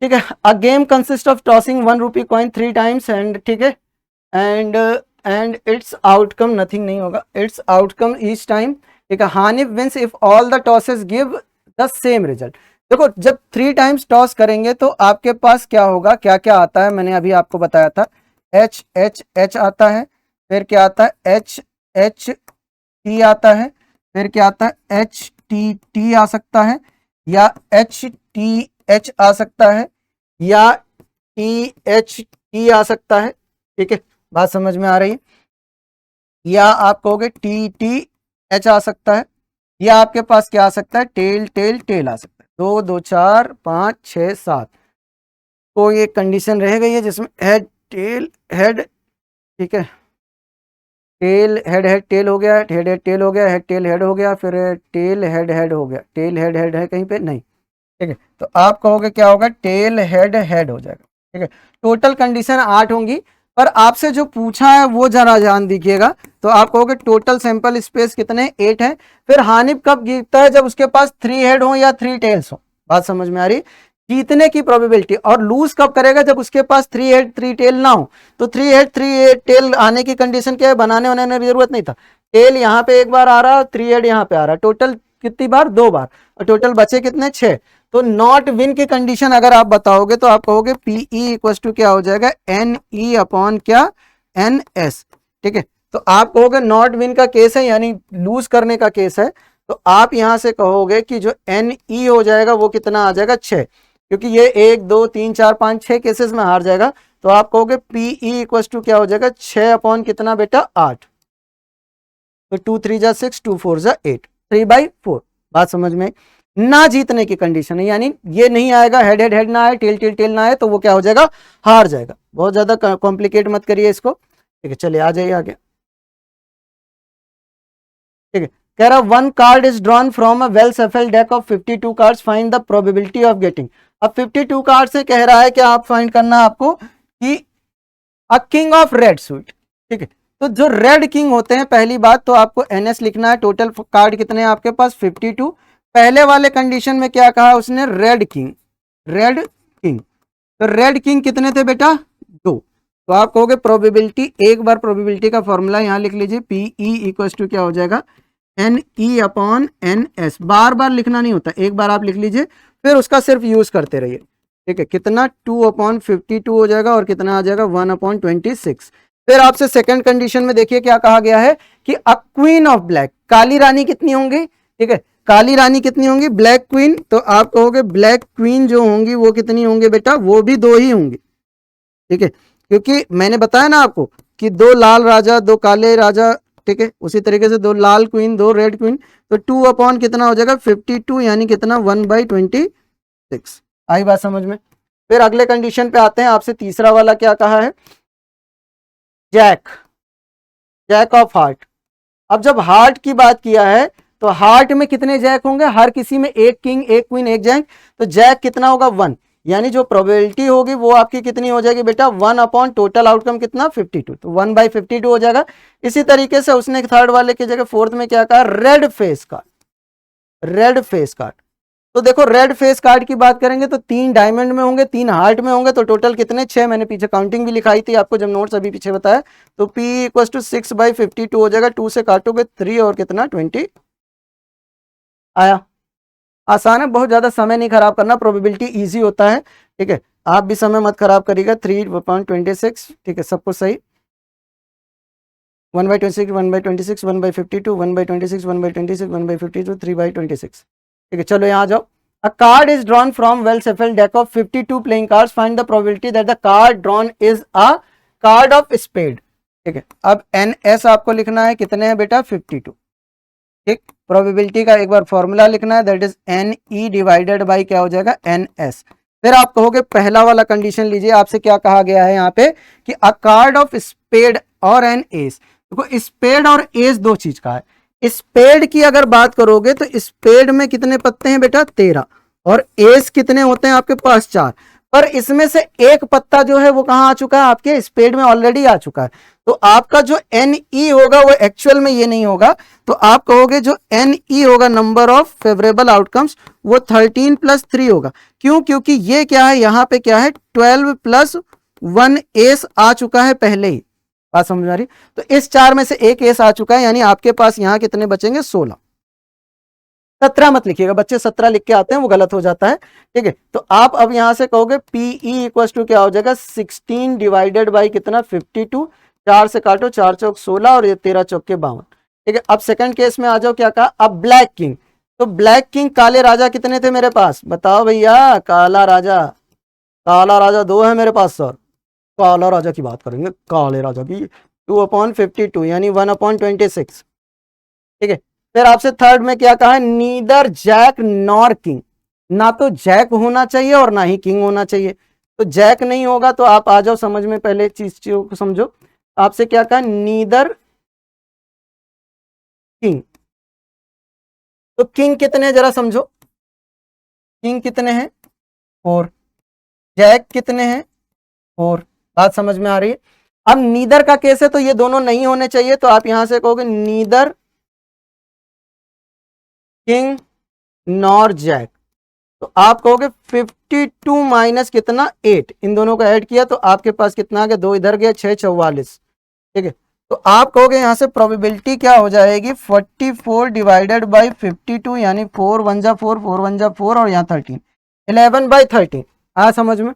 ठीक है, a game consist of tossing 1 rupee coin 3 times and, ठीक है, एंड इट्स आउटकम, नथिंग नहीं होगा, इट्स आउटकम ईच टाइम। ठीक है, हानि wins if all the tosses give the same result. देखो जब 3 टाइम्स टॉस करेंगे तो आपके पास क्या होगा, क्या क्या आता है, मैंने अभी आपको बताया था, एच एच एच आता है, फिर क्या आता है, एच एच टी आता है, फिर क्या आता है, एच टी टी आ सकता है, या एच टी एच आ सकता है, या टी एच टी आ सकता है। ठीक है, बात समझ में आ रही है, या आप कहोगे टी टी एच आ सकता है, या आपके पास क्या आ सकता है, टेल टेल टेल आ सकता है। 2 2 4 5 6 7, कोई एक कंडीशन रह गई है जिसमें हेड टेल हेड, ठीक है, टेल हेड हेड टेल हो गया, हेड हेड टेल हो गया, हेड टेल हेड हो गया, फिर टेल हेड हेड हो गया, टेल हेड हेड है कहीं पे नहीं, ठीक है, तो आप कहोगे क्या होगा, टेल हेड हेड हो जाएगा। ठीक है, टोटल कंडीशन 8 होंगी, पर आपसे जो पूछा है वो जरा ध्यान दीजिएगा। तो आप कहोगे टोटल सैंपल स्पेस कितने, 8 है। फिर हानिफ कब गिरता है, जब उसके पास 3 हेड हो या 3 टेल्स हो। बात समझ में आ रही, जीतने की प्रोबेबिलिटी। और लूज कब करेगा, जब उसके पास 3 हेड 3 टेल ना हो। तो 3 हेड 3 टेल आने की कंडीशन क्या है, बनाने होने की जरूरत नहीं था। टेल यहाँ पे एक बार आ रहा, 3 हेड यहाँ पे आ रहा, टोटल कितनी बार, 2 बार, और टोटल बचे कितने, 6। तो नॉट विन की कंडीशन अगर आप बताओगे तो आप कहोगे पीई इक्वल टू क्या हो जाएगा, एन ई अपॉन क्या, एन एस। ठीक है, तो आप कहोगे नॉट विन का केस है, यानी लूज करने का केस है। तो आप यहां से कहोगे कि जो एन ई हो जाएगा वो कितना आ जाएगा, 6, क्योंकि ये 1 2 3 4 5 6 केसेस में हार जाएगा। तो आप कहोगे पीई इक्वल टू क्या हो जाएगा, 6 अपॉन कितना बेटा, 8। तो 2 3 जा 6, 2 4 जा 8, 3/4। बात समझ में, ना जीतने की कंडीशन है, यानी ये नहीं आएगा, हेड हेड हेड ना आए, टेल टेल टेल ना आए, तो वो क्या हो जाएगा, हार जाएगा। बहुत ज्यादा कॉम्प्लिकेट मत करिए इसको। ठीक है, चलिए आ जाइए आगे। ठीक है, कह रहा one card is drawn from a well shuffled deck of 52 cards, find the probability of getting. अब 52 कार्ड से कह रहा है कि आप फाइंड करना आपको कि a king of red suit. ठीक है, तो जो रेड किंग होते हैं, पहली बात तो आपको एनएस लिखना है। टोटल कार्ड कितने हैं आपके पास, 52। पहले वाले कंडीशन में क्या कहा उसने, रेड किंग, रेड किंग। तो रेड किंग कितने थे बेटा, 2। तो आप कहोगे प्रोबेबिलिटी, एक बार प्रोबेबिलिटी का फॉर्मूला यहां लिख लीजिए, पीई इक्वल टू क्या हो जाएगा, N E upon N S. बार बार लिखना नहीं होता, एक बार आप लिख लीजिए, फिर उसका सिर्फ यूज करते रहिए। ठीक है, कितना, 2/52 हो जाएगा, और कितना आ जाएगा, 1/26। फिर आपसे सेकंड कंडीशन में देखिए क्या कहा गया है कि अ क्वीन ऑफ ब्लैक, काली रानी कितनी होंगी। ठीक है, काली रानी कितनी होंगी, ब्लैक क्वीन। तो आप कहोगे ब्लैक क्वीन जो होंगी वो कितनी होंगी बेटा, वो भी 2 ही होंगी। ठीक है, क्योंकि मैंने बताया ना आपको कि 2 लाल राजा 2 काले राजा। ठीक है, उसी तरीके से 2 लाल क्वीन 2 रेड क्वीन। तो 2 अपॉन कितना हो जाएगा, 52, यानी कितना, 1/26। आई बात समझ में। फिर अगले कंडीशन पे आते हैं, आपसे तीसरा वाला क्या कहा है, जैक, जैक ऑफ हार्ट। अब जब हार्ट की बात किया है, तो हार्ट में कितने जैक होंगे, हर किसी में एक किंग एक क्वीन एक जैक। तो जैक कितना होगा, 1, यानी जो प्रोबेबिलिटी होगी वो आपकी कितनी हो जाएगी बेटा, 1 अपॉन टोटल आउटकम कितना, 52। तो 1/52 हो जाएगा। इसी तरीके से उसने थर्ड वाले की जगह फोर्थ में क्या कहा, red face card, red face card. तो देखो रेड फेस कार्ड की बात करेंगे तो 3 डायमंड में होंगे, 3 हार्ट में होंगे, तो टोटल कितने, 6। मैंने पीछे काउंटिंग भी लिखाई थी आपको जब नोट्स अभी पीछे बताया। तो P इक्वल टू 6/52 हो जाएगा, 2 से काटोगे 3 और कितना, 20 आया। आसान है, बहुत ज्यादा समय नहीं खराब करना, प्रोबेबिलिटी इजी होता है। ठीक है, आप भी समय मत खराब करिएगा। 3/26, ठीक है, सब कुछ सही। 1/26 1/26 1/52 1/26 1/26 1/52 3/26। ठीक है, चलो यहाँ जाओ। A card is drawn from well shuffled deck of 52 playing cards. Find the probability that the card drawn is a card of spade. ठीक है, अब NS आपको लिखना है, कितने हैं बेटा, 52। ठीक, प्रोबेबिलिटी का एक बार फॉर्मूला लिखना है, that is NE divided by क्या हो जाएगा, NS। फिर आप कहोगे पहला वाला कंडीशन लीजिए, आपसे क्या कहा गया है यहाँ पे कि अ कार्ड ऑफ स्पेड और एन एस। देखो स्पेड और एस दो चीज का है। स्पेड की अगर बात करोगे तो स्पेड में कितने पत्ते हैं बेटा, 13, और एस कितने होते हैं आपके पास, 4। पर इसमें से एक पत्ता जो है वो कहां आ चुका है, आपके स्पेड में ऑलरेडी आ चुका है। तो आपका जो एन ई होगा वो एक्चुअल में ये नहीं होगा। तो आप कहोगे जो एन ई होगा, नंबर ऑफ फेवरेबल आउटकम्स, वो 13 + 3 होगा। क्यों, क्योंकि ये क्या है, यहां पे क्या है, 12 + 1 एस आ चुका है पहले ही। बात समझ आ रही। तो इस 4 में से एक एस आ चुका है, यानी आपके पास यहां कितने बचेंगे, 16। 17 मत लिखिएगा बच्चे, 17 लिख के आते हैं वो गलत हो जाता है। ठीक है, तो आप अब यहां से कहोगे पीई इक्वल टू क्या हो जाएगा, 16 डिवाइडेड बाई कितना, 52। 4 से काटो, 4 चौक 16 और ये 13 चौक 52। ठीक है, अब सेकंड केस में आ जाओ, क्या कहा, अब ब्लैक किंग। तो ब्लैक किंग, काले राजा कितने थे मेरे पास, बताओ भैया, काला राजा, काला राजा 2 है मेरे पास सर। काला राजा की बात करेंगे, काले राजा की, 2/52 यानी 1/26। ठीक है, फिर आपसे थर्ड में क्या कहा है, नीदर जैक नॉर किंग। ना तो जैक होना चाहिए और ना ही किंग होना चाहिए। तो जैक नहीं होगा तो आप आ जाओ समझ में, पहले चीजों को समझो। आपसे क्या कहा, नीदर किंग। तो किंग कितने जरा समझो, किंग कितने हैं 4, जैक कितने हैं 4। बात समझ में आ रही है। अब नीदर का केस है तो ये दोनों नहीं होने चाहिए, तो आप यहां से कहोगे नीदर किंग नॉर जैक, तो आप कहोगे 52 माइनस कितना 8, इन दोनों को ऐड किया तो आपके पास कितना आ गया, 2 इधर गया 6 44, ठीक है। तो आप कहोगे यहां से प्रोबेबिलिटी क्या हो जाएगी 44 डिवाइडेड बाई 52, यानी 4 1 जा 4 4 1 जा 4 और यहाँ 13, 11/13। आ समझ में,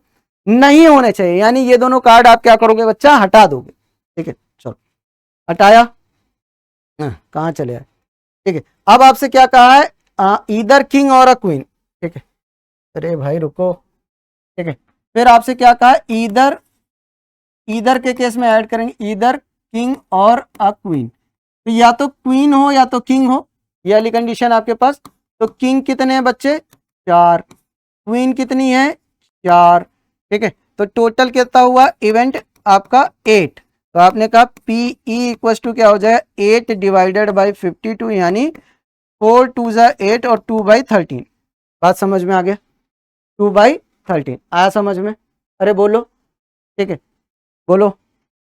नहीं होने चाहिए, यानी ये दोनों कार्ड आप क्या करोगे बच्चा, हटा दोगे, ठीक है। चलो हटाया, कहाँ चले आए, ठीक है। अब आपसे क्या कहा है, ईदर किंग और अ क्वीन, ठीक है। अरे भाई रुको, ठीक है। फिर आपसे क्या कहा, ईदर, ईदर के केस में ऐड करेंगे ईदर किंग और अ क्वीन, तो या तो क्वीन हो या तो किंग हो, ये वाली कंडीशन आपके पास। तो किंग कितने हैं बच्चे 4, क्वीन कितनी है 4, ठीक है। तो टोटल कितना हुआ इवेंट आपका 8, तो आपने कहा पी ई इक्वल टू क्या हो जाएगा 8 डिवाइडेड बाई 52, यानी 4 2 जा 8 और 2/13। बात समझ में आ गया, 2/13 आया समझ में, अरे बोलो, ठीक है बोलो,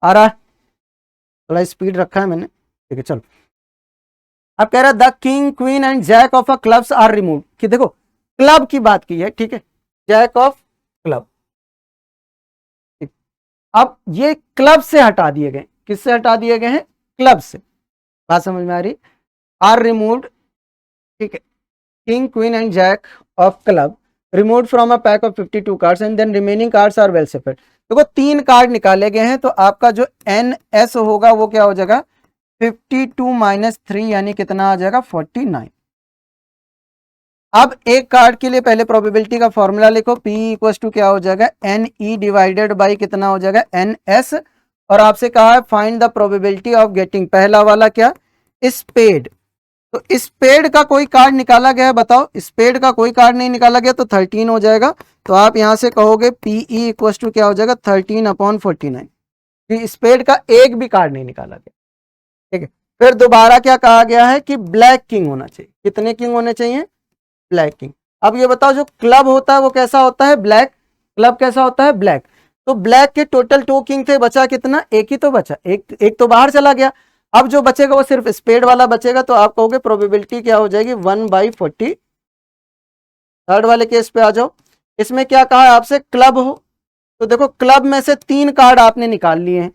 आ रहा है, थोड़ा स्पीड रखा है मैंने, ठीक है। चलो अब कह रहा है the king queen and jack of a clubs are remove, कि देखो क्लब की बात की है, ठीक है, जैक ऑफ क्लब, अब ये क्लब से हटा दिए गए, किससे हटा दिए गए हैं, क्लब से। बात समझ में आ रही, आर रिमूव्ड, ठीक है, king queen and jack of club removed from a pack of 52 cards and then remaining cards are well separate. देखो 3 कार्ड निकाले गए हैं, तो आपका जो एन एस होगा वो क्या हो जाएगा 52 माइनस 3, यानी कितना आ जाएगा 49। अब एक कार्ड के लिए पहले प्रोबेबिलिटी का फॉर्मूला लिखो, P इक्वल टू क्या हो जाएगा एन ई डिवाइडेड बाई कितना हो जाएगा एन एस, और आपसे कहा है find the probability of getting, पहला वाला क्या स्पेड, तो स्पेड का कोई कार्ड निकाला गया है, बताओ स्पेड का कोई कार्ड नहीं निकाला गया तो 13 हो जाएगा, तो आप यहां से कहोगे पी ई इक्वल टू क्या हो जाएगा 13/49, स्पेड का एक भी कार्ड नहीं निकाला गया, ठीक है। फिर दोबारा क्या कहा गया है कि ब्लैक किंग होना चाहिए, कितने किंग होने चाहिए ब्लैक किंग। अब ये बताओ जो क्लब होता है वो कैसा होता है ब्लैक, क्लब कैसा होता है ब्लैक, तो ब्लैक के टोटल 2 किंग थे, बचा कितना एक ही तो बचा, एक तो बाहर चला गया, अब जो बचेगा वो सिर्फ स्पेड वाला बचेगा, तो आप कहोगे प्रोबेबिलिटी क्या हो जाएगी 1/40। थर्ड वाले केस पे आ जाओ, इसमें क्या कहा है आपसे क्लब हो, तो देखो क्लब में से 3 कार्ड आपने निकाल लिए हैं,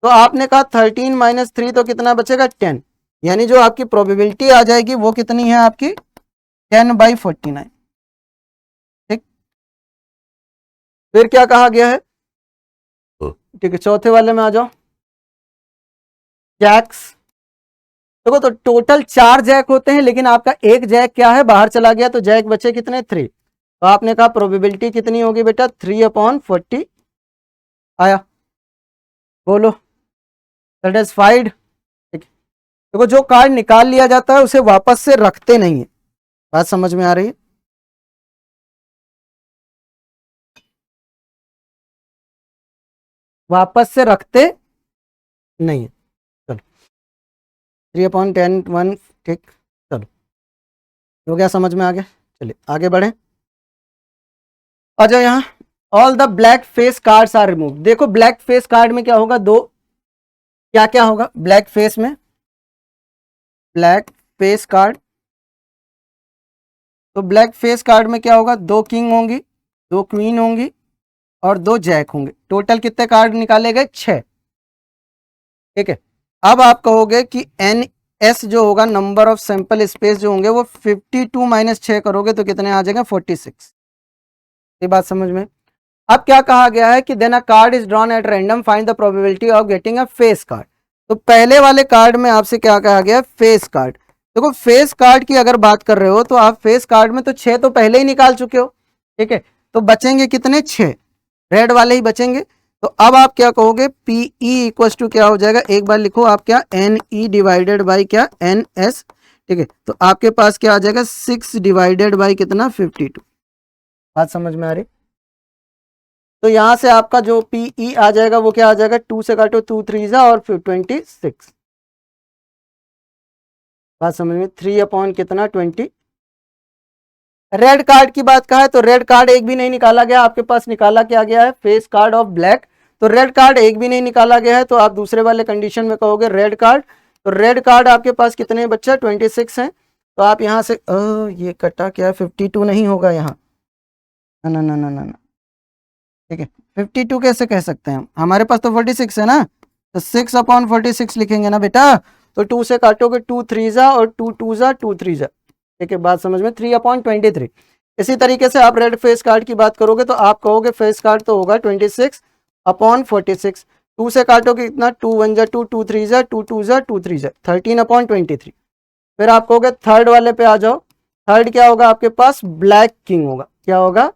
तो आपने कहा 13 माइनस 3 तो कितना बचेगा 10, यानी जो आपकी प्रोबेबिलिटी आ जाएगी वो कितनी है आपकी 10/49, ठीक। फिर क्या कहा गया है, ठीक है चौथे वाले में आ जाओ, जैक्स, देखो तो टोटल 4 जैक होते हैं, लेकिन आपका एक जैक क्या है बाहर चला गया, तो जैक बचे कितने 3, तो आपने कहा प्रोबेबिलिटी कितनी होगी बेटा 3/40, आया बोलो सेटिस्फाइड, ठीक है। देखो जो कार्ड निकाल लिया जाता है उसे वापस से रखते नहीं है, बात समझ में आ रही है, वापस से रखते नहीं है। चलो 3/10 ठीक, चलो हो गया समझ में आ गया, चलिए आगे बढ़े, आ जाओ यहाँ, all the black face cards are remove. देखो ब्लैक फेस कार्ड में क्या होगा, दो क्या क्या होगा ब्लैक फेस में, ब्लैक फेस कार्ड, तो ब्लैक फेस कार्ड में क्या होगा 2 किंग होंगी, 2 क्वीन होंगी और 2 जैक होंगे, टोटल कितने कार्ड निकाले गए 6, ठीक है। अब आप कहोगे कि एन एस जो होगा नंबर ऑफ सैंपल स्पेस जो होंगे वो 52 माइनस 6 करोगे तो कितने आ जाएंगे 46, ये बात समझ में। अब क्या कहा गया है कि then a card is drawn at random find the probability of getting a face card, तो पहले वाले कार्ड में आपसे क्या कहा गया फेस कार्ड, देखो फेस कार्ड की अगर बात कर रहे हो तो आप फेस कार्ड में तो 6 तो पहले ही निकाल चुके हो, ठीक है, तो बचेंगे कितने 6, रेड वाले ही बचेंगे, तो अब आप क्या कहोगे पी ई इक्वल टू क्या हो जाएगा, एक बार लिखो आप क्या एन ई डिवाइडेड बाई क्या एन एस, ठीक है, तो आपके पास क्या आ जाएगा 6 डिवाइडेड बाई कितना 52, बात समझ में आ रही, तो यहां से आपका जो पीई आ जाएगा वो क्या आ जाएगा 2 से काटो 2 3 जा और फिर 26, बात समझ में 3 अपॉन कितना 20, रेड कार्ड की बात कहा है तो रेड कार्ड एक भी नहीं निकाला गया आपके पास, निकाला क्या गया है फेस कार्ड ऑफ ब्लैक। तो रेड कार्ड एक भी नहीं निकाला गया है तो आप दूसरे वाले कंडीशन में कहोगे रेड कार्ड। तो रेड कार्ड आपके पास कितने बच्चा 26 हैं। तो आप यहां से ये कटा क्या है 52 नहीं होगा यहाँ, ना ना ना ना ना, ठीक है 52 कैसे कह सकते हैं हम, हमारे पास तो 46 है ना, तो 6/46 लिखेंगे ना बेटा। तो 2 से काटोगे 2 3 जा और 2 2 जा 2 3 जा, ठीक है बात समझ में 3/23। इसी तरीके से आप रेड फेस कार्ड की बात करोगे तो आप कहोगे फेस कार्ड तो होगा 26/46। 2 से काटोगे कितना 2 1 जा 2 2 3 जा 2 2 जा 2 3 जा 13/23। फिर आप कहोगे थर्ड वाले पे आ जाओ। थर्ड क्या होगा आपके पास ब्लैक किंग होगा, क्या होगा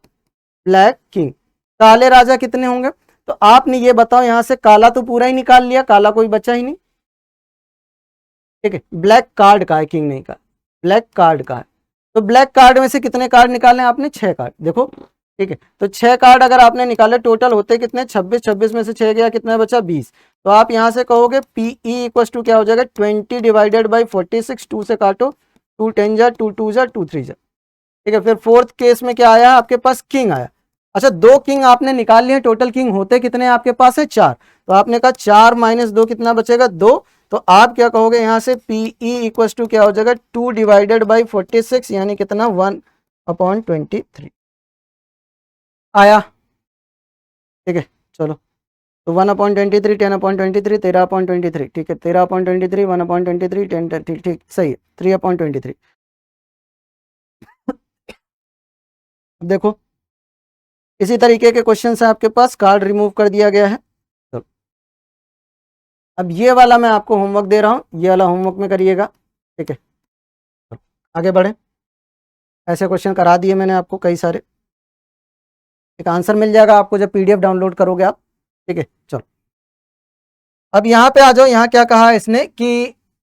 ब्लैक किंग। काले राजा कितने होंगे, तो आपने ये बताओ यहां से काला तो पूरा ही निकाल लिया, काला कोई बचा ही नहीं, ठीक है ब्लैक कार्ड का है किंग नहीं का, ब्लैक कार्ड का है। तो ब्लैक कार्ड में से कितने कार्ड निकाले आपने 6 कार्ड, देखो ठीक है। तो 6 कार्ड अगर आपने निकाले टोटल होते कितने 26, 26 में से 6 गया कितना बचा 20। तो आप यहां से कहोगे पी ई इक्वल टू क्या हो जाएगा 20 डिवाइडेड बाई 46। 2 से काटो 2 10 जा 2 2 जा 2 3 जा, ठीक है। फिर फोर्थ केस में क्या आया आपके पास किंग आया। अच्छा 2 किंग आपने निकाल लिए, टोटल किंग होते कितने आपके पास है 4। तो आपने कहा 4 - 2 कितना बचेगा 2। तो आप क्या कहोगे यहां से पी ई इक्वल टू क्या हो जाएगा 2 डिवाइडेड बाई 46 यानी कितना 1/23 आया, ठीक है। चलो तो 1/23 10/23 13/23, ठीक है 13/23 1/23 10, ठीक सही है 3/23। देखो इसी तरीके के क्वेश्चन से आपके पास कार्ड रिमूव कर दिया गया है। तो अब ये वाला मैं आपको होमवर्क दे रहा हूं, ये वाला होमवर्क में करिएगा, ठीक है। तो आगे बढ़े, ऐसे क्वेश्चन करा दिए मैंने आपको कई सारे, एक आंसर मिल जाएगा आपको जब पीडीएफ डाउनलोड करोगे आप, ठीक है। चलो अब यहाँ पे आ जाओ, यहाँ क्या कहा इसने कि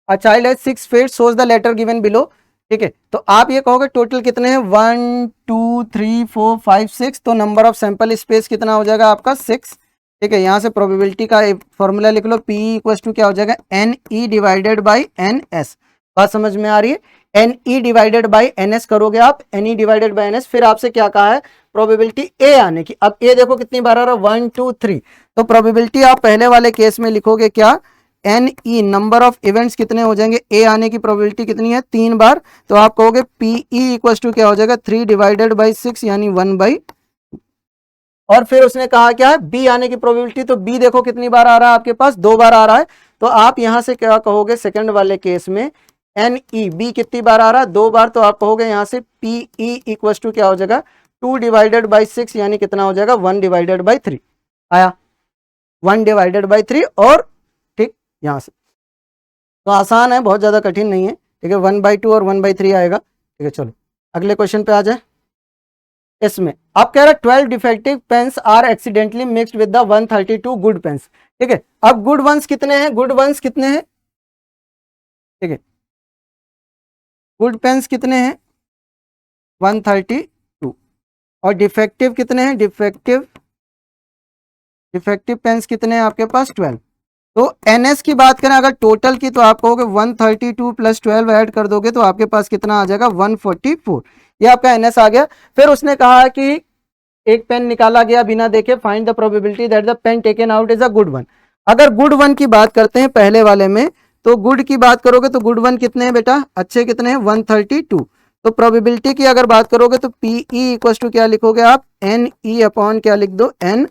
a child has 6 feet shows the letter given below, ठीक है। तो आप ये कहोगे टोटल कितने हैं 1 2 3 4 5 6, तो नंबर ऑफ सैंपल स्पेस कितना हो जाएगा आपका 6, ठीक है। यहाँ से प्रोबेबिलिटी का एक फॉर्मूला लिख लो पी इक्वल टू क्या हो जाएगा N E divided by N S. बात समझ में आ रही है, N E divided by N S करोगे आप, N E divided by N S. फिर आपसे क्या कहा है प्रोबेबिलिटी ए आने की। अब ए देखो कितनी बार आ रहा है 1 2 3, तो प्रोबेबिलिटी आप पहले वाले केस में लिखोगे क्या N E number of events कितने हो जाएंगे, ए आने की प्रोबेबिलिटी कितनी है 3 बार। तो आप कहोगे पी ई इक्वल टू क्या हो जाएगा 3 डिवाइडेड बाई 6 यानी 1/। और फिर उसने कहा क्या है बी आने की प्रोबेबिलिटी, तो बी देखो कितनी बार आ रहा है आपके पास 2 बार आ रहा है। तो आप यहां से क्या कहोगे सेकंड वाले केस में एन ई बी कितनी बार आ रहा है 2 बार। तो आप कहोगे यहां से पी ई इक्वल टू क्या हो जाएगा 2 डिवाइडेड बाई 6 यानी कितना हो जाएगा 1 डिवाइडेड बाई 3 आया 1 डिवाइडेड बाई 3। और ठीक यहां से तो आसान है, बहुत ज्यादा कठिन नहीं है, ठीक है 1/2 और 1/3 आएगा, ठीक है। चलो अगले क्वेश्चन पे आ जाए। इसमें आप कह रहे 12 defective pens are accidentally mixed with the 132 good pens, ठीक है। अब गुड वंस कितने हैं, गुड वंस कितने हैं, ठीक है गुड पेन्स कितने हैं 132 और डिफेक्टिव कितने हैं, डिफेक्टिव पेन्स कितने हैं आपके पास 12। तो एनएस की बात करें अगर टोटल की तो आप कहोगे 132 प्लस 12 ऐड कर दोगे तो आपके पास कितना आ जाएगा 144, ये आपका एनएस आ गया। फिर उसने कहा कि एक पेन निकाला गया बिना देखे, find the probability that the pen taken out is a good one. अगर गुड वन की बात करते हैं पहले वाले में, तो गुड की बात करोगे तो गुड वन कितने हैं बेटा अच्छे कितने हैं 132। तो प्रोबेबिलिटी की अगर बात करोगे तो पी ई इक्वल टू क्या लिखोगे आप एन ई अपॉन क्या लिख दो एन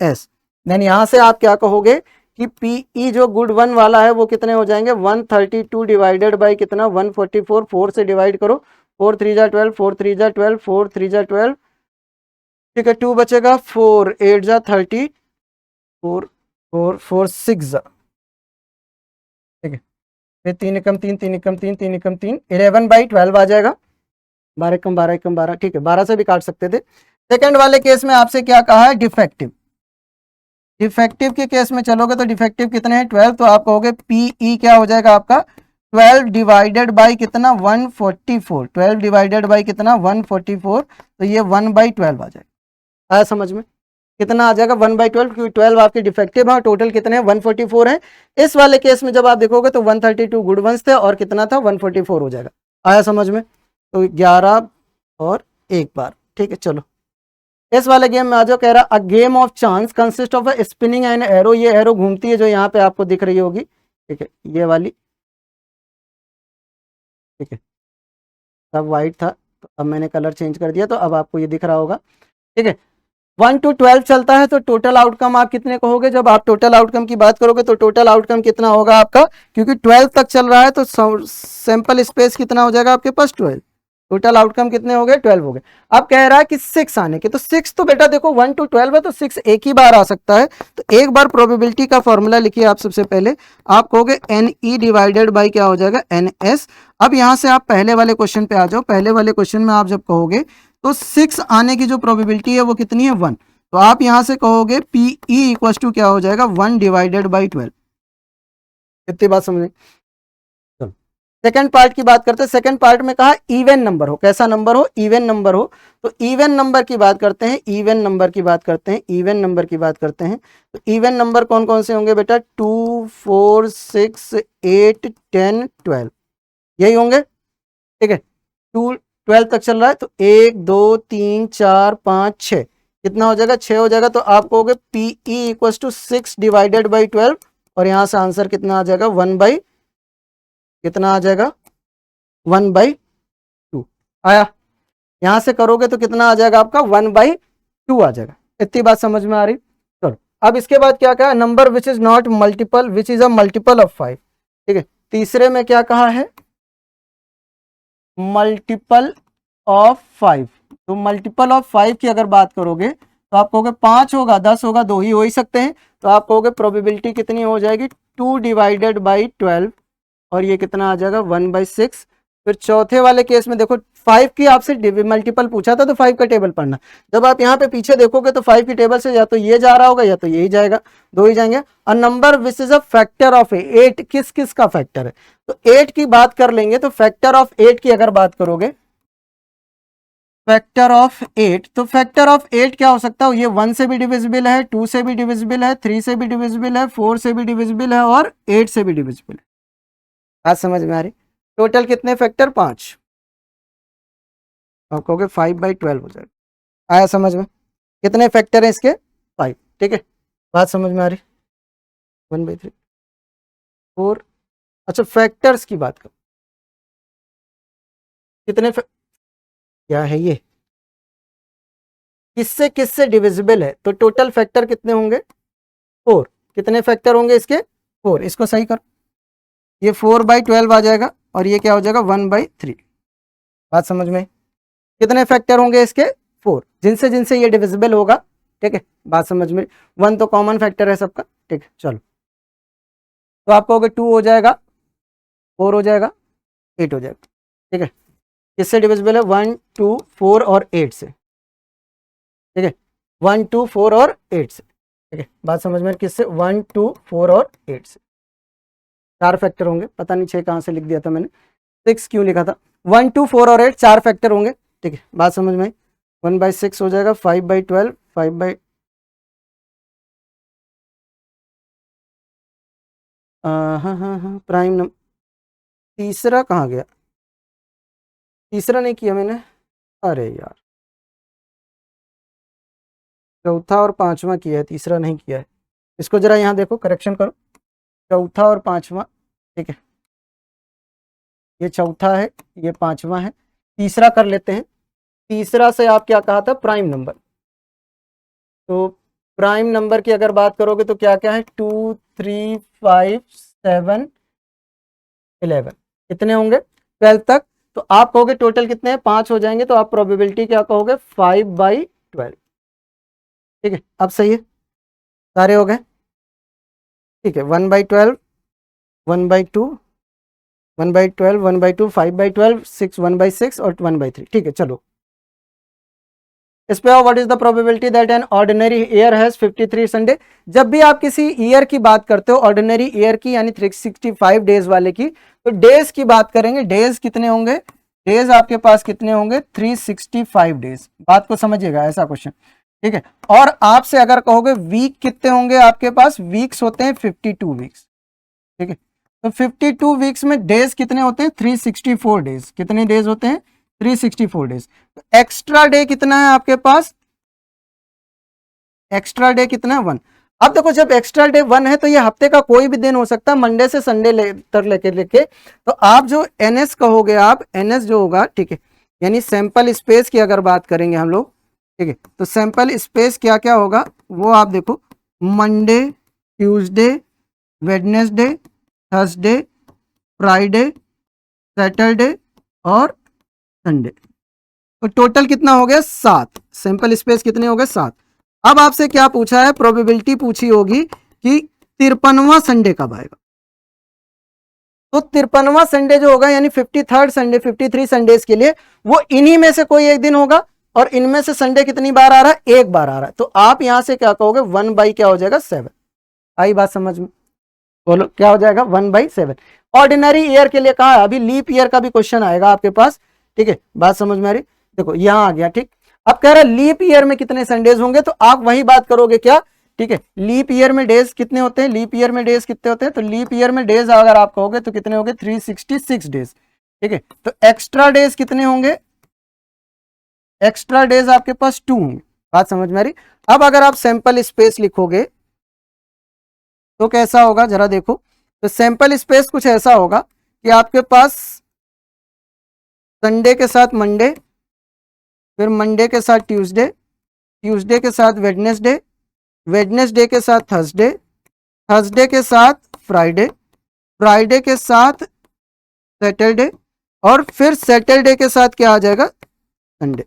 एस। देन यहां से आप क्या कहोगे कि पी ई जो गुड वन वाला है वो कितने हो जाएंगे 132 डिवाइडेड बाई कितना 144, 4 से डिवाइड करो 4 3 जा 12, 4 3 जा 12, 4 3 जा 12, ठीक है 2 बचेगा 4 8 जा 30, 4 4 4 6 जा, ठीक है। फिर 3 एकम 3 3 एकम 3 3 एकम 3 11/12 आ जाएगा, 12 एकम 12 एकम 12, ठीक है 12 से भी काट सकते थे। सेकंड वाले केस में आपसे क्या कहा है डिफेक्टिव, डिफेक्टिव के केस में चलोगे तो डिफेक्टिव कितने हैं 12। तो आप कहोगे पी ई क्या हो जाएगा आपका 12 डिवाइडेड बाई कितना 144, 12 डिवाइडेड बाई कितना 144, तो ये 1/12 आ जाएगा। आया समझ में कितना आ जाएगा 1/12, क्योंकि 12 आपके डिफेक्टिव है, टोटल कितने हैं 144 है। इस वाले केस में जब आप देखोगे तो 132 गुड वंस थे और कितना था 144 हो जाएगा। आया समझ में, तो 11 और एक बार, ठीक है। चलो इस वाले गेम में आ जाओ। कह रहा a game of chance consist of a spinning and arrow. ये एरो घूमती है जो यहाँ पे आपको दिख रही होगी, ठीक है, ये वाली, ठीक है। सब वाइट था तो अब मैंने कलर चेंज कर दिया तो अब आपको ये दिख रहा होगा, ठीक है। 1 to 12 चलता है तो टोटल आउटकम आप कितने कहोगे? जब आप टोटल आउटकम की बात करोगे तो टोटल आउटकम कितना होगा आपका, क्योंकि 12 तक चल रहा है तो सैंपल स्पेस कितना हो जाएगा आपके पास 12। टोटल आउटकम कितने हो गए? 12 हो गए। अब कह रहा है कि 6 आने के, तो 6 तो बेटा देखो 1 to 12 है तो 6 एक ही बार आ सकता है। तो एक बार प्रोबेबिलिटी का फॉर्मूला लिखिए आप। सबसे पहले आप कहोगे एन ई डिवाइडेड बाई क्या हो जाएगा? N S. अब यहां से आप पहले वाले क्वेश्चन पे आ जाओ। पहले वाले क्वेश्चन में आप जब कहोगे तो 6 आने की जो प्रोबेबिलिटी है वो कितनी है? 1। तो आप यहां से कहोगे पी ई इक्वल टू क्या हो जाएगा? 1 डिवाइडेड बाई 12। कितनी बात समझे? सेकंड पार्ट की बात करते हैं। सेकंड पार्ट में कहा इवन नंबर हो। कैसा नंबर हो? इवन नंबर हो। तो इवन नंबर की बात करते हैं, इवन नंबर की बात करते हैं, इवन नंबर की बात करते हैं। तो इवन नंबर कौन कौन से होंगे बेटा? 2, 4, 6, 8, 10, 12 यही होंगे, ठीक है। 2 12 तक चल रहा है तो 1 2 3 4 5 6 कितना हो जाएगा? 6 हो जाएगा। तो आप कहोगे P E equal to 6 divided by 12 और यहां से आंसर कितना आ जाएगा? 1 बाई कितना आ जाएगा? 1/2 आया। यहां से करोगे तो कितना आ जाएगा आपका? 1/2 आ जाएगा। इतनी बात समझ में आ रही? चलो अब इसके बाद क्या कहा? Number which is not multiple which is a multiple of 5, ठीक है। तीसरे में क्या कहा है? Multiple of 5। तो मल्टीपल ऑफ 5 की अगर बात करोगे तो आप कहोगे 5 होगा, 10 होगा, दो ही हो ही सकते हैं। तो आप कहोगे प्रोबेबिलिटी कितनी हो जाएगी? 2 डिवाइडेड बाई 12 और ये कितना आ जाएगा? 1/6। फिर चौथे वाले केस में देखो 5 की आपसे मल्टीपल पूछा था तो 5 का टेबल पढ़ना। जब आप यहाँ पे पीछे देखोगे तो 5 की टेबल से या तो ये जा रहा होगा या तो यही जाएगा, दो ही जाएंगे। A number which is a factor of 8 किस किस का फैक्टर है? तो 8 की बात कर लेंगे तो फैक्टर ऑफ 8 की अगर बात करोगे, फैक्टर ऑफ 8, तो फैक्टर ऑफ 8 क्या हो सकता है? ये 1 से भी डिविजिबल है, 2 से भी डिविजिबल है, 3 से भी डिविजिबल है, 4 से भी डिविजिबल है और 8 से भी डिविजिबल है। आज समझ में आ रही? टोटल कितने फैक्टर? 5। आप कहोगे 5/12 हो जाएगा। आया समझ में? कितने फैक्टर हैं इसके? 5, ठीक है। बात समझ में आ रही? 1/3 4। अच्छा फैक्टर्स की बात करो, कितने क्या है ये? किससे किससे डिविजिबल है? तो टोटल फैक्टर कितने होंगे? 4। कितने फैक्टर होंगे इसके? 4। इसको सही करो, ये 4/12 आ जाएगा और ये क्या हो जाएगा? 1/3। बात समझ में? कितने फैक्टर होंगे इसके? 4, जिनसे जिनसे ये डिविजिबल होगा, ठीक है। बात समझ में? 1 तो कॉमन फैक्टर है सबका, ठीक है। चलो तो आप कहोगे 2 हो जाएगा, 4 हो जाएगा, 8 हो जाएगा, ठीक है। किससे डिविजिबल है? 1 2 4 और 8 से, ठीक है। 1 2 4 और 8 से, ठीक है। बात समझ में? किससे? 1 2 4 और 8 से। 4 फैक्टर होंगे, पता नहीं 6 कहाँ से लिख दिया था मैंने, 6 क्यों लिखा था? 1 2 4 और 8 4 फैक्टर होंगे, ठीक है। बात समझ में? 1/6 हो जाएगा, 5/12 5 हाँ हाँ हाँ प्राइम नंबर। तीसरा कहाँ गया? तीसरा नहीं किया मैंने, अरे यार। चौथा और पांचवा किया है, तीसरा नहीं किया है। इसको जरा यहाँ देखो, करेक्शन करो। चौथा और पांचवा, ठीक है। ये चौथा है, ये पांचवा है, तीसरा कर लेते हैं। तीसरा से आप क्या कहा था? Prime number. तो प्राइम नंबर की अगर बात करोगे तो क्या क्या है? 2 3 5 7 11 कितने होंगे? 12 तक। तो आप कहोगे टोटल कितने हैं? 5 हो जाएंगे। तो आप प्रोबेबिलिटी क्या कहोगे? 5/12, ठीक है। अब सही है, सारे हो गए, ठीक है। 1/12 1/2 1/12 1/2 5/12 6 1/6 और 1/3, ठीक है। चलो इस पे आओ। What is the probability that an ordinary year has 53 Sunday? जब भी आप किसी ईयर की बात करते हो, ऑर्डिनरी ईयर की यानी 365 डेज वाले की, तो डेज की बात करेंगे। डेज कितने होंगे? डेज आपके पास कितने होंगे? 365 डेज। बात को समझिएगा, ऐसा क्वेश्चन, ठीक है। और आपसे अगर कहोगे वीक कितने होंगे आपके पास? वीक्स होते हैं 52 वीक्स, ठीक है। तो 52 वीक्स में डेज कितने होते हैं? 364 डेज। कितने डेज होते हैं? 364 डेज। एक्स्ट्रा डे कितना है आपके पास? एक्स्ट्रा डे कितना है? 1। अब देखो जब एक्स्ट्रा डे 1 है तो ये हफ्ते का कोई भी दिन हो सकता है, मंडे से संडे तक लेके तो आप जो एनएस कहोगे, आप एनएस जो होगा, ठीक है, यानी सैंपल स्पेस की अगर बात करेंगे हम लोग, ठीक है, तो सैंपल स्पेस क्या क्या होगा वो आप देखो, Monday, Tuesday, Wednesday, Thursday, Friday, Saturday और संडे। तो टोटल कितना हो गया? 7। सैंपल स्पेस कितने हो गए? 7। अब आपसे क्या पूछा है? प्रोबेबिलिटी पूछी होगी कि 53वां संडे कब आएगा। तो 53वां संडे जो होगा यानी 53rd संडे, 53 संडेज के लिए वो इन्हीं में से कोई एक दिन होगा, और इनमें से संडे कितनी बार आ रहा है? एक बार आ रहा है। तो आप यहां से क्या कहोगे? 1 क्या हो जाएगा? 7। आई बात समझ में? बोलो क्या हो जाएगा? 1/7। ऑर्डिनरी ईयर के लिए कहा है, अभी लीप ईयर का भी क्वेश्चन आएगा आपके पास, ठीक है, बात समझ में आ रही? देखो यहां आ गया, ठीक। अब कह रहा है लीप ईयर में कितने संडेज होंगे, तो आप वही बात करोगे क्या, ठीक है, लीप ईयर में डेज कितने होते हैं? लीप ईयर में डेज कितने होते हैं? तो लीप ईयर में डेज अगर आप कहोगे तो कितने होंगे? 366 डेज, ठीक है। तो एक्स्ट्रा डेज कितने होंगे? एक्स्ट्रा डेज आपके पास 2 होंगे। बात समझ में आ रही? अब अगर आप सैंपल स्पेस लिखोगे तो कैसा होगा जरा देखो। तो सैंपल स्पेस कुछ ऐसा होगा कि आपके पास संडे के साथ मंडे, फिर मंडे के साथ ट्यूसडे, ट्यूसडे के साथ वेडनेसडे, वेडनेसडे के साथ थर्सडे, थर्सडे के साथ फ्राइडे, फ्राइडे के साथ सैटरडे, और फिर सैटरडे के साथ क्या आ जाएगा? संडे।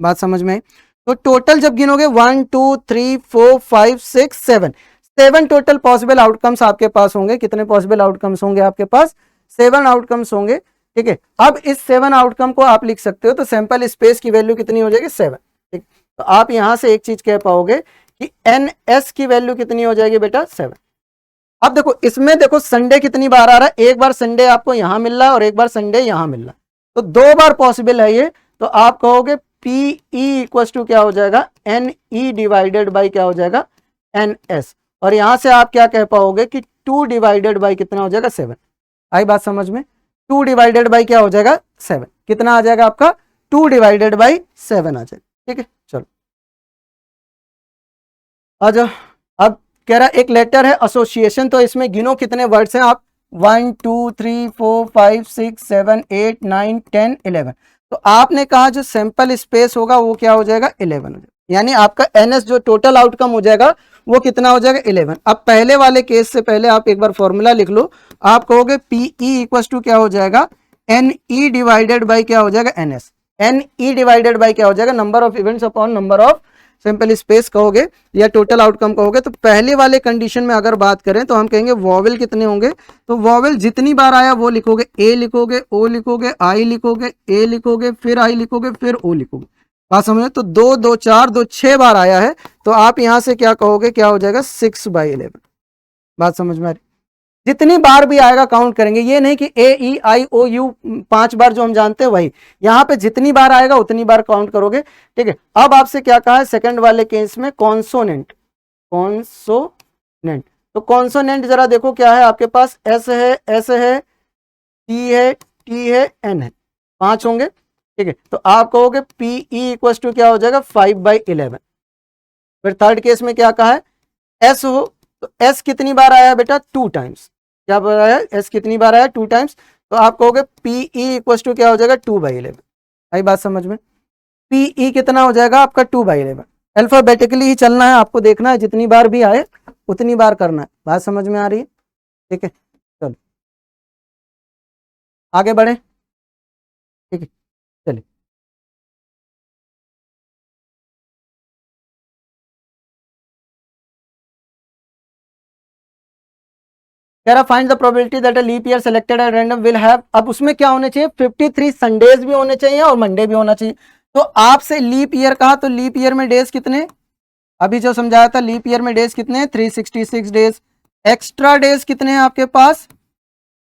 बात समझ में आई? तो टोटल जब गिनोगे 1 2 3 4 5 6 7 टोटल पॉसिबल आउटकम्स आपके पास होंगे। कितने पॉसिबल आउटकम्स होंगे आपके पास? 7 आउटकम्स होंगे, ठीक है। अब इस 7 आउटकम को आप लिख सकते हो, तो सैंपल स्पेस की वैल्यू कितनी हो जाएगी? 7, ठीक। तो आप यहां से एक चीज कह पाओगे कि एनएस की वैल्यू कितनी हो जाएगी बेटा? 7। अब देखो इसमें देखो संडे कितनी बार आ रहा है? एक बार संडे आपको यहां मिल रहा है और एक बार संडे यहां मिल रहा है, तो 2 बार पॉसिबल है ये। तो आप कहोगे पीई इक्वल टू क्या हो जाएगा? एन ई डिवाइडेड बाई क्या हो जाएगा? N S. और यहां से आप क्या कह पाओगे कि 2 डिवाइडेड बाई कितना हो जाएगा? 7। आई बात समझ में? 2 डिवाइडेड बाई क्या हो जाएगा? 7। कितना आ जाएगा आपका? 2 डिवाइडेड बाई 7 आ जाएगा, ठीक है। चलो आ जाओ। अब कह रहा एक लेटर है एसोसिएशन, तो इसमें गिनो कितने वर्ड्स हैं आप? 1 2 3 4 5 6 7 8 9 10 11। तो आपने कहा जो सैंपल स्पेस होगा वो क्या हो जाएगा? 11 हो जाएगा, यानी आपका एनएस जो टोटल आउटकम हो जाएगा वो कितना हो जाएगा? 11। अब पहले वाले केस से पहले आप एक बार फॉर्मूला लिख लो। आप कहोगे पीई इक्वल टू क्या हो जाएगा? एन ई डिवाइडेड बाई क्या हो जाएगा? NS. N E divided by क्या हो जाएगा? Number of events upon number of sample space कहोगे या टोटल आउटकम कहोगे। तो पहले वाले कंडीशन में अगर बात करें तो हम कहेंगे वॉवेल कितने होंगे? तो वॉवेल जितनी बार आया वो लिखोगे, ए लिखोगे, ओ लिखोगे, आई लिखोगे, ए लिखोगे, फिर आई लिखोगे, फिर ओ लिखोगे। बात समझे? तो 2 2 4 2 6 बार आया है, तो आप यहां से क्या कहोगे? क्या हो जाएगा? 6/11। बात समझ में आ रही? जितनी बार भी आएगा काउंट करेंगे, ये नहीं कि ए ई आई ओ यू 5 बार जो हम जानते हैं वही, यहां पे जितनी बार आएगा उतनी बार काउंट करोगे, ठीक है। अब आपसे क्या कहा है सेकंड वाले केस में? कॉन्सोनेंट। कॉन्सोनेंट, तो कॉन्सोनेंट जरा देखो क्या है आपके पास? एस है, एस है, टी है, टी है, एन है, 5 होंगे, ठीक है। तो आप कहोगे पीई इक्वल टू क्या हो जाएगा? 5/11। फिर थर्ड केस में क्या कहा है? एस हो, तो एस कितनी बार आया बेटा? 2 टाइम्स। क्या आया? एस कितनी बार आया? 2 टाइम्स। तो आप कहोगे पीई इक्वल टू क्या हो जाएगा? 2/11। आई बात समझ में? पीई कितना हो जाएगा आपका? 2/11। अल्फाबेटिकली ही चलना है, आपको देखना है जितनी बार भी आए उतनी बार करना है। बात समझ में आ रही है? ठीक है, चलो आगे बढ़े, ठीक है, चलिए। कह रहा find the probability that a leap year selected at random will have, अब उसमें क्या होने चाहिए? 53 संडेज भी होने चाहिए और मंडे भी होना चाहिए। तो आपसे लीप ईयर कहा, तो लीप ईयर में डेज कितने? अभी जो समझाया था, लीप ईयर में डेज कितने? 366 डेज। एक्स्ट्रा डेज कितने हैं आपके पास?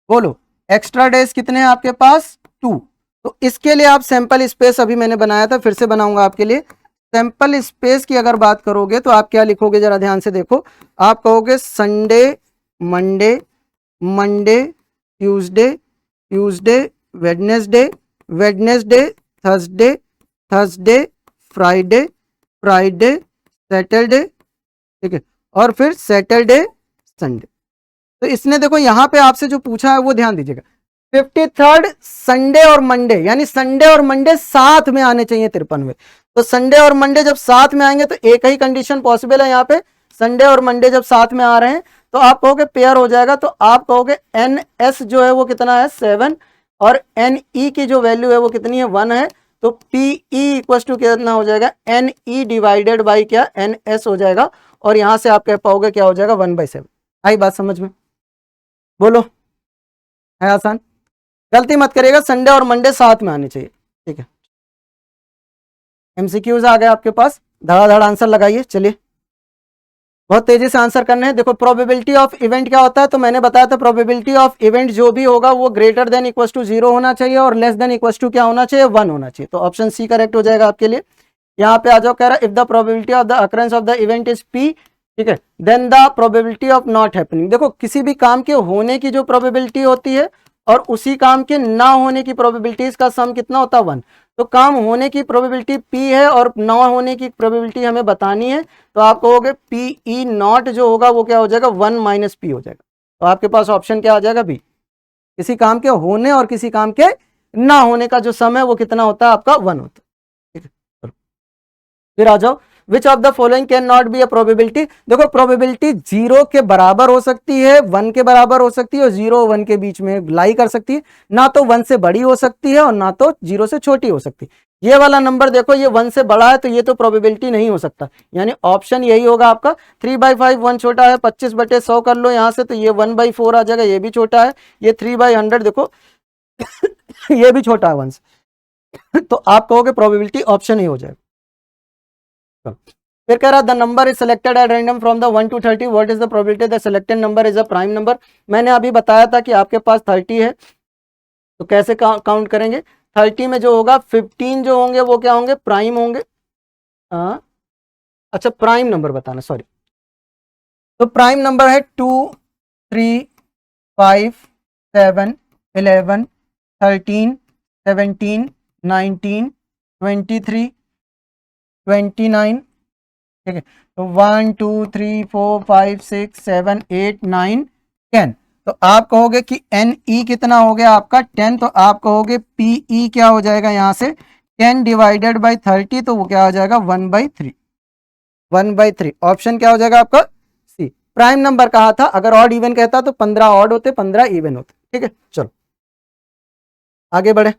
बोलो, एक्स्ट्रा डेज कितने हैं आपके पास? 2। तो इसके लिए आप सैंपल स्पेस अभी मैंने बनाया था, फिर से बनाऊंगा आपके लिए। सैंपल स्पेस की अगर बात करोगे तो आप क्या लिखोगे? जरा ध्यान से देखो। आप कहोगे Sunday, Monday, Monday, Tuesday, Tuesday, Wednesday, Wednesday, Thursday, Thursday, Friday, Friday, Saturday, ठीक है, और फिर सैटरडे, संडे। तो इसने देखो यहां पे आपसे जो पूछा है वो ध्यान दीजिएगा, 53rd संडे और मंडे, यानी संडे और मंडे साथ में आने चाहिए 53वें। तो संडे और मंडे जब साथ में आएंगे तो एक ही कंडीशन पॉसिबल है यहाँ पे, संडे और मंडे जब साथ में आ रहे हैं तो आप कहोगे पेयर हो जाएगा, तो आप कहोगे एन एस जो है वो कितना है 7, और एन ई की जो वैल्यू है वो कितनी है 1 है, तो पी ई इक्वल टू कितना हो जाएगा एन ई डिवाइडेड बाई क्या एन एस हो जाएगा, और यहां से आप कह पाओगे क्या हो जाएगा 1/7। आई बात समझ में? बोलो, है आसान? गलती मत करिएगा, संडे और मंडे साथ में आने चाहिए, ठीक है। एमसीक्यूज आ गए आपके पास, धड़ाधड़ आंसर लगाइए। चलिए बहुत तेजी से आंसर करने हैं। देखो प्रोबेबिलिटी ऑफ इवेंट क्या होता है, तो मैंने बताया था प्रोबेबिलिटी ऑफ इवेंट जो भी होगा वो ग्रेटर देन इक्वल टू 0 होना चाहिए और लेस देन इक्वल टू क्या होना चाहिए 1 होना चाहिए। तो ऑप्शन सी करेक्ट हो जाएगा आपके लिए। यहाँ पे आ जाओ, कह रहा है if the probability of the occurrence of the event is P, ठीक है, then the probability of not happening. देखो किसी भी काम के होने की जो प्रोबेबिलिटी होती है और उसी काम के ना होने की प्रोबेबिलिटीज का सम कितना होता है 1। तो काम होने की प्रोबेबिलिटी P है और ना होने की प्रोबेबिलिटी हमें बतानी है, तो आप कहोगे पी ई नॉट जो होगा वो क्या हो जाएगा 1 माइनस पी हो जाएगा। तो आपके पास ऑप्शन क्या आ जाएगा बी, किसी काम के होने और किसी काम के ना होने का जो सम है वो कितना होता है आपका 1 होता है, ठीक है। चलो फिर आ जाओ, which of the following can not be a probability. देखो प्रोबेबिलिटी 0 के बराबर हो सकती है, 1 के बराबर हो सकती है और 0 और 1 के बीच में लाई कर सकती है, ना तो 1 से बड़ी हो सकती है और ना तो 0 से छोटी हो सकती है। ये वाला नंबर देखो ये 1 से बड़ा है तो ये तो प्रोबेबिलिटी नहीं हो सकता, यानी ऑप्शन यही होगा आपका 3/5, 1 छोटा है, 25/100 कर लो यहां से, तो ये 1/4 आ जाएगा, ये भी छोटा है, ये 3/100 देखो ये भी छोटा है 1 से तो आप कहोगे प्रोबेबिलिटी ऑप्शन ही हो जाएगा। फिर कह रहा the number is selected at random from the 1 to 30, what is the probability the selected number is a prime number. मैंने अभी बताया था कि आपके पास 30 है तो कैसे काउंट करेंगे, 30 में जो होगा 15 जो होंगे वो क्या होंगे प्राइम होंगे। अच्छा प्राइम नंबर बताना, सॉरी, तो प्राइम नंबर है 2, 3, 5, 7, 11, 13, 17, 19, 23, 29, ठीक है। तो 1 2 3 4 5 6 7 8 9 10, तो आप कहोगे कि एन ई कितना हो गया आपका 10, तो आप कहोगे पी ई क्या हो जाएगा यहां से 10 डिवाइडेड बाई 30, तो वो क्या हो जाएगा 1/3, 1/3। ऑप्शन क्या हो जाएगा आपका सी। प्राइम नंबर कहा था, अगर ऑड इवन कहता तो 15 ऑड होते 15 इवन होते, ठीक है। चलो आगे बढ़े,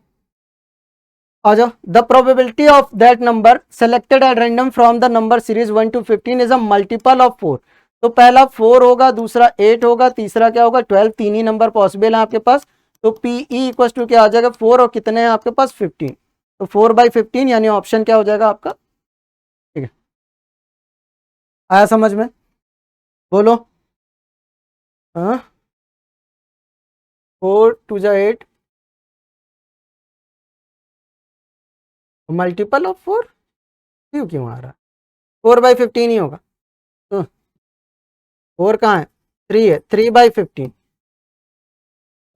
आ जाओ, the probability of that number selected at random from the number series 1 to 15 is a multiple of 4। तो पहला 4 होगा, दूसरा 8 होगा, तीसरा क्या होगा 12, तीन ही नंबर पॉसिबल है आपके पास। तो पी ई इक्वल टू क्या आ जाएगा 4 और कितने हैं आपके पास 15, तो 4/15 यानी ऑप्शन क्या हो जाएगा आपका, ठीक है। आया समझ में? बोलो, हाँ 4 2 जा 8, मल्टीपल ऑफ 4 क्यों आ रहा है, 4/15 ही होगा। तो 4 कहाँ है 3 है, 3/15,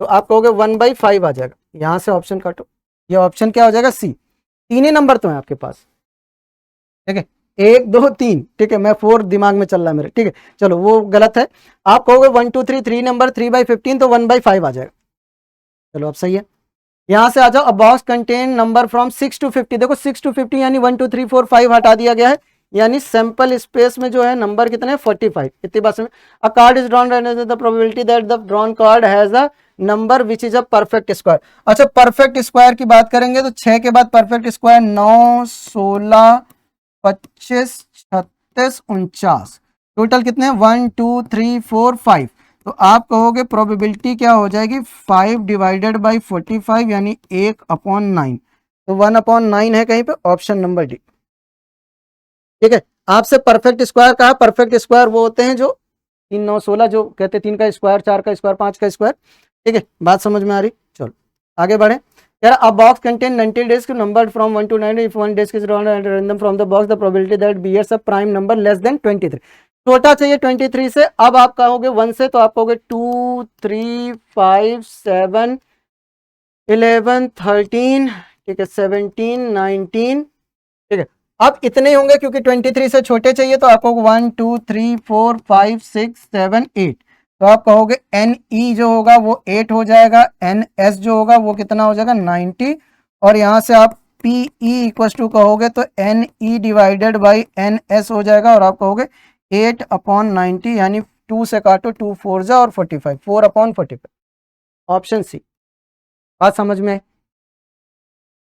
तो आप कहोगे 1/5 आ जाएगा, यहां से ऑप्शन काटो, ये ऑप्शन क्या हो जाएगा सी। तीन ही नंबर तो है आपके पास, ठीक है, 1 2 3, ठीक है, मैं 4 दिमाग में चल रहा है मेरे, ठीक है। चलो वो गलत है, आप कहोगे 1 2 3, 3 नंबर 3/15, तो 1/5 आ जाएगा। चलो अब सही है, यहां से आ जाओ, अ box contain number from 6 to 50, देखो 6 to 50 यानी 1 2 3 4 5 हटा दिया गया है, यानी सैंपल स्पेस में जो है नंबर कितने हैं 45। इतनी बात समझ। अ card is drawn, the probability that the drawn card has a number which is a perfect square. अच्छा परफेक्ट स्क्वायर की बात करेंगे तो 6 के बाद परफेक्ट स्क्वायर 9 16 25 36 49, टोटल कितने हैं 1 2 3 4 5, तो आप कहोगे प्रोबेबिलिटी क्या हो जाएगी 5 डिवाइडेड बाई 45 यानी 1/9, तो 1/9 है कहीं पे, ऑप्शन नंबर डी, ठीक है। आपसे परफेक्ट स्क्वायर कहा, परफेक्ट स्क्वायर वो होते हैं जो 3 9 16 जो कहते हैं 3 का स्क्वायर 4 का स्क्वायर 5 का स्क्वायर, ठीक है। बात समझ में आ रही, चलो आगे बढ़े। यार a box contain 90 disc number from 1 to 90, if one disc is random from the box the probability that bears a prime number less than 23, छोटा चाहिए 23 से। अब आप कहोगे 1 से, तो आप कहोगे 2 3 5 7 11, 13, ठीक है, 17, 19, ठीक है। अब इतने होंगे क्योंकि 23 से छोटे चाहिए, तो आपको 1 2 3 4 5 6 7 8, तो आप कहोगे एन ई जो होगा वो 8 हो जाएगा, एन एस जो होगा वो कितना हो जाएगा 90, और यहाँ से आप पी ई इक्व टू कहोगे तो N E divided by N S हो जाएगा, और आप कहोगे 8/90, यानी 2 से काटो 2 4 जा और 45, 4/45, ऑप्शन सी। बात समझ में आई?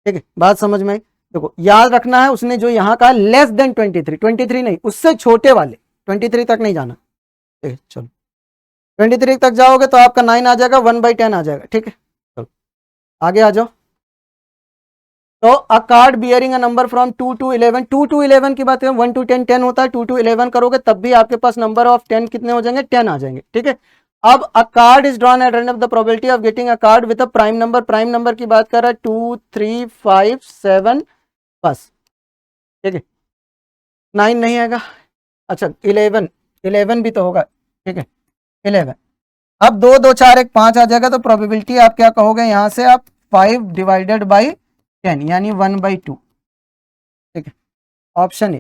ठीक है, बात समझ में आई। देखो याद रखना है, उसने जो यहाँ कहा लेस देन 23, 23 नहीं, उससे छोटे वाले, 23 तक नहीं जाना। ठीक है, चलो 23 तक जाओगे तो आपका 9 आ जाएगा, 1/10 आ जाएगा। ठीक है, चलो आगे आ जाओ। तो अ card bearing a number from 2 to 11, 2 to 11 की बात करें, 1 to 10 10 होता है, 2 to 11 करोगे तब भी आपके पास नंबर ऑफ 10 कितने हो जाएंगे, 10 आ जाएंगे। ठीक है, अब अ card is drawn at random, the probability of getting a card with a prime number, prime number की बात कर रहा है 2 3 5 7 बस। ठीक है, 9 नहीं आएगा, अच्छा 11, 11 भी तो होगा। ठीक है, 11, अब 2 2 4 1 5 आ जाएगा, तो प्रोबेबिलिटी आप क्या कहोगे यहाँ से, आप 5 डिवाइडेड बाई 10 यानी 1/2। ठीक है, ऑप्शन ए।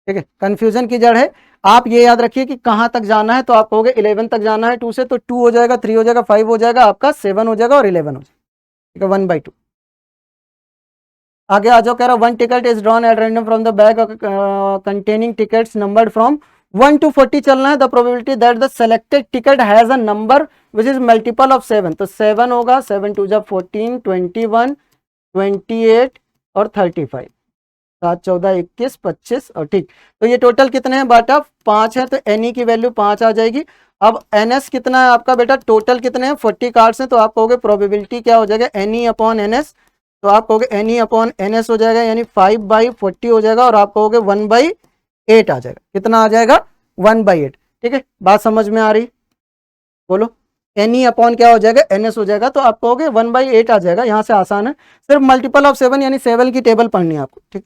ठीक है, कंफ्यूजन की जड़ है, आप ये याद रखिए कि कहां तक जाना है, तो आप कहोगे 11 तक जाना है 2 से, तो 2 हो जाएगा, 3 हो जाएगा, 5 हो जाएगा, आपका 7 हो जाएगा और 11 हो जाएगा। ठीक है, 1/2। आगे आ जाओ, कह रहा 1 ticket is drawn at random from the bag containing tickets numbered from 1 to 40 चलना है, the probability that the selected ticket has a number which is multiple of 7, तो 7 होगा, 7 2 जा 14, 21, 28 और 35, 7 14 21 25, और ठीक, तो ये टोटल कितने हैं बाटा 5 है, तो एन ई की वैल्यू 5 आ जाएगी। अब एन एस कितना है आपका बेटा, टोटल कितने हैं 40 कार्ड्स हैं, तो आप कहोगे प्रोबेबिलिटी क्या हो जाएगा, N E upon N S, तो आप कहोगे N E upon N S हो जाएगा, यानी 5/40 हो जाएगा, और आप कहोगे 1/8 आ जाएगा। कितना आ जाएगा, 1/8। ठीक है, बात समझ में आ रही, बोलो। एन ई अपॉन क्या हो जाएगा, एन एस हो जाएगा, तो आप कहोगे 1/8 आ जाएगा। यहाँ से आसान है, सिर्फ मल्टीपल ऑफ 7 यानी 7 की टेबल पढ़नी है आपको। ठीक,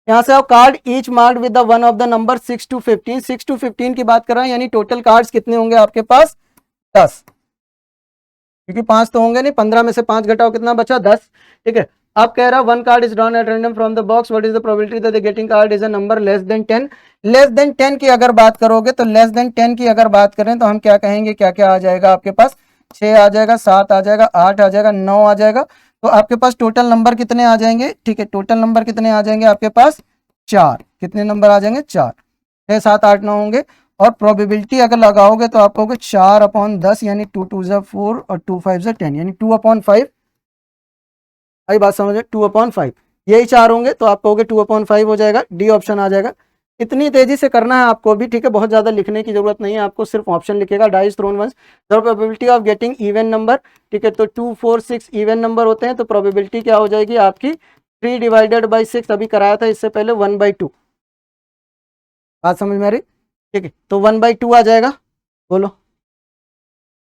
यहाँ से आप card each marked with the one of the number 6 to 15, 6 to 15 की बात कर रहे हैं, यानी टोटल कार्ड्स कितने होंगे आपके पास, 10, क्योंकि 5 तो होंगे नहीं, 15 में से 5 घटाओ कितना बचा, 10। ठीक है, आप कह रहा है 1 card is drawn at random from the box, what is the probability that the getting card is a number less then 10, less than 10 की अगर बात करोगे, तो लेस देन 10 की अगर बात करें तो हम क्या कहेंगे, क्या क्या आ जाएगा आपके पास, 6 आ जाएगा, 7 आ जाएगा, 8 आ जाएगा, 9 आ जाएगा, तो आपके पास टोटल नंबर कितने आ जाएंगे। ठीक है, टोटल नंबर कितने आ जाएंगे आपके पास, 4, कितने नंबर आ जाएंगे, 4, 6 7 8 9 होंगे, और प्रोबेबिलिटी अगर लगाओगे तो आप कहोगे 4/10, यानी 2 2 जा 4 और 2 5 जा 10, यानी 2/5। आई बात समझ, 2/5, यही 4 होंगे, तो आप कहोगे 2/5 हो जाएगा, डी ऑप्शन आ जाएगा। इतनी तेजी से करना है आपको भी। ठीक है, बहुत ज्यादा लिखने की जरूरत नहीं है आपको, सिर्फ ऑप्शन लिखेगा, dice thrown once, the probability of getting even number. ठीक है, तो 2 4 6 इवन नंबर होते हैं, तो प्रोबेबिलिटी क्या हो जाएगी आपकी, 3 डिवाइडेड बाई 6, अभी कराया था इससे पहले, 1/2। बात समझ में आ रही, ठीक है, तो 1/2 आ जाएगा। बोलो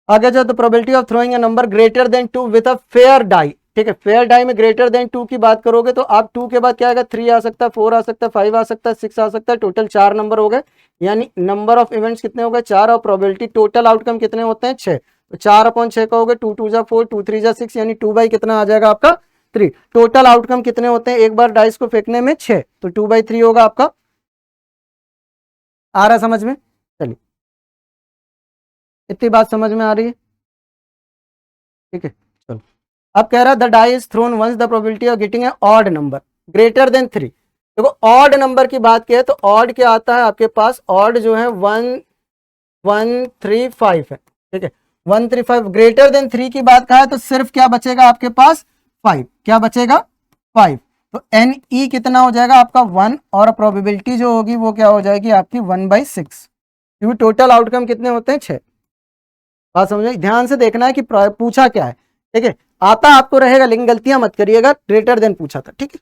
आगे जाओ, the probability of throwing a number greater than 2 with a fair die. ठीक है, फेयर डाई में ग्रेटर देन 2 की बात करोगे तो आप 2 के बाद क्या आएगा, 3 आ सकता है, 4 आ सकता है, 5 आ सकता है, 6 आ सकता है, टोटल 4 नंबर हो गए, यानी नंबर ऑफ इवेंट्स कितने हो गए, 4, और प्रोबेबिलिटी टोटल आउटकम कितने होते हैं, 6, तो 4/6 कहोगे, 2 2 जा 4, 2 3 जा 6, यानी 2 कितना आ जाएगा आपका 3। टोटल आउटकम कितने होते हैं एक बार डाइस को फेंकने में, 6, तो 2/3 होगा आपका। आ रहा समझ में, चलिए इतनी बात समझ में आ रही है। ठीक है, चलो अब कह रहा है the die is thrown once the probability of getting a odd number greater than 3। देखो ऑड नंबर की बात की है तो ऑड क्या आता है आपके पास, ऑड जो है 1 1 3 5 है। ठीक है, 1 3 5, ग्रेटर देन 3 की बात कहा है तो सिर्फ क्या बचेगा आपके पास, 5, क्या बचेगा 5, तो एन ई कितना हो जाएगा आपका 1, और प्रोबेबिलिटी जो होगी वो क्या हो जाएगी आपकी 1/6, क्योंकि टोटल आउटकम कितने होते हैं, 6। बात समझ, ध्यान से देखना है कि पूछा क्या है। ठीक है, आता आपको रहेगा लेकिन गलतियां मत करिएगा, ग्रेटर देन पूछा था। ठीक है,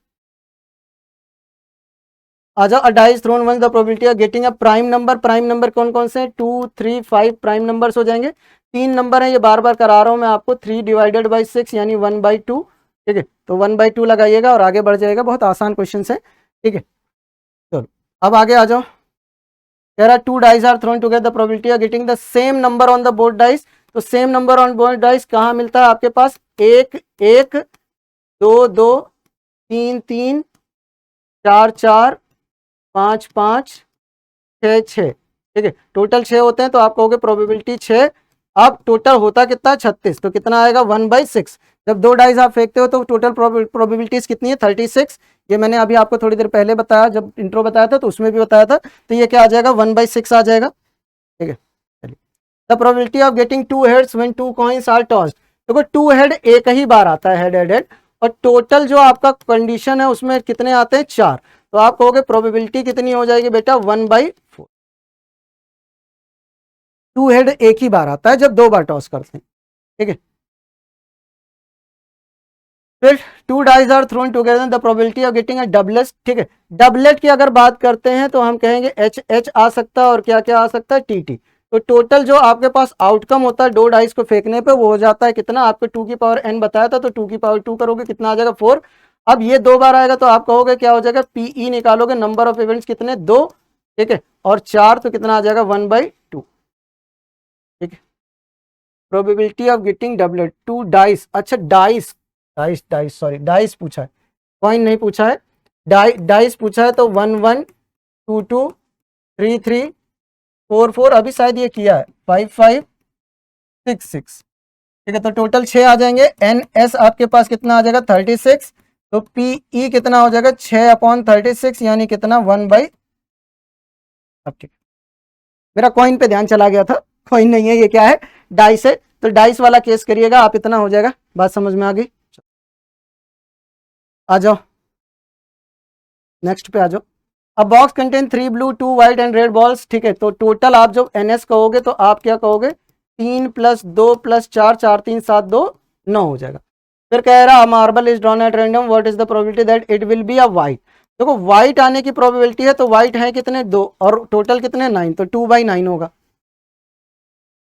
आ जाओ, a dice thrown once the probability of getting a prime number, prime number कौन कौन से हैं, 2 3 5 प्राइम नंबर्स हो जाएंगे, 3 नंबर है, ये बार बार करा रहा हूं मैं आपको, 3 डिवाइडेड बाई 6 यानी 1/2। ठीक है, तो 1/2 लगाइएगा और आगे बढ़ जाएगा, बहुत आसान क्वेश्चन है। ठीक है, चलो अब आगे आ जाओ, कह रहा 2 dice are thrown together, the probability of getting the same number on the both dice तो same number on both dice कहाँ मिलता है आपके पास, 1 1 2 2 3 3 4 4 5 5 6 6, ठीक है, टोटल 6 होते हैं तो आप कहोगे प्रोबेबिलिटी 6। अब टोटल होता कितना 36, तो कितना आएगा 1/6। जब दो डाइस आप फेंकते हो तो टोटल प्रोबेबिलिटीज कितनी है 36। ये मैंने अभी आपको थोड़ी देर पहले बताया, जब इंट्रो बताया था तो उसमें भी बताया था, तो ये क्या आ जाएगा 1/6 आ जाएगा, ठीक है। चलिए, the probability of getting 2 heads when 2 coins are tossed. देखो 2 हेड एक ही बार आता है, हेड हेड हेड, और टोटल जो आपका कंडीशन है उसमें कितने आते हैं 4, तो आप कहोगे प्रोबेबिलिटी कितनी हो जाएगी बेटा 1/4। 2 हेड एक ही बार आता है जब 2 बार टॉस करते हैं, ठीक है। फिर 2 dice are thrown together, the probability of getting a doublet, ठीक है। डबलेट की अगर बात करते हैं तो हम कहेंगे एच एच आ सकता है और क्या क्या आ सकता है टी टी। तो टोटल जो आपके पास आउटकम होता है दो डाइस को फेंकने पे वो हो जाता है कितना, आपको 2 की पावर n बताया था तो 2 की पावर 2 करोगे कितना आ जाएगा 4। अब ये 2 बार आएगा तो आप कहोगे क्या हो जाएगा पीई निकालोगे, नंबर ऑफ इवेंट्स कितने 2, ठीक है, और 4 तो कितना आ जाएगा 1/2, ठीक है। Probability of getting doublet 2 dice, अच्छा dice dice dice sorry dice पूछा है, कॉइन नहीं पूछा है, डाइस पूछा है, तो 1 1 2 2 3 3 4 4, अभी शायद ये किया है 5 5 6 6, ठीक है। तो टोटल 6 आ जाएंगे, एन एस आपके पास कितना आ जाएगा 36, तो पी ई कितना हो जाएगा 6/36 यानी कितना 1/, अब ठीक, मेरा कॉइन पे ध्यान चला गया था, कॉइन नहीं है ये क्या है डाइस है, तो डाइस वाला केस करिएगा आप, इतना हो जाएगा, बात समझ में आ गई। आ जाओ नेक्स्ट पे आ जाओ। अब box contain 3 blue 2 white and red balls, ठीक है। तो टोटल आप जब एनएस कहोगे तो आप क्या कहोगे 3 + 2 + 4 4 3 7 2 9 हो जाएगा। फिर कह रहा marble is drawn at random, what is the probability that it will be a white. देखो व्हाइट आने की प्रोबेबिलिटी है, तो व्हाइट है कितने 2 और टोटल कितने 9, तो 2/9 होगा।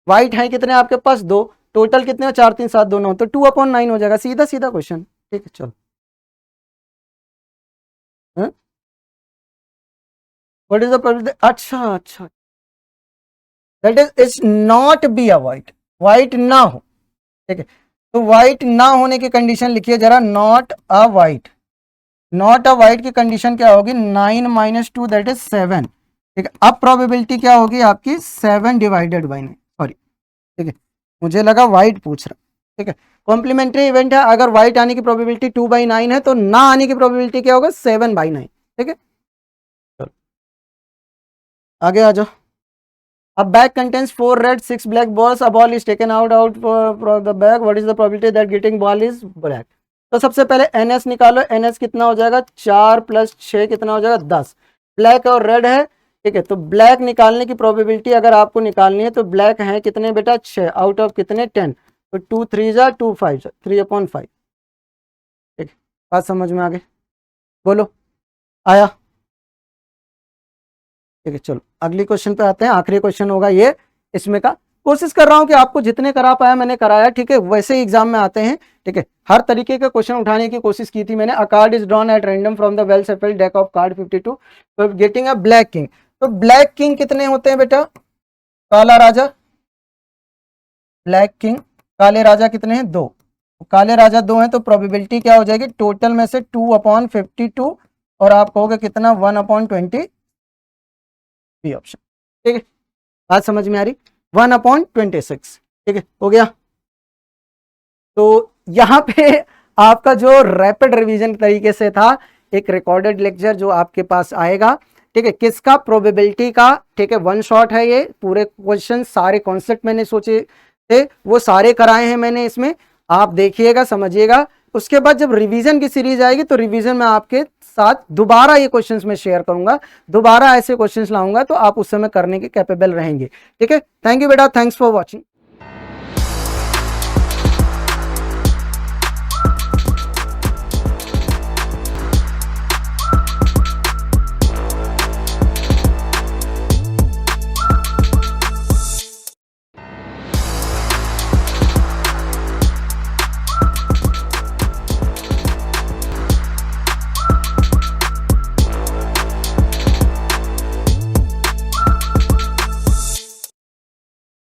व्हाइट है कितने आपके पास 2, टोटल कितने 4 3 7 2 9, तो 2/9 हो जाएगा, सीधा सीधा क्वेश्चन, ठीक है। चलो व्हाट इज द प्रोबेबिलिटी, अच्छा अच्छा, that is it's not be a white, white ना हो, ठीक है। तो व्हाइट ना होने की कंडीशन लिखिए जरा, not a white, not a white की कंडीशन क्या होगी 9 - 2 दैट इज 7, ठीक है। अब प्रोबेबिलिटी क्या होगी आपकी 7/9, सॉरी, ठीक है, मुझे लगा व्हाइट पूछ रहा, ठीक है। कॉम्प्लीमेंट्री इवेंट है, अगर व्हाइट आने की प्रोबेबिलिटी 2/9 है तो ना आने की प्रोबेबिलिटी क्या होगा 7/9, ठीक है। आगे आ जाओ। A bag contains 4 red 6 black balls, a ball is taken out from the bag, what is the probability that getting ball is black। तो सबसे पहले ns निकालो, ns कितना हो जाएगा 4 + 6 कितना हो जाएगा 10, ब्लैक और रेड है, ठीक है। तो ब्लैक निकालने की प्रोबेबिलिटी अगर आपको निकालनी है तो ब्लैक है कितने बेटा 6 आउट ऑफ कितने 10, तो 2 3 जा 2 5 जा 3/5, ठीक है। बात समझ में आ गई, बोलो आया, ठीक है। चलो अगली क्वेश्चन पे आते हैं, आखिरी क्वेश्चन होगा ये इसमें का, कोशिश कर रहा हूं कि आपको जितने करा पाया मैंने कराया, ठीक है। वैसे ही एग्जाम में आते हैं, ठीक है, हर तरीके के क्वेश्चन उठाने की कोशिश की थी मैंने। अ card is drawn at random from the well shuffled deck of card 52, तो गेटिंग अ ब्लैक किंग, तो ब्लैक किंग कितने होते हैं बेटा, काला राजा, ब्लैक किंग, काले राजा कितने हैं 2, काले राजा 2 हैं, तो प्रोबेबिलिटी क्या हो जाएगी टोटल में से 2/52, और आप कहोगे कितना 1/20, बी ऑप्शन, ठीक है। बात समझ में आ रही, 1/26, ठीक है, हो गया। तो यहाँ पे आपका जो रैपिड रिवीजन तरीके से था, एक रिकॉर्डेड लेक्चर जो आपके पास आएगा, ठीक है, किसका प्रोबेबिलिटी का, ठीक है, वन शॉट है ये, पूरे क्वेश्चन सारे कॉन्सेप्ट मैंने सोचे थे वो सारे कराए हैं मैंने इसमें, आप देखिएगा समझिएगा। उसके बाद जब रिवीजन की सीरीज आएगी तो रिवीजन में आपके साथ दोबारा ये क्वेश्चंस में शेयर करूंगा, दोबारा ऐसे क्वेश्चंस लाऊंगा, तो आप उस समय करने के कैपेबल रहेंगे, ठीक है। थैंक यू बेटा, थैंक्स फॉर वॉचिंग।